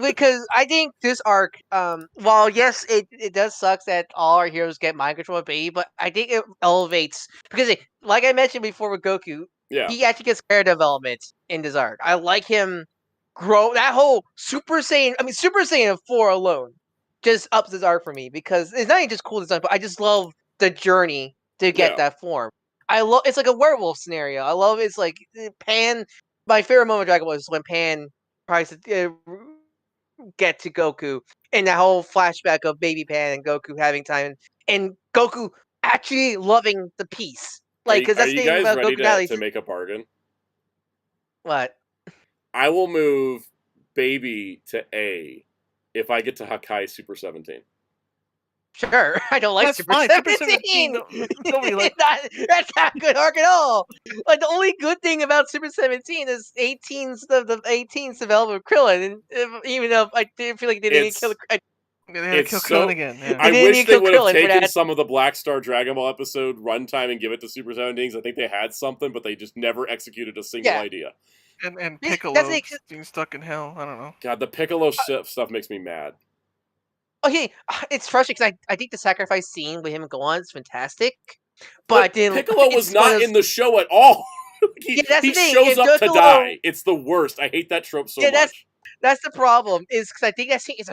Because I think this arc, while yes, it does suck that all our heroes get mind control of Baby, but I think it elevates because, like I mentioned before with Goku, he actually gets character development in this arc. I like him grow. That whole Super Saiyan 4 alone just ups this arc for me because it's not even just cool design, but I just love the journey to get that form. It's like a werewolf scenario. I love it's like Pan. My favorite moment of Dragon Ball is when Pan tries to get to Goku, and that whole flashback of Baby Pan and Goku having time, and Goku actually loving the peace. Like, because that's the thing about ready Goku to make a bargain? What? I will move Baby to A if I get to Hakai Super 17. Sure, I don't like Super 17. That's not a good arc at all. Like the only good thing about Super 17 is 18's development of Krillin, and even though I didn't feel like they didn't kill Krillin again. Yeah. I wish they would have taken some of the Black Star Dragon Ball episode runtime and give it to Super 17. I think they had something, but they just never executed a single idea. And Piccolo being stuck in hell. I don't know. God, the Piccolo stuff makes me mad. Okay, it's frustrating because I think the sacrifice scene with him and Gohan is fantastic, but Piccolo was not in the show at all. he shows up to die. It's the worst. I hate that trope so much. That's the problem. Is because I think that scene is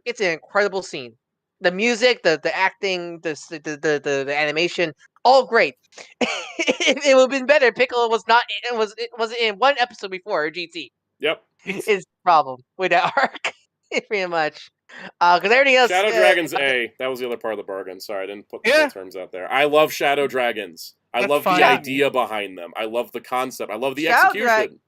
it's an incredible scene. The music, the acting, the animation, all great. It would have been better. Piccolo was not. It was in one episode before GT. Yep, is the problem with that arc, pretty much. Because everything else. Shadow Dragons A. That was the other part of the bargain. Sorry, I didn't put the terms out there. I love Shadow Dragons. I love the idea behind them. I love the concept. I love the execution.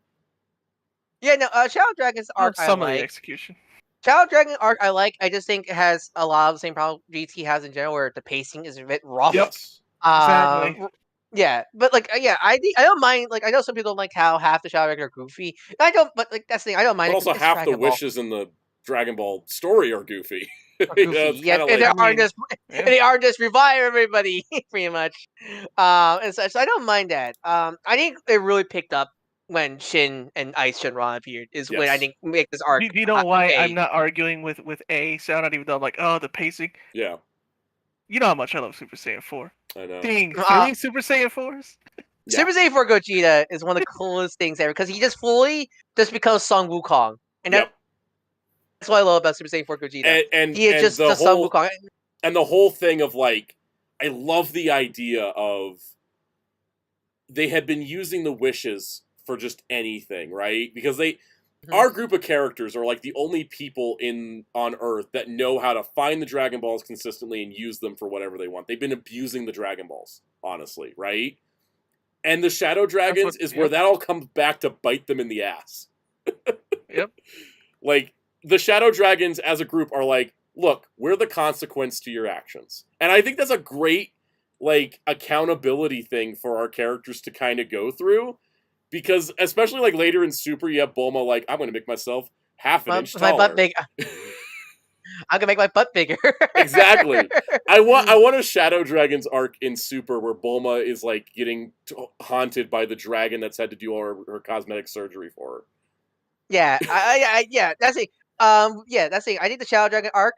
Shadow Dragons arc. Some of the execution. Shadow Dragon arc I like. I just think it has a lot of the same problem GT has in general, where the pacing is a bit rough. Yes. Exactly. Yeah, but I don't mind. Like, I know some people don't like how half the Shadow Dragons are goofy. I don't, but that's the thing. I don't mind. But also, half the wishes in the Dragon Ball story are goofy. And they are just revive everybody, pretty much. And so I don't mind that. I think it really picked up when Shin and Ice Shenron appeared. When I think make this arc. Do you know why I'm not arguing with A? So I'm not even though I'm like, oh, the pacing. Yeah. You know how much I love Super Saiyan 4. I know. Dang, 3 Super Saiyan 4s? Yeah. Super Saiyan 4 Gogeta is one of the coolest things ever because he just becomes Son Wukong. And that's what I love about Super Saiyan 4 Gogeta. And he is just Son Wukong. And the whole thing of, like, I love the idea of they had been using the wishes for just anything, right? Because our group of characters are like the only people on Earth that know how to find the Dragon Balls consistently and use them for whatever they want. They've been abusing the Dragon Balls, honestly, right? And the Shadow Dragons is where that all comes back to bite them in the ass. Yep. Like, the Shadow Dragons as a group are like, look, we're the consequence to your actions. And I think that's a great, like, accountability thing for our characters to kind of go through. Because, especially, like, later in Super, you have Bulma, like, I'm going to make myself half an inch taller. My butt big. I'm going to make my butt bigger. Exactly. I want a Shadow Dragons arc in Super where Bulma is, like, getting haunted by the dragon that's had to do all her cosmetic surgery for her. Yeah, that's it. That's it. I think the Shadow Dragon arc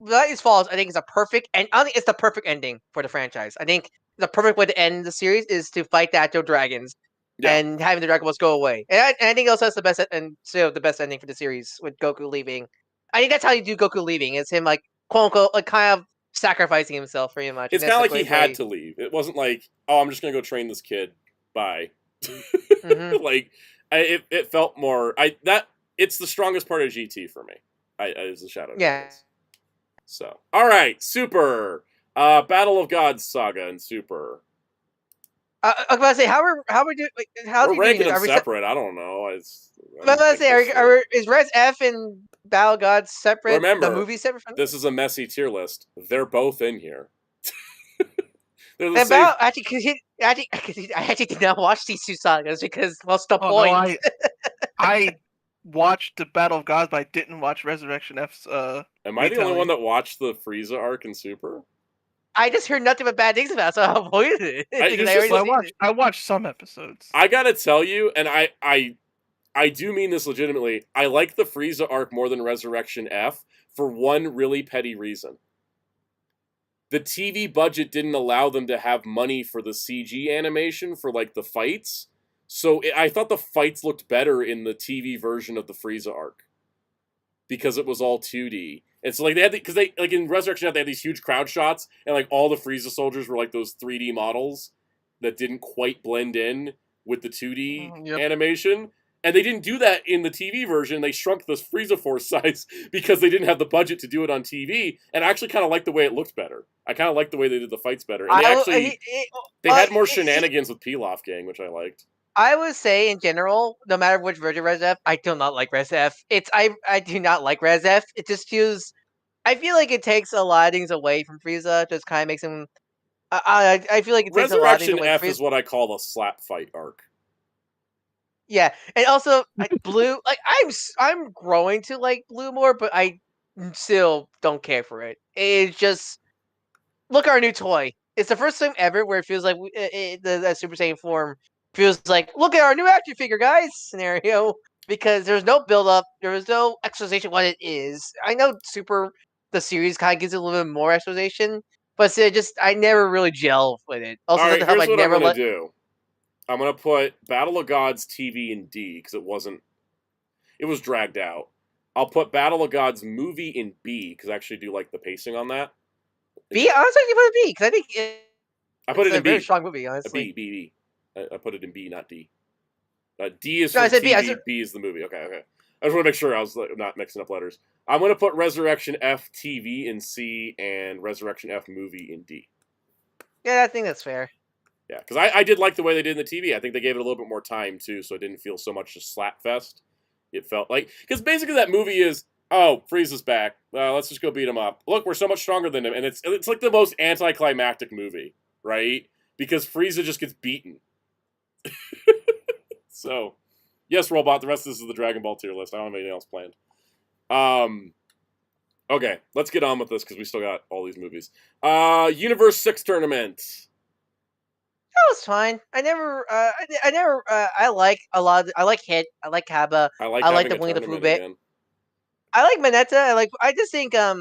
Vanity's Falls, I think, is a perfect, and I think it's the perfect ending for the franchise. I think the perfect way to end the series is to fight the actual dragons, and having the Dragon Balls go away. And I think also that's the best, and still the best ending for the series with Goku leaving. I think that's how you do Goku leaving. It's him like quote unquote like kind of sacrificing himself pretty much. It's kind of like he had to leave. It wasn't like, oh, I'm just gonna go train this kid. Bye. Like, it felt more. It's the strongest part of GT for me. Is the Shadow Dragons. So, all right, Super, Battle of Gods saga and Super. I was about to say, how we do? How we're ranking them separate. I don't know. I was about to say, is Res F and Battle of Gods separate? Remember, the movie separate from this is a messy tier list. They're both in here. They're the same. Actually, I actually did not watch these two sagas because what's the point? No, I watched the Battle of Gods, but I didn't watch Resurrection F's. Am I the only one that watched the Frieza arc in Super? I just heard nothing but bad things about it, so I avoided it. I watched some episodes. I gotta tell you, and I do mean this legitimately, I like the Frieza arc more than Resurrection F for one really petty reason. The TV budget didn't allow them to have money for the CG animation for, like, the fights. So I thought the fights looked better in the TV version of the Frieza arc. Because it was all 2D. And so, like, they had because they like in Resurrection F, they had these huge crowd shots, and like all the Frieza soldiers were like those 3D models that didn't quite blend in with the 2D animation. And they didn't do that in the TV version. They shrunk the Frieza Force size because they didn't have the budget to do it on TV. And I actually kind of liked the way it looked better. I kind of liked the way they did the fights better. And they had more shenanigans with Pilaf Gang, which I liked. I would say, in general, no matter which version of Res F, I do not like Res F. I do not like Res F. It just feels... I feel like it takes a lot of things away from Frieza. Just kind of makes him... I feel like it takes a lot of things away from Resurrection F is what I call the slap fight arc. Yeah, and also like, Blue. Like I'm growing to like Blue more, but I still don't care for it. It's just look at our new toy. It's the first time ever where it feels like the Super Saiyan form feels like look at our new action figure, guys. Scenario because there's no build up, there was no explanation what it is. I know the series kind of gives it a little bit more explanation, but I never really gel with it. Also, all right, here's what I'm gonna do. I'm going to put Battle of Gods TV in D, because it was dragged out. I'll put Battle of Gods movie in B, because I actually do like the pacing on that. B? Honestly, you put it in B, because I think I put it in B. Very strong movie, honestly. B. I put it in B, not D. D is for TV, B is the movie. Okay. I just want to make sure I was not mixing up letters. I'm going to put Resurrection F TV in C, and Resurrection F movie in D. Yeah, I think that's fair. Yeah, because I did like the way they did in the TV. I think they gave it a little bit more time, too, so it didn't feel so much just slap fest. It felt like... Because basically that movie is, oh, Frieza's back. Let's just go beat him up. Look, we're so much stronger than him. And it's like the most anticlimactic movie, right? Because Frieza just gets beaten. So, yes, Robot, the rest of this is the Dragon Ball tier list. I don't have anything else planned. Okay, let's get on with this, because we still got all these movies. Universe 6 Tournament. That was fine. I like a lot. I like Hit. I like Kaba. I like the Winnie the Pooh bit. I like Mineta. I just think I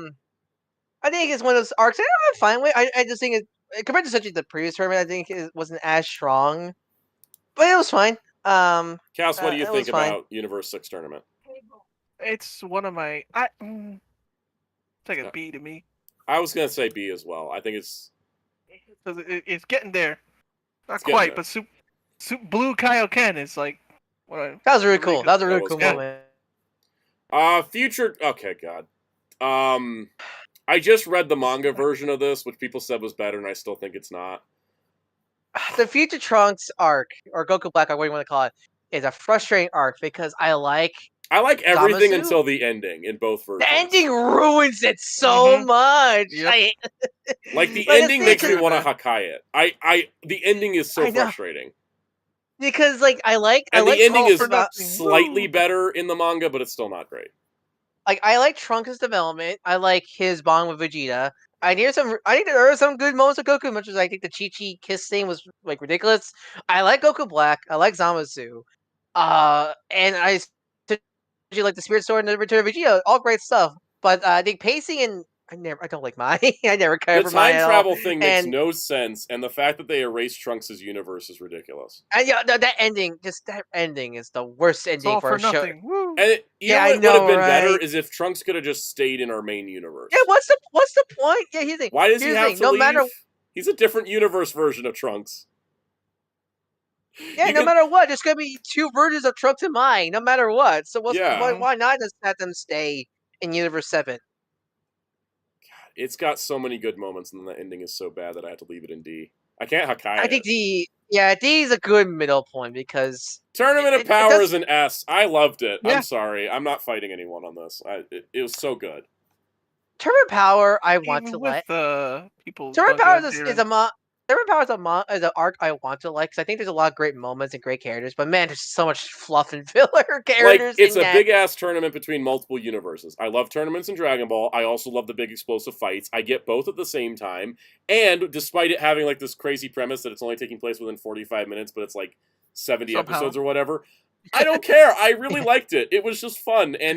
think it's one of those arcs. I'm fine with. I just think compared to such the previous tournament, I think it wasn't as strong, but it was fine. Cass, what do you think about Universe 6 Tournament? It's one of my. It's like a B to me. I was gonna say B as well. I think it's it's getting there. Not quite, but Blue Kaioken is like... That was really cool. That was a really cool moment. Future... Okay, God. I just read the manga version of this, which people said was better, and I still think it's not. The Future Trunks arc, or Goku Black arc, what you want to call it, is a frustrating arc, because I like everything Zamasu. Until the ending in both versions. The ending ruins it so much. Yep. Like the ending makes me want to Hakai it. The ending is so frustrating. Because the ending is slightly better in the manga, but it's still not great. Like I like Trunks' development. I like his bond with Vegeta. I think there are some good moments of Goku, much as I think the Chi-Chi kiss thing was like ridiculous. I like Goku Black. I like Zamasu. And I like the Spirit Sword and the Return of Vegeta, all great stuff. But I think pacing and I don't like Mai. I never cared The for Mai time at all. travel thing makes And no sense, and the fact that they erased Trunks' universe is ridiculous. yeah, that ending, is the worst It's ending all for for a show. nothing. Woo. And you know Yeah, I what would have know, been better right? is if Trunks could have just stayed in our main universe. Yeah, what's the point? Yeah, here's the thing. Why does he Here's the have thing. to No leave? matter He's a different universe version of Trunks. yeah, You no can- matter what, there's gonna be two versions of Trunks and Mai, no matter what. So Yeah. why not just let them stay in Universe 7? It's got so many good moments, and then the ending is so bad that I had to leave it in D. I can't Hakai I think it. D is a good middle point because Tournament of it Power does. is an S. I loved it. Yeah. I'm sorry. I'm not fighting anyone on this. It was so good. Tournament Power, I want Even to with like. people. Tournament dunking Power on is Jiren. Tournament Power is an arc I want to like because I think there's a lot of great moments and great characters. But man, there's so much fluff and filler characters It's in a that. big ass tournament between multiple universes. I love tournaments in Dragon Ball. I also love the big explosive fights. I get both at the same time. And despite it having like this crazy premise that it's only taking place within 45 minutes, but it's like 70 Somehow. episodes or whatever, I don't care. I really liked it. It was just fun, and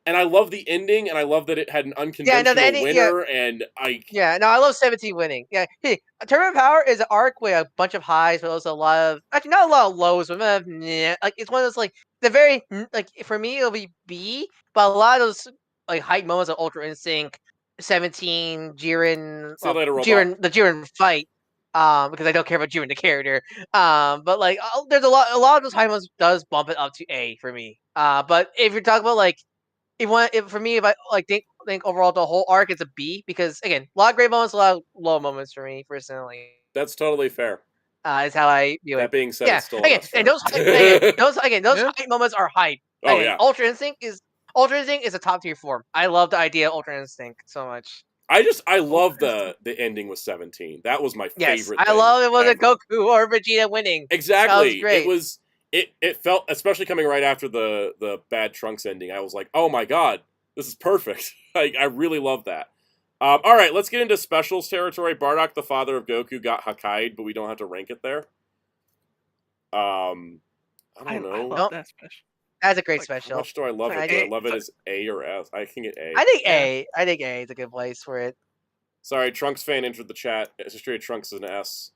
I love the ending, and I love that it had an unconventional ending, winner, and I I love 17 winning. Yeah, hey, Tournament Power is an arc with a bunch of highs, but also a lot of actually not a lot of lows, but like it's one of those like the very like for me it'll be B, but a lot of those like hype moments of Ultra Instinct, 17, Jiren, See you later, robot. the Jiren fight. Because I don't care about Jiren the character. But like there's a lot of those high moments does bump it up to A for me. But if you're talking about like for me, if I like think overall the whole arc is a B because again, a lot of great moments, a lot of low moments for me personally. That's totally fair. Is how I view it. That being said, Yeah, it's still again, less and fair. those Yeah. hype moments are hype. Oh, Again, yeah. Ultra Instinct is a top tier form. I love the idea of Ultra Instinct so much. I love the ending with 17. That was my Yes, favorite I thing love it. Was ever. it Goku or Vegeta winning? Exactly. That was great. It felt, especially coming right after the bad Trunks ending, I was like, oh my god, this is perfect. Like, I really love that. All right, let's get into specials territory. Bardock, the father of Goku, got Hakkai'd, but we don't have to rank it there. I don't know. I love that special. That's a great How special. much do I love it? Do I love it as A or S? I can get A. I think A. I think A is a good place for it. Sorry, Trunks fan entered the chat. History of Trunks is an S.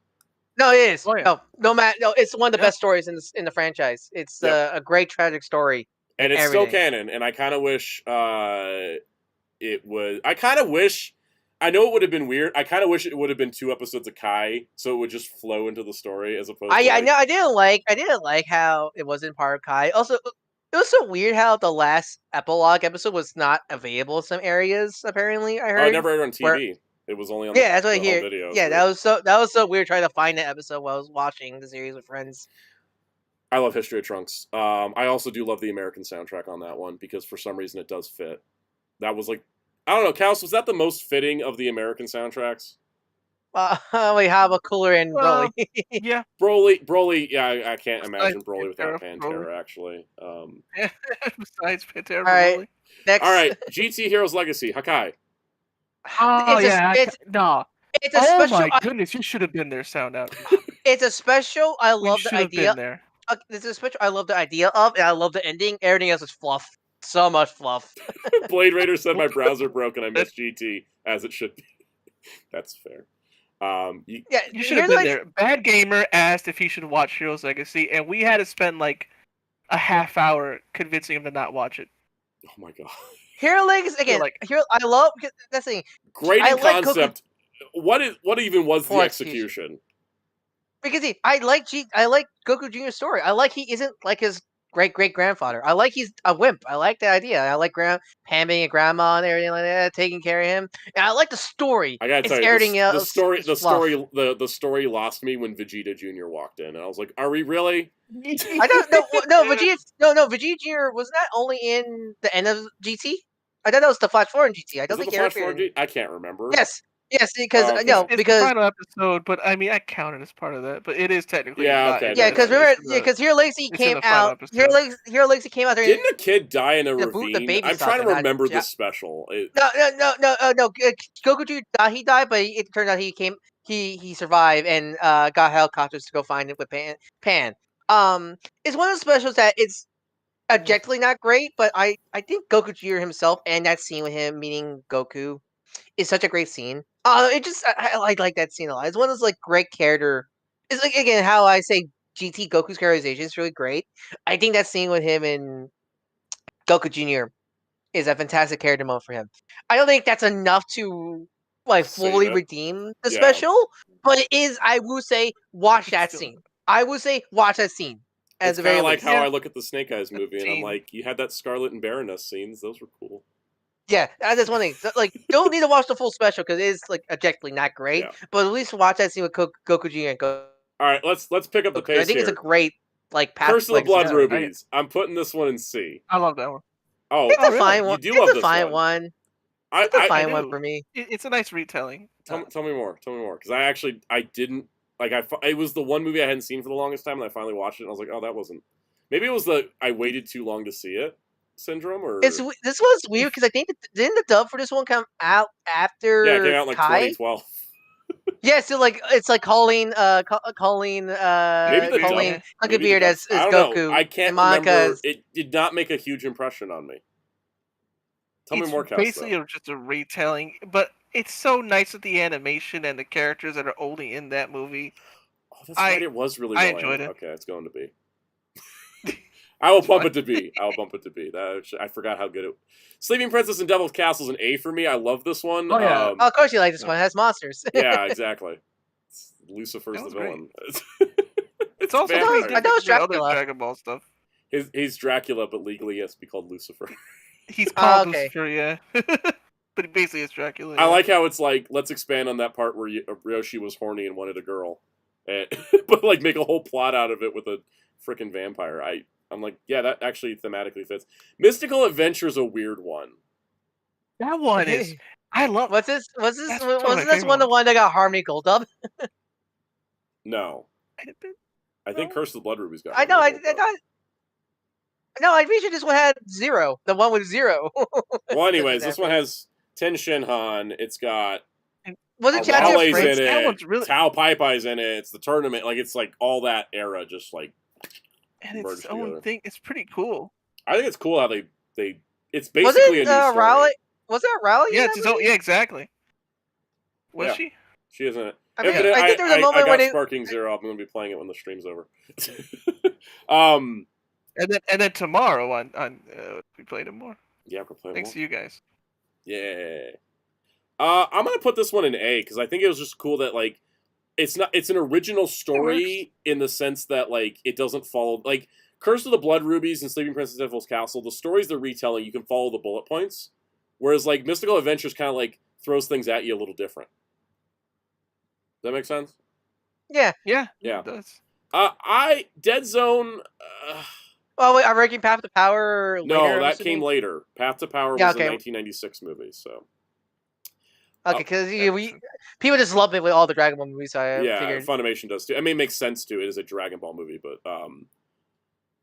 No, it is. Oh, yeah. No, it's one of the best stories in the franchise. It's Yep. a great tragic story, and it's everything. still canon. And I kind of wish it was. I kind of wish. I know it would have been weird. I kind of wish it would have been 2 episodes of Kai, so it would just flow into the story as opposed. I know I didn't like how it wasn't part of Kai. Also, it was so weird how the last epilogue episode was not available in some areas. Apparently, I heard. Oh, it never aired on TV. It was only on that's what I the hear. home video. Yeah, that was so weird trying to find that episode while I was watching the series with friends. I love History of Trunks. I also do love the American soundtrack on that one because for some reason it does fit. That was like, I don't know, Kaus, was that the most fitting of the American soundtracks? We have a cooler and Broly. Yeah. Broly, yeah, I can't imagine Broly without Pantera, actually. Besides Pantera, All right, Broly. next. All right, GT Heroes Legacy, Hakai. Oh, It's a oh special. my goodness, you should have been there, Soundout. It's a special. I love the idea. Been there. This is a special. I love the idea of, and I love the ending. Everything else is fluff. So much fluff. Blade Raider said my browser broke and I missed GT, as it should be. That's fair. You should have been there. Bad Gamer asked if he should watch Heroes Legacy, and we had to spend like a half hour convincing him to not watch it. Oh my god. Hero Legacy again. I love that's the thing. Great in concept. What even was the execution? Because I like Goku Jr.'s story. I like he isn't like his great grandfather. I like he's a wimp. I like the idea. I like Pam being a grandma and everything like that, taking care of him. And I like the story. I gotta tell you, the story lost me when Vegeta Jr. walked in, and I was like, "Are we really?" I don't know. No, Vegeta Jr. was not only in the end of GT. I thought that was the Flash Forward in GT. I don't think Flash Forward. I can't remember. Yes, because okay. It's because the final episode, but I mean I count it as part of that, but it is technically okay. Because remember, because Hero Legacy came out. Hero Legacy came out. Didn't a kid die in a ravine? I'm trying to remember the special. No. Goku Jr. He died, but it turned out he survived and got helicopters to go find it with Pan. It's one of those specials that it's objectively not great, but I think Goku Jr. himself and that scene with him meeting Goku is such a great scene. It just I like that scene a lot. It's one of those like great character. It's like again how I say GT Goku's characterization is really great. I think that scene with him and Goku Jr. is a fantastic character moment for him. I don't think that's enough to like fully redeem the special, but it is. I will say, watch that scene. I will say, watch that scene. It's kind of like how I look at the Snake Eyes movie, and I'm like, you had that Scarlet and Baroness scenes; those were cool. Yeah, that's one thing. Like, don't need to watch the full special because it is like objectively not great, but at least watch that scene with Goku Jr. and Goku. All right, let's pick up the pace. I think it's a great like Curse of the Blood Rubies. I'm putting this one in C. I love that one. Oh, it's a fine one. You do love this one. It's a fine one for me. It's a nice retelling. Tell me more. Tell me more, because I didn't like. It was the one movie I hadn't seen for the longest time, and I finally watched it, and I was like, oh, that wasn't. Maybe it was I waited too long to see it syndrome, or this was weird because I think didn't the dub for this one come out after? Yeah, it came out in like Kai? 2012. Yeah, so like it's like calling Hucklebeard as Goku. Know. I can't remember. It did not make a huge impression on me. Tell me more, Cass, basically just a retelling, but it's so nice with the animation and the characters that are only in that movie. Oh, that's right. It was really. I enjoyed it. Okay, it's going to be. I will bump it to B. I will bump it to B. I forgot how good it. Sleeping Princess and Devil's Castle is an A for me. I love this one. Oh yeah. Of course you like this one. It has monsters. Yeah, exactly. Lucifer's the villain. It's also I know it's Dracula. Dragon Ball stuff. He's Dracula, but legally he has to be called Lucifer. He's called Lucifer, yeah. But basically it's Dracula. I like how it's like, let's expand on that part where Ryoshi was horny and wanted a girl. But like make a whole plot out of it with a freaking vampire. I'm like, yeah, that actually thematically fits. Mystical Adventure is a weird one. That one is. I love. Wasn't this one the one that got Harmony Gold Dub? No. I think Curse of the Blood Rubies got. I know. I'm pretty sure this one had 0. The one with 0. Well, anyways, this one has Ten Shinhan. It's got. Was it Wale's in it? That one's really... Tao Pai Pai's in it. It's the tournament. Like it's like all that era, just like. And it's its own thing. It's pretty cool. I think it's cool how they. It's basically a new story. Raleigh? Was that Raleigh? Yeah, yeah, exactly. Was she? She is in it. I think there was a moment when Sparking Zero. I'm going to be playing it when the stream's over. And then tomorrow on we played it more. Yeah, we're playing. Thanks to you guys. Yeah. I'm going to put this one in A because I think it was just cool that like it's an original story in the sense that like it doesn't follow like Curse of the Blood Rubies and Sleeping Princess Devil's Castle. The stories they're retelling, you can follow the bullet points, whereas like Mystical Adventures kind of like throws things at you a little different. Does that make sense? Yeah. It does. Dead Zone. Well, wait, I'm ranking Path to Power. No, that came later. Path to Power was a 1996 movie, so. Okay, because people just love it with all the Dragon Ball movies. So I figured. Funimation does too. I mean, it makes sense too. It is a Dragon Ball movie, but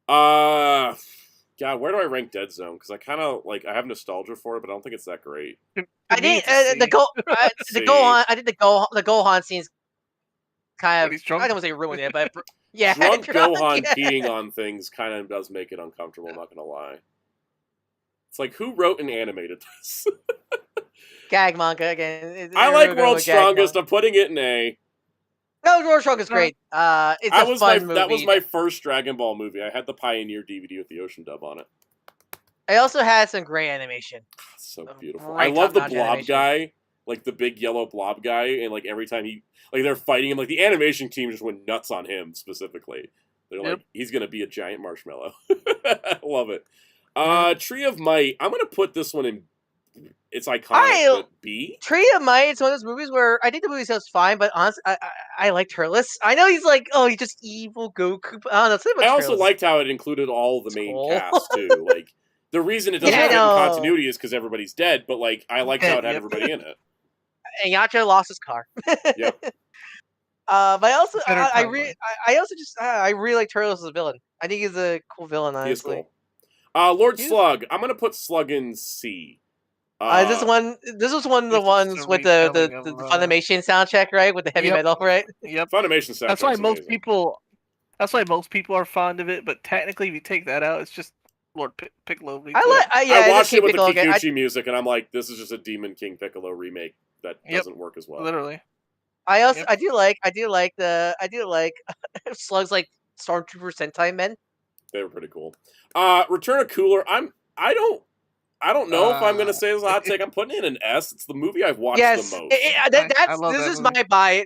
God, where do I rank Dead Zone? Because I kind of like I have nostalgia for it, but I don't think it's that great. I think the Gohan. I think the Gohan scenes kind of. I don't want to say ruin it, but yeah, drunk Gohan peeing on things kind of does make it uncomfortable. I'm not gonna lie. It's like who wrote and animated this? Gag manga again. I like World's Strongest. I'm putting it in A. No, World's Strongest is great. It's a fun movie. That was my first Dragon Ball movie. I had the Pioneer DVD with the Ocean dub on it. I also had some great animation. It's so beautiful. I love the blob guy, like the big yellow blob guy, and like every time they're fighting him, like the animation team just went nuts on him specifically. They're like, he's gonna be a giant marshmallow. I love it. Tree of Might. I'm gonna put this one in. It's iconic, but B? Tree of Might, it's one of those movies where I think the movie sounds fine, but honestly, I liked Turles. I know he's like, he's just evil Goku. But I don't know. I also liked how it included all the main cast, too. Like, the reason it doesn't fit in continuity is because everybody's dead, but like I liked how it had everybody in it. And Yacho lost his car. Yep. But I really like Turles as a villain. I think he's a cool villain, honestly. He is cool. Lord Slug. I'm gonna put Slug in C. This was one of the ones with the Funimation soundtrack, right? With the heavy metal, right? Yep. Funimation soundtrack. That's why most people are fond of it. But technically, if you take that out, it's just Lord Piccolo. I watched it with the Piccolo Kikuchi music, and I'm like, this is just a Demon King Piccolo remake that doesn't work as well. Literally. I do like slugs like Stormtrooper Sentai men. They were pretty cool. Return of Cooler. I don't know if I'm gonna say this hot take. I'm putting it in an S. It's the movie I've watched the most.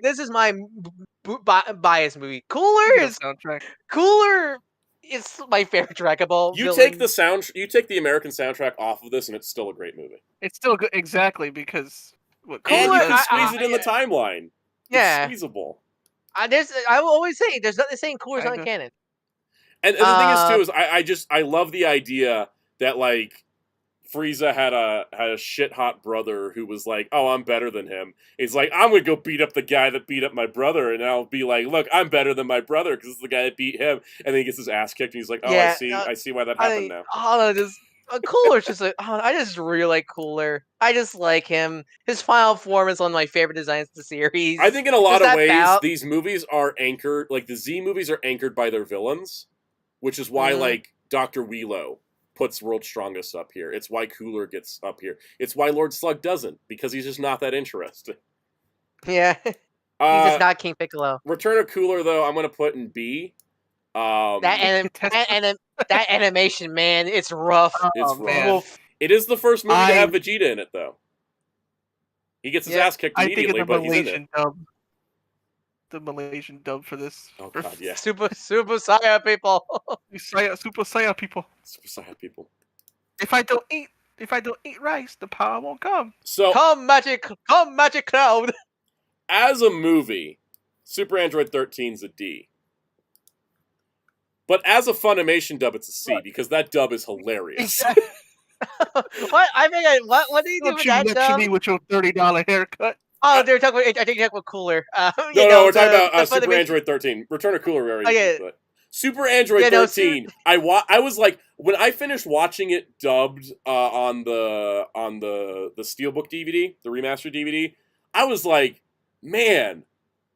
This is my bias movie. Cooler is my favorite Dragon Ball. You take the American soundtrack off of this, and it's still a great movie. It's still good, exactly, because Cooler, and you can squeeze it in the timeline. Yeah, it's squeezable. I will always say there's nothing saying Cooler's not canon. And the thing is too I love the idea that like Frieza had a shit hot brother who was like, oh, I'm better than him. He's like, I'm gonna go beat up the guy that beat up my brother, and I'll be like, look, I'm better than my brother because it's the guy that beat him. And then he gets his ass kicked, and he's like, oh, yeah, I see why that happened now. Cooler's just like, I just really like Cooler. I just like him. His final form is one of my favorite designs of the series. I think in a lot of ways, these movies are anchored, like the Z movies are anchored by their villains, which is why like Dr. Wheelo puts World's Strongest up here. It's why Cooler gets up here. It's why Lord Slug doesn't, because he's just not that interesting. Yeah. He's just not King Piccolo. Return of Cooler, though, I'm going to put in B. That animation, man, it's rough. It's rough. It is the first movie to have Vegeta in it, though. He gets his ass kicked immediately, but he's in it. The Malaysian dub for this. Oh god, yeah. Super Saiyan people. Super Saiyan people. Super Saiyan people. If I don't eat rice, the power won't come. So come magic cloud. As a movie, Super Android 13's a D. But as a Funimation dub, it's a C because that dub is hilarious. What? What do you do with that dub? Lecture me with your $30 haircut. Oh, they're talking about. I think you're talking about Cooler. No, we're talking about Super Android 13. Return of Cooler, we already did. Super Android 13. I was like, when I finished watching it dubbed on the Steelbook DVD, the remastered DVD, I was like, man,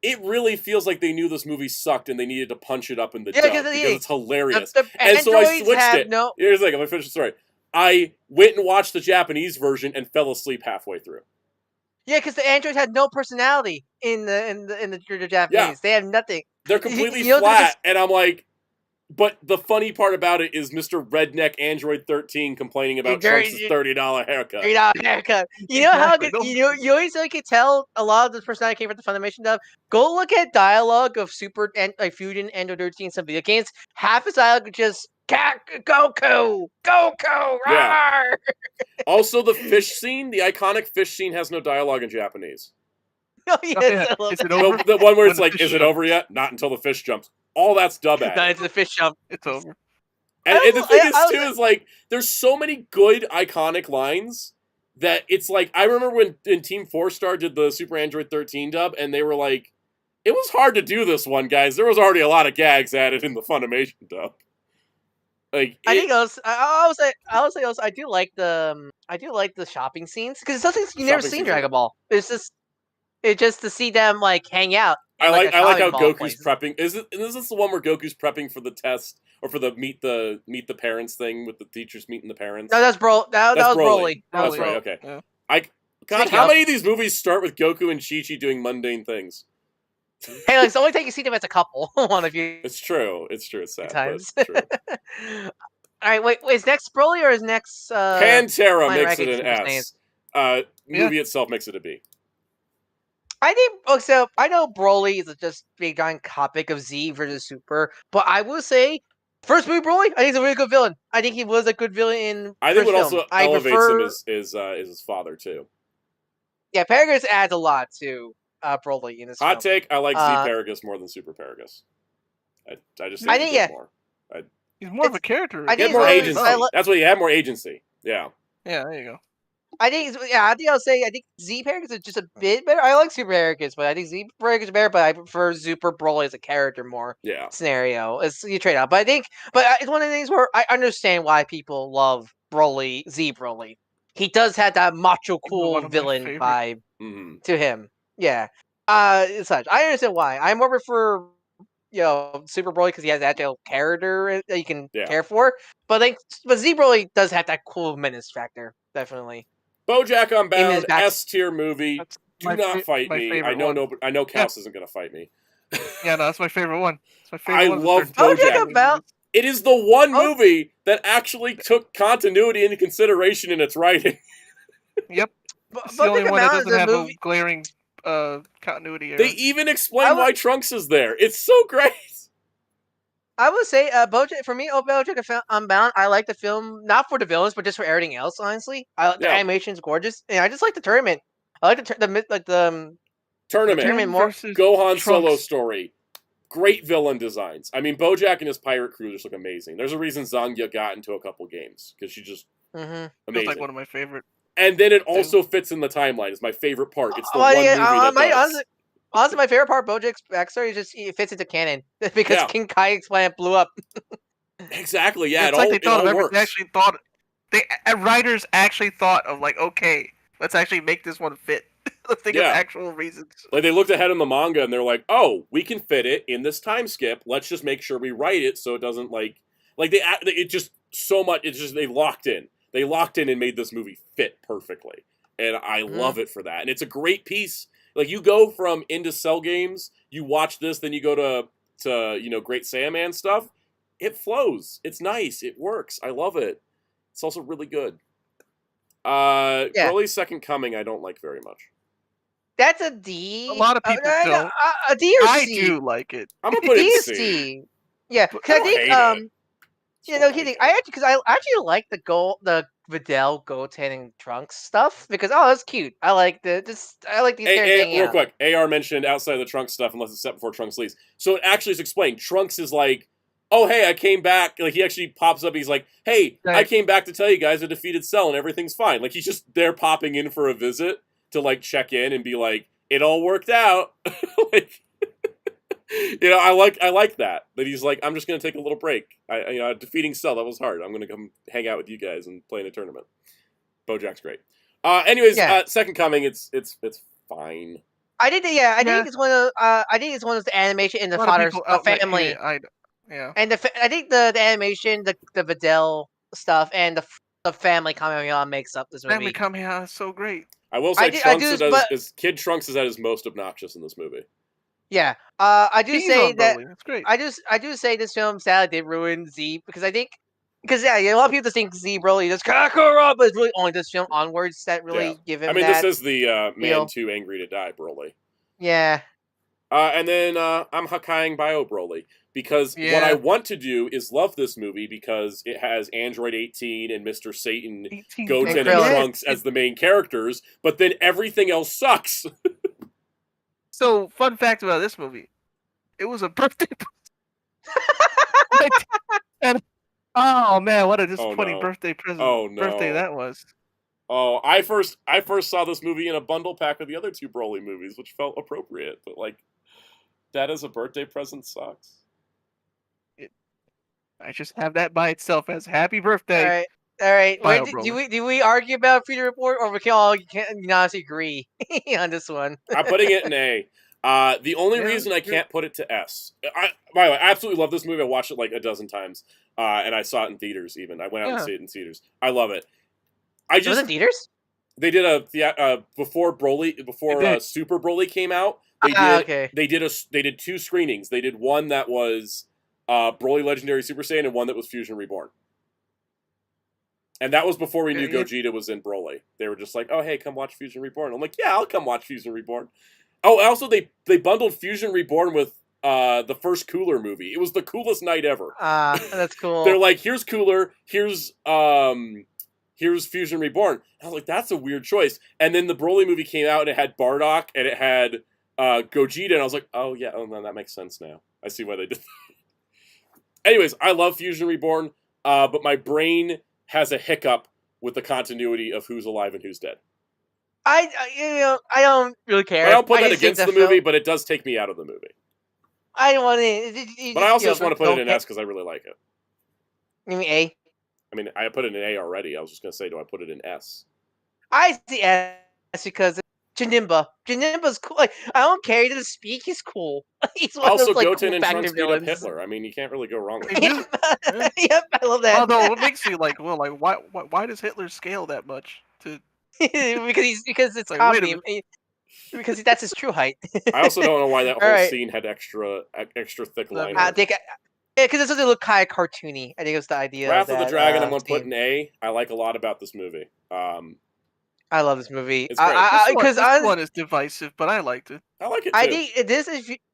it really feels like they knew this movie sucked and they needed to punch it up in the dub because it's hilarious. And so I switched it. Here's the thing, let me finish the story. I went and watched the Japanese version and fell asleep halfway through. Yeah, because the androids had no personality in the Japanese. Yeah. They have nothing. They're completely flat, and I'm like, but the funny part about it is Mr. Redneck Android 13 complaining about Trunks' $30 haircut. $30 haircut. You know how good, you always could tell a lot of this personality came from the Funimation dub. Go look at dialogue of Super and Fusion Android 13 some video games. Half his dialogue is just Goku, rawr! Yeah. Also, the fish scene, the iconic fish scene, has no dialogue in Japanese. Oh, yes, is it over? The one where it's like, is it over yet? Not until the fish jumps. All that's dub at. No, it's the fish jump. It's over. And the thing is like, there's so many good iconic lines that it's like, I remember when Team 4-Star did the Super Android 13 dub, and they were like, it was hard to do this one, guys. There was already a lot of gags added in the Funimation dub. Like, I do like the shopping scenes because it's something you never seen Dragon Ball. It's just to see them like hang out. I like how Goku's prepping. Is this the one where Goku's prepping for the test or for the meet the parents thing with the teachers meeting the parents? No, that's Bro. That was Broly. That's right. Okay. Yeah. God, how many of these movies start with Goku and Chi-Chi doing mundane things? Hey, like, it's the only time you see them as a couple. One of you. It's true. It's sad. Times. But it's true. All right, wait. Is next Broly or is next? Pantera makes it an S. Movie itself makes it a B. I think. So I know Broly is just a big giant topic of Z versus Super, but I will say, first movie Broly, I think he's a really good villain. I think he was a good villain in. I think what also elevates him is his father too. Yeah, Paragus adds a lot to Broly in this. Hot take: I like Z Paragus more than Super Paragus. I just think more. He's more of a character. He had more agency. That's what he had more agency. Yeah. Yeah, there you go. I think I'll say Z Paragus is just a bit better. I like Super Paragus, but I think Z Paragus is better. But I prefer Super Broly as a character more. Yeah. Scenario as you trade out, but it's one of the things where I understand why people love Broly, Z Broly. He does have that macho cool villain vibe to him. Yeah. Such. I understand why. I more prefer Super Broly because he has that actual character that you can Yeah. care for. But Z Broly does have that cool menace factor, definitely. BoJack In his Unbound, back- S tier movie. That's Do not fight my me. favorite I know one. I know Kaus isn't gonna fight me. Yeah, no, that's my favorite one. It's my I favorite one. love BoJack BoJack. Unbound. It is the one Oh. movie that actually took continuity into consideration in its writing. Yep. It's the only BoJack one that Unbound is doesn't a have movie. a glaring continuity error. They even explain would- why Trunks is there. It's so great. I would say BoJack for me. BoJack Unbound. I like the film not for the villains, but just for everything else. Honestly, the Yeah. animation's gorgeous, and I just like the tournament. I like the Tournament. tournament more. versus Gohan Trunks. solo story. Great villain designs. I mean, BoJack and his pirate crew just look amazing. There's a reason Zangya got into a couple games because she's just Mm-hmm. amazing. Feels like one of my favorite. And then it also fits in the timeline. It's my favorite part. It's the one movie that does. Honestly, my favorite part of BoJack's backstory is just it fits into canon because Yeah. King Kai's planet blew up. Exactly. Yeah. It's like they it thought all of works. They actually thought. Writers actually thought of like, okay, let's actually make this one fit. Let's think of actual reasons. Like they looked ahead in the manga and they're like, "Oh, we can fit it in this time skip. Let's just make sure we write it so it doesn't like it just so much. It's just they locked in. They locked in and made this movie fit perfectly, and I love it for that. And it's a great piece. Like you go from into Cell games, you watch this, then you go to Great Saiyaman stuff. It flows. It's nice. It works. I love it. It's also really good. Broly's Second Coming, I don't like very much. That's a D. A lot of people don't. A D or I C. do like it. I'm gonna put D it is C. C. Yeah, I because I don't think hate it. I like the Videl, Goten, and Trunks stuff because that's cute. I like these characters hanging real out. quick, AR mentioned outside of the Trunks stuff, unless it's set before Trunks leaves. So it actually is explained. Trunks is like, oh hey, I came back. Like he actually pops up. He's like, hey, I came back to tell you guys I defeated Cell and everything's fine. Like he's just there popping in for a visit to like check in and be like, it all worked out. Like. I like that he's like, I'm just gonna take a little break. Defeating Cell, that was hard. I'm gonna come hang out with you guys and play in a tournament. BoJack's great. Anyways, Second Coming, it's fine. I think it's one of the animation in the father's family. And I think the animation, the Videl stuff, and the family Kamehameha makes up this movie. Family Kamehameha is so great. I will say Kid Trunks is at his most obnoxious in this movie. Yeah, I do He's say that. That's great. I do say this film sadly did ruin Z because I think a lot of people think Z Broly just Kakarot, but it's really only this film onwards that really give him. This is the man too angry to die Broly. Yeah. And then I'm Hakkaiing Bio Broly because what I want to do is love this movie because it has Android 18 and Mr. Satan, Goten, and Trunks as the main characters, but then everything else sucks. So, fun fact about this movie. It was a birthday and oh man, what a disappointing birthday present. Oh no. Birthday that was. Oh, I first saw this movie in a bundle pack with the other two Broly movies, which felt appropriate, but like that as a birthday present sucks. I just have that by itself as happy birthday. All right. Do we argue about Future Report, or we can all honestly agree on this one? I'm putting it in A. The only reason I can't put it to S. By the way, I absolutely love this movie. I watched it like a dozen times, and I saw it in theaters. Even I went out and see it in theaters. I love it. Was it in theaters? They did before Super Broly came out. They did two screenings. They did one that was Broly Legendary Super Saiyan and one that was Fusion Reborn. And that was before we knew Gogeta was in Broly. They were just like, oh, hey, come watch Fusion Reborn. I'm like, yeah, I'll come watch Fusion Reborn. Oh, also, they bundled Fusion Reborn with the first Cooler movie. It was the coolest night ever. That's cool. They're like, here's Cooler, here's Fusion Reborn. I was like, that's a weird choice. And then the Broly movie came out, and it had Bardock, and it had Gogeta, and I was like, oh, yeah, no, that makes sense now. I see why they did that. Anyways, I love Fusion Reborn, but my brain has a hiccup with the continuity of who's alive and who's dead. I don't really care. I don't put that against the movie, but it does take me out of the movie. I don't want it. But I also just want to put it in S because I really like it. You mean A? I mean, I put it in A already. I was just going to say, do I put it in S? I see S because Janimba. Janimba's cool. Like, I don't care. He doesn't speak. He's cool. He's one Also, of those, like, Goten cool and factor Trunks beat up villains. Hitler. I mean, you can't really go wrong with They that. do. Yeah. Yep, I love that. Although, what makes you like, well, like, why does Hitler scale that much? because it's Like, wait a comedy. Because that's his true height. I also don't know why that whole Alright. scene had extra thick line I I art. think, because it doesn't look kind of cartoony. I think it was the idea Wrath of of the that. Dragon, I'm gonna put Scene. an A. I like a lot about this movie. I love this movie. It's great. This one is divisive, but I liked it. I like it too. I think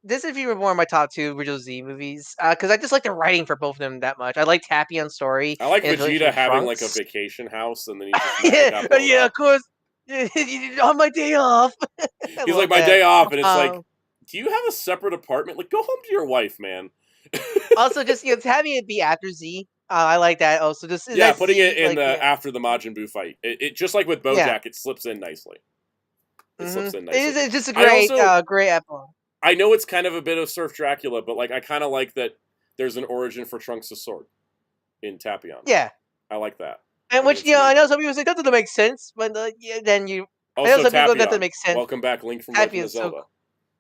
this is even more of my top 2 original Z movies. Because I just like the writing for both of them that much. I like Tappion's story. I like and his Vegeta relationship with having like a Trunks. vacation house, and then he just magic up. Yeah, of course. On my day off. He's like, my day off, and it's like, do you have a separate apartment? Like, go home to your wife, man. Also, just having it be after Z, I like that. Also, just putting it in like, after the Majin Buu fight. It just like with BoJack, it slips in nicely. Slips in nicely. It's just a great, great epilogue. I know it's kind of a bit of Surf Dracula, but like I kind of like that there's an origin for Trunks' sword in Tapion. Yeah, I like that. And which I know some people say that doesn't make sense, but then you. Also, I know some Tapion. That doesn't make sense. Welcome back, Link from Legend of Zelda. So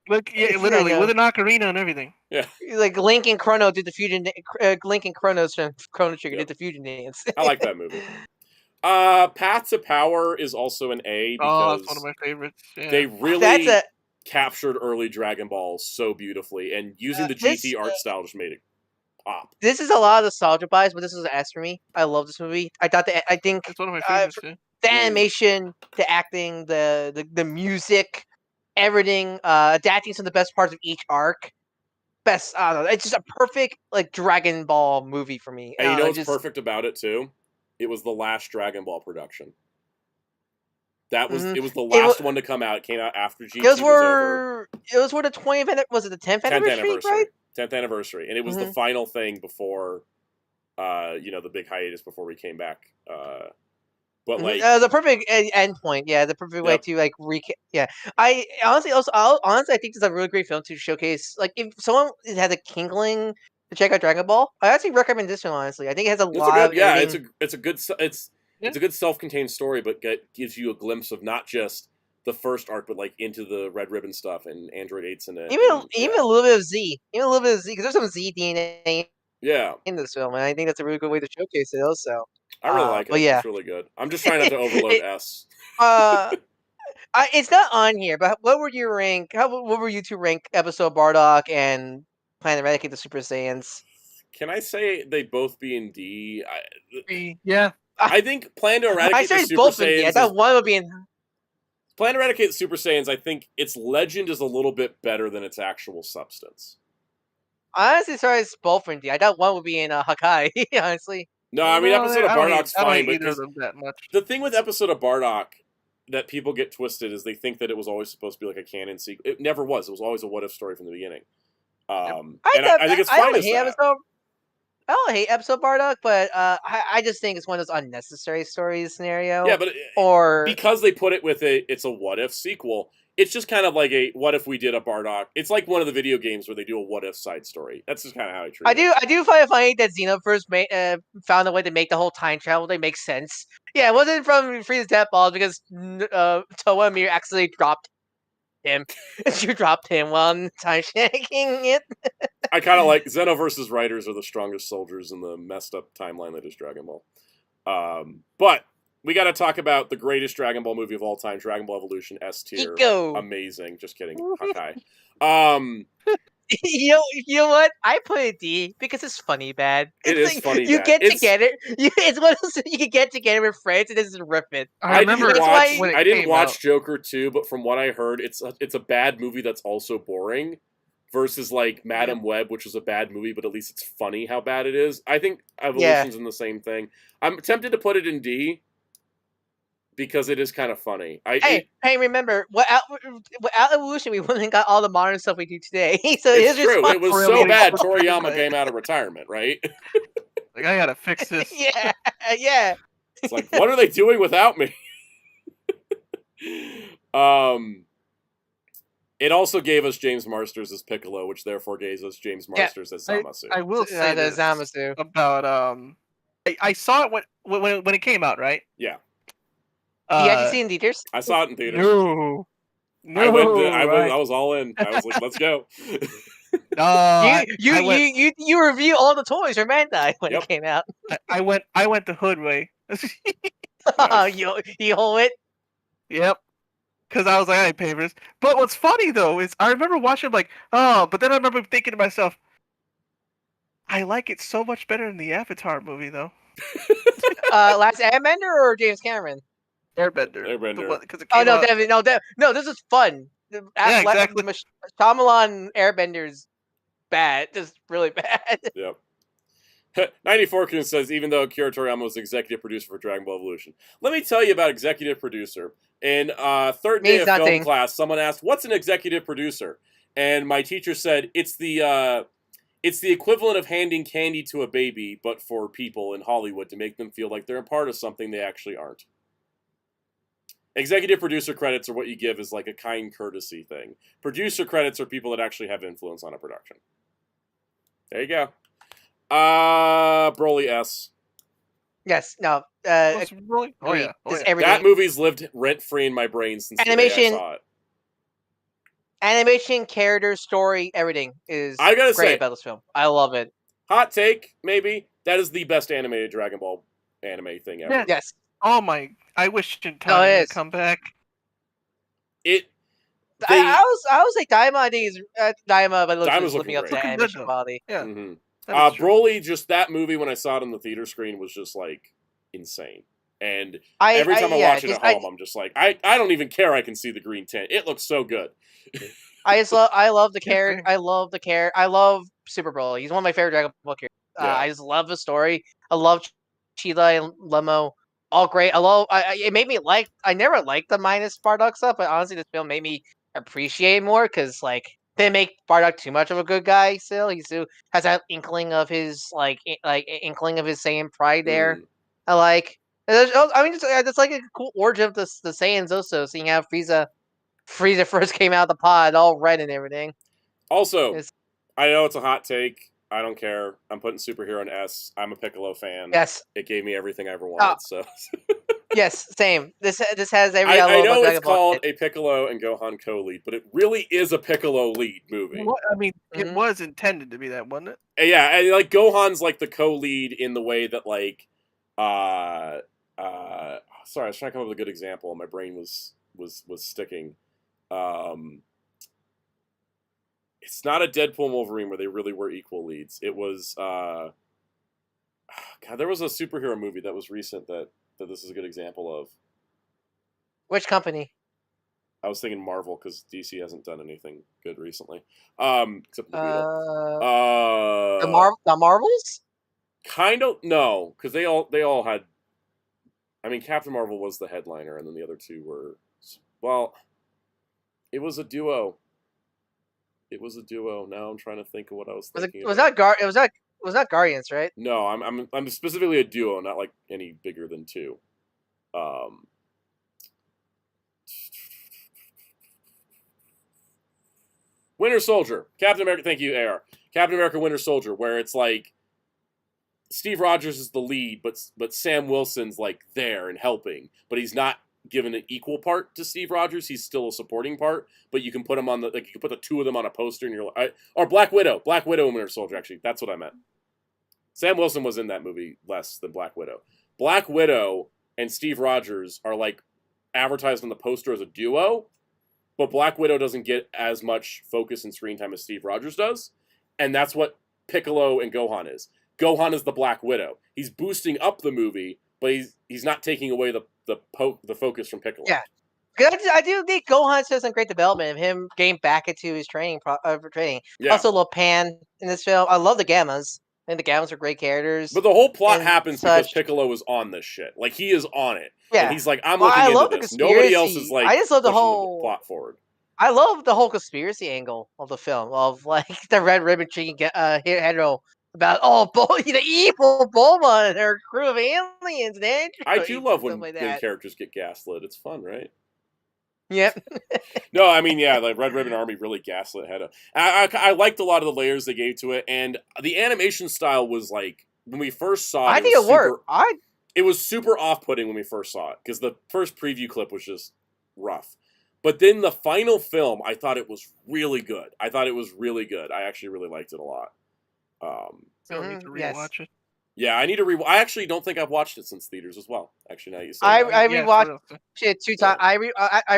look, literally with an ocarina and everything. Yeah, like Link and Chrono did the fusion. Link and Chrono's Chrono Trigger did the fusion dance. I like that movie. Path to Power is also an A because it's one of my favorites. Yeah. they really captured early Dragon Ball so beautifully, and using the GT art style just made it pop. This is a lot of nostalgia bias, but this is an S for me. I love this movie. I think it's one of my favorites. The animation, the acting, the music, everything, adapting some of the best parts of each arc. Best, I don't know. It's just a perfect like Dragon Ball movie for me. And you know what's perfect about it too? It was the last Dragon Ball production. That was it was the last one to come out. It came out after GT was over. It was for the 20th. Was it the 10th anniversary? Right? 10th anniversary, and it was the final thing before, the big hiatus before we came back. But like the perfect end point, the perfect way to like I honestly I think this is a really great film to showcase. Like if someone has a kinkling to check out Dragon Ball, I actually recommend this one. Honestly, I think it has a lot of it's a good self-contained story, but gives you a glimpse of not just the first arc, but like into the Red Ribbon stuff and Android 8's in it. Even a little bit of Z, because there's some Z DNA. In this film, and I think that's a really good way to showcase it. Also. I really like it. It's really good. I'm just trying not to overload S. It's not on here, but what would you rank? What were you to rank episode Bardock and Plan to Eradicate the Super Saiyans? Can I say they both be in D? Yeah. I think Plan to Eradicate the Super both Saiyans. In D. I thought one would be in. Plan to Eradicate the Super Saiyans. I think its legend is a little bit better than its actual substance. Honestly, sorry, it's both in D. I thought one would be in Hakai. Honestly. No, I mean episode of Bardock's fine, but that much. The thing with episode of Bardock that people get twisted is they think that it was always supposed to be like a canon sequel. It never was. It was always a what if story from the beginning. I think it's fine as that. I don't hate episode Bardock, but I just think it's one of those unnecessary stories scenario. Yeah, but because they put it with it's a what if sequel. It's just kind of like a what if we did a Bardock. It's like one of the video games where they do a what if side story. That's just kind of how I treat it. I do find it funny that Xenoverse found a way to make the whole time travel thing make sense. Yeah, it wasn't from Frieza's Death Balls because Toa Mir accidentally dropped him. She dropped him while time shaking it. I kind of like Xenoverse's writers are the strongest soldiers in the messed up timeline that is Dragon Ball. But we got to talk about the greatest Dragon Ball movie of all time, Dragon Ball Evolution S tier. Amazing. Just kidding. Hakai. You know what? I put it D because it's funny bad. It is funny you bad. Get together. It's one of those you can get together with friends and just rip it. I didn't watch Joker 2, but from what I heard, it's a bad movie that's also boring. Versus like Madam Web, which was a bad movie, but at least it's funny how bad it is. I think Evolution's in the same thing. I'm tempted to put it in D. Because it is kind of funny. Hey, remember, without Evolution, we wouldn't have got all the modern stuff we do today. So it's true. It was so bad, Toriyama came out of retirement, right? Like, I gotta fix this. Yeah. It's like, what are they doing without me? It also gave us James Marsters as Piccolo, which therefore gave us James Marsters as Zamasu. I will say this Zamasu. About I saw it when it came out, right? Yeah. You actually see it in theaters? I saw it in theaters. No. No, I was all in. I was like, let's go. You review all the toys from Bandai when it came out. I went the hood way. Nice. you hold it. Yep. Because I was like, I ain't paying for this. But what's funny though is I remember watching like, but then I remember thinking to myself, I like it so much better than the Avatar movie though. Last Airbender or James Cameron? Airbender. No, this is fun. Yeah, exactly. Shyamalan Airbenders bad, just really bad. Yep. 94 says, even though Akira Toriyama was executive producer for Dragon Ball Evolution. Let me tell you about executive producer. In third day of film class, someone asked, what's an executive producer? And my teacher said, it's the equivalent of handing candy to a baby, but for people in Hollywood to make them feel like they're a part of something they actually aren't. Executive producer credits are what you give as like a kind courtesy thing. Producer credits are people that actually have influence on a production. There you go. Broly S. Yes, no. Broly? Oh yeah. That movie's lived rent-free in my brain since the day I saw it. Animation, character, story, everything is great about this film. I love it. Hot take, maybe. That is the best animated Dragon Ball anime thing ever. Yeah. Yes. Oh my! I wish Shintai would come back. I was like Daima. I think is Daima, but Daima's living up to the animation quality. Yeah. Mm-hmm. Broly, just that movie when I saw it on the theater screen was just like insane. And every time I watch it at home, I'm just like, I don't even care. I can see the green tint. It looks so good. I love the character. I love Super Broly. He's one of my favorite Dragon Ball characters. I just love the story. I love Chila and Lemo. All great. It made me like. I never liked the minus Bardock stuff, but honestly, this film made me appreciate it more because like they make Bardock too much of a good guy. Still, he still has that inkling of his inkling of his Saiyan pride there. I like. I mean, it's like a cool origin of the Saiyans also. Seeing how Frieza first came out of the pod, all red and everything. Also, I know it's a hot take. I don't care. I'm putting superhero in S. I'm a Piccolo fan. Yes. It gave me everything I ever wanted. So. Yes, same. This has every. I know it's called a Piccolo and Gohan co-lead, but it really is a Piccolo lead movie. Well, I mean, it was intended to be that, wasn't it? Yeah, and like Gohan's like the co-lead in the way that like, sorry, I was trying to come up with a good example, and my brain was sticking. It's not a Deadpool and Wolverine where they really were equal leads. It was, God, there was a superhero movie that was recent that this is a good example of. Which company? I was thinking Marvel because DC hasn't done anything good recently, except the Beetle. The Marvels? Kind of no, because they all had. I mean, Captain Marvel was the headliner, and then the other two were. Well, it was a duo. Now I'm trying to think of what I was thinking. Was that Guardians, right? No, I'm specifically a duo, not like any bigger than two. Winter Soldier, Captain America. Thank you, AR. Captain America: Winter Soldier, where it's like Steve Rogers is the lead, but Sam Wilson's like there and helping, but he's not given an equal part to Steve Rogers. He's still a supporting part, but you can put him on you can put the two of them on a poster, and you're like, or Black Widow and Winter Soldier. Actually, that's what I meant. Sam Wilson was in that movie less than Black Widow. Black Widow and Steve Rogers are like advertised on the poster as a duo, but Black Widow doesn't get as much focus and screen time as Steve Rogers does, and that's what Piccolo and Gohan is. Gohan is the Black Widow. He's boosting up the movie, but he's not taking away the focus from Piccolo. Yeah, I do think Gohan shows some great development of him getting back into his training. Yeah. Also, love Pan in this film. I love the Gammas. I think the Gammas are great characters. But the whole plot happens because Piccolo is on this shit. Like, he is on it. Yeah. And he's like, I'm looking into this. Nobody else is like, I just love the whole plot forward. I love the whole conspiracy angle of the film of like the Red Ribbon treating Hedro about the evil Bulma and her crew of aliens and androids. I do love when characters get gaslit. It's fun, right? Yep. No, I mean, yeah, the Red Ribbon Army really gaslit Hedda. I liked a lot of the layers they gave to it, and the animation style was like, when we first saw it, I think it worked. It was super off-putting when we first saw it, because the first preview clip was just rough. But then the final film, I thought it was really good. I actually really liked it a lot. Still need to rewatch it. Yeah, I need to I actually don't think I've watched it since theaters as well. Actually, now you say I rewatched it 2 times. I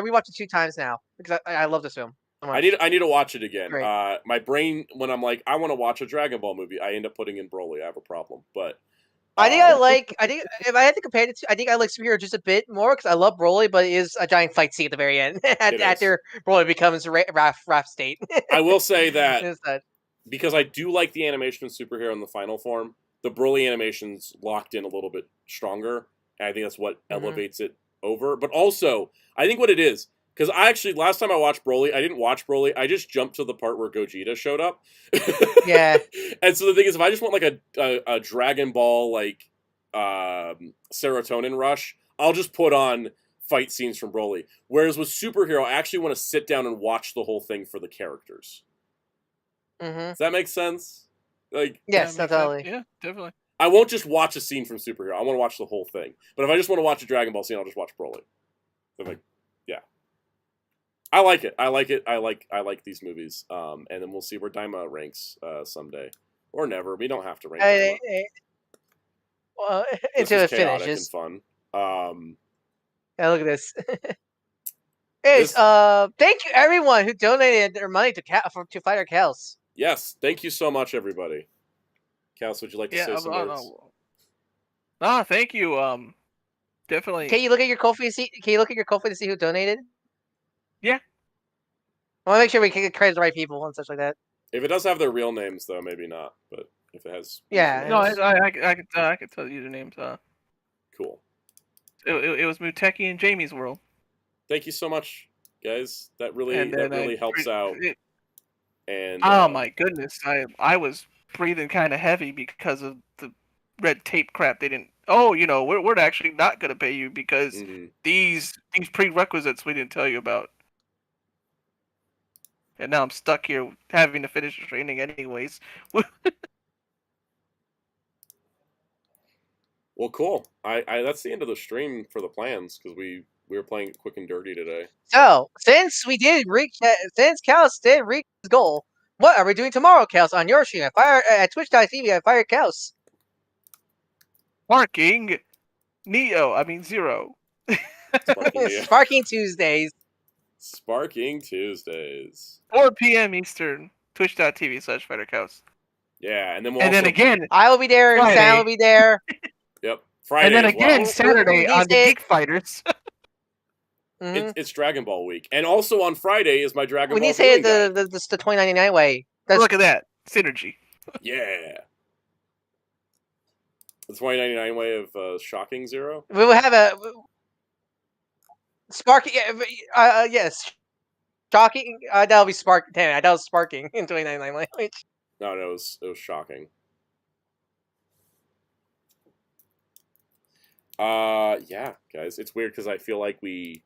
rewatched it 2 times now because I love this film so much. I need to watch it again. My brain, when I'm like, I want to watch a Dragon Ball movie, I end up putting in Broly. I have a problem, but I think if I had to compare it to, I think I like superhero just a bit more because I love Broly, but it is a giant fight scene at the very end after Broly becomes Raph State. I will say that because I do like the animation of superhero in the final form, the Broly animation's locked in a little bit stronger, and I think that's what elevates it over. But also, I think what it is, because I actually, last time I watched Broly, I didn't watch Broly, I just jumped to the part where Gogeta showed up. Yeah. And so the thing is, if I just want like a Dragon Ball, like, serotonin rush, I'll just put on fight scenes from Broly. Whereas with superhero, I actually want to sit down and watch the whole thing for the characters. Does that make sense? Like, yes, totally. Yeah, definitely. I won't just watch a scene from superhero. I want to watch the whole thing. But if I just want to watch a Dragon Ball scene, I'll just watch Broly. So I'm like, yeah, I like it. I like these movies. And then we'll see where Daima ranks someday, or never. We don't have to rank. Well, until it finishes. And fun. Yeah, look at this. Thank you everyone who donated their money to Fighter Kels. Yes, thank you so much, everybody. Kels, would you like to say some words? Thank you. Definitely. Can you look at your Ko-fi to see who donated? Yeah. I want to make sure we can credit the right people and such like that. If it does have their real names, though, maybe not. But if it has, no, I can tell you the names. Cool. It was Muteki and Jamie's World. Thank you so much, guys. That really helps out. And oh my goodness, I was breathing kind of heavy because of the red tape crap. They didn't. Oh, we're actually not going to pay you because these prerequisites we didn't tell you about. And now I'm stuck here having to finish the training anyways. Well, cool. I that's the end of the stream for the plans because we were playing Quick and Dirty today. So since Chaos did reach his goal, what are we doing tomorrow, Chaos, on your stream at Twitch.tv at Fire Chaos? Sparking Zero. Sparking Tuesdays. Sparking Tuesdays. 4 p.m. Eastern. Twitch.tv/Fighter Chaos. Yeah, and then then again, I will be there and Sam will be there. Yep. Friday. And then again, Saturday on the Geek Fighters. It's Dragon Ball week, and also on Friday is my Dragon Ball. When you say the 2099 way, look at that synergy. Yeah, the 2099 way of shocking Zero. We will have a sparking. Yes, shocking. That'll be spark. Damn, that was sparking in 2099 language. No, it was shocking. Yeah, guys, it's weird because I feel like we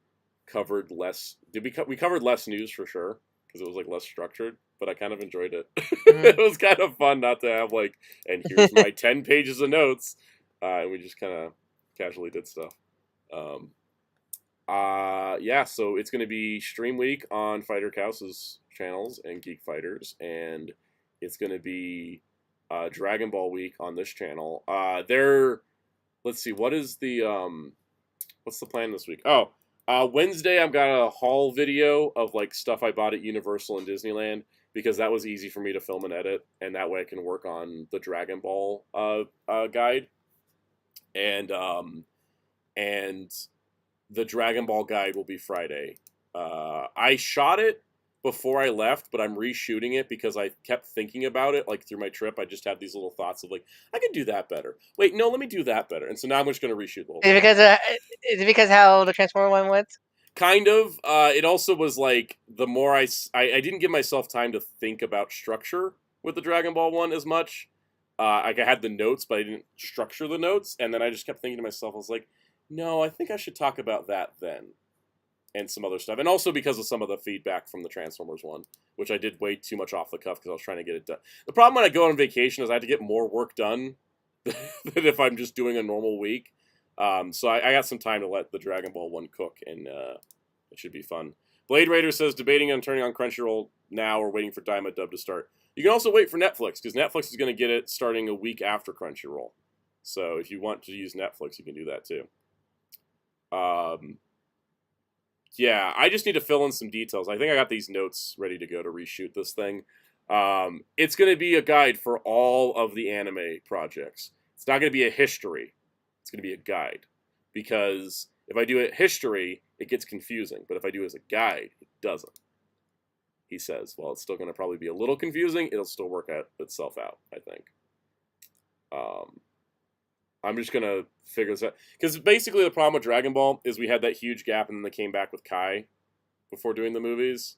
covered less. We covered less news for sure because it was like less structured, but I kind of enjoyed it. It was kind of fun not to have like, and here's my 10 pages of notes, and we just kind of casually did stuff. Yeah, so it's going to be stream week on Fighter Chaos's channels and Geek Fighters, and it's going to be Dragon Ball week on this channel. Let's see, what's the plan this week? Oh, Wednesday I've got a haul video of like stuff I bought at Universal and Disneyland because that was easy for me to film and edit, and that way I can work on the Dragon Ball guide. And the Dragon Ball guide will be Friday. I shot it before I left, but I'm reshooting it because I kept thinking about it, like through my trip. I just had these little thoughts of like, I could do that better. Wait, no, let me do that better. And so now I'm just going to reshoot the whole thing. Is it because how the Transformer one went? Kind of. It also was like, the more I didn't give myself time to think about structure with the Dragon Ball one as much. Like I had the notes, but I didn't structure the notes. And then I just kept thinking to myself, I was like, no, I think I should talk about that then. And some other stuff. And also because of some of the feedback from the Transformers one, which I did way too much off the cuff because I was trying to get it done. The problem when I go on vacation is I have to get more work done than if I'm just doing a normal week. So I got some time to let the Dragon Ball one cook and It should be fun. Blade Raider says, debating on turning on Crunchyroll now or waiting for Daima Dub to start. You can also wait for Netflix, because Netflix is going to get it starting a week after Crunchyroll. So if you want to use Netflix, you can do that too. Yeah, I just need to fill in some details. I think I got these notes ready to go to reshoot this thing. It's going to be a guide for all of the anime projects. It's not going to be a history. It's going to be a guide. Because if I do a history, it gets confusing. But if I do it as a guide, it doesn't. He says, well, it's still going to probably be a little confusing. It'll still work itself out, I think. I'm just going to figure this out. Because basically the problem with Dragon Ball is we had that huge gap and then they came back with Kai before doing the movies.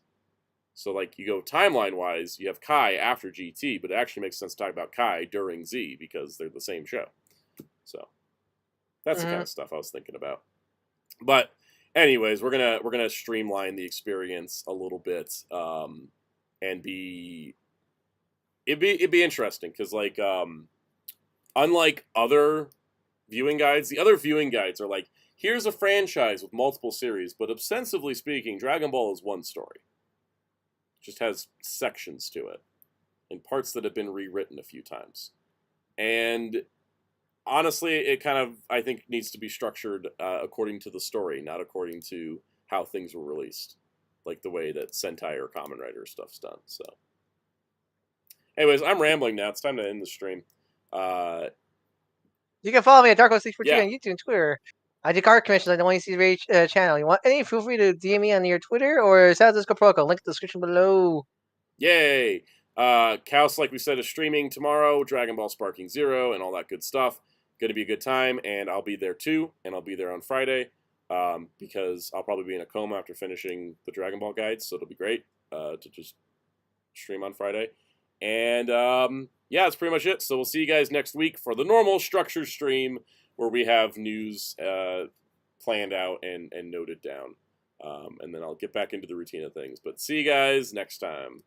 So, like, you go timeline-wise, you have Kai after GT, but it actually makes sense to talk about Kai during Z because they're the same show. So, that's the kind of stuff I was thinking about. But, anyways, we're gonna streamline the experience a little bit, and it'd be interesting because, like, unlike other viewing guides, the other viewing guides are like, here's a franchise with multiple series, but ostensibly speaking, Dragon Ball is one story. It just has sections to it, and parts that have been rewritten a few times. And honestly, it kind of, I think, needs to be structured according to the story, not according to how things were released, like the way that Sentai or Kamen Rider stuff's done. So, anyways, I'm rambling now. It's time to end the stream. You can follow me at Darko642 Yeah. on YouTube and Twitter. I do card commissions on the YCC channel. You want any? Feel free to DM me on your Twitter or South Disco Protocol. Link in the description below. Yay! Kaos, like we said, is streaming tomorrow. Dragon Ball Sparking Zero and all that good stuff. Going to be a good time, and I'll be there too. And I'll be there on Friday because I'll probably be in a coma after finishing the Dragon Ball guides, so it'll be great to just stream on Friday. And yeah, that's pretty much it. So we'll see you guys next week for the normal structure stream where we have news planned out and noted down. And then I'll get back into the routine of things. But see you guys next time.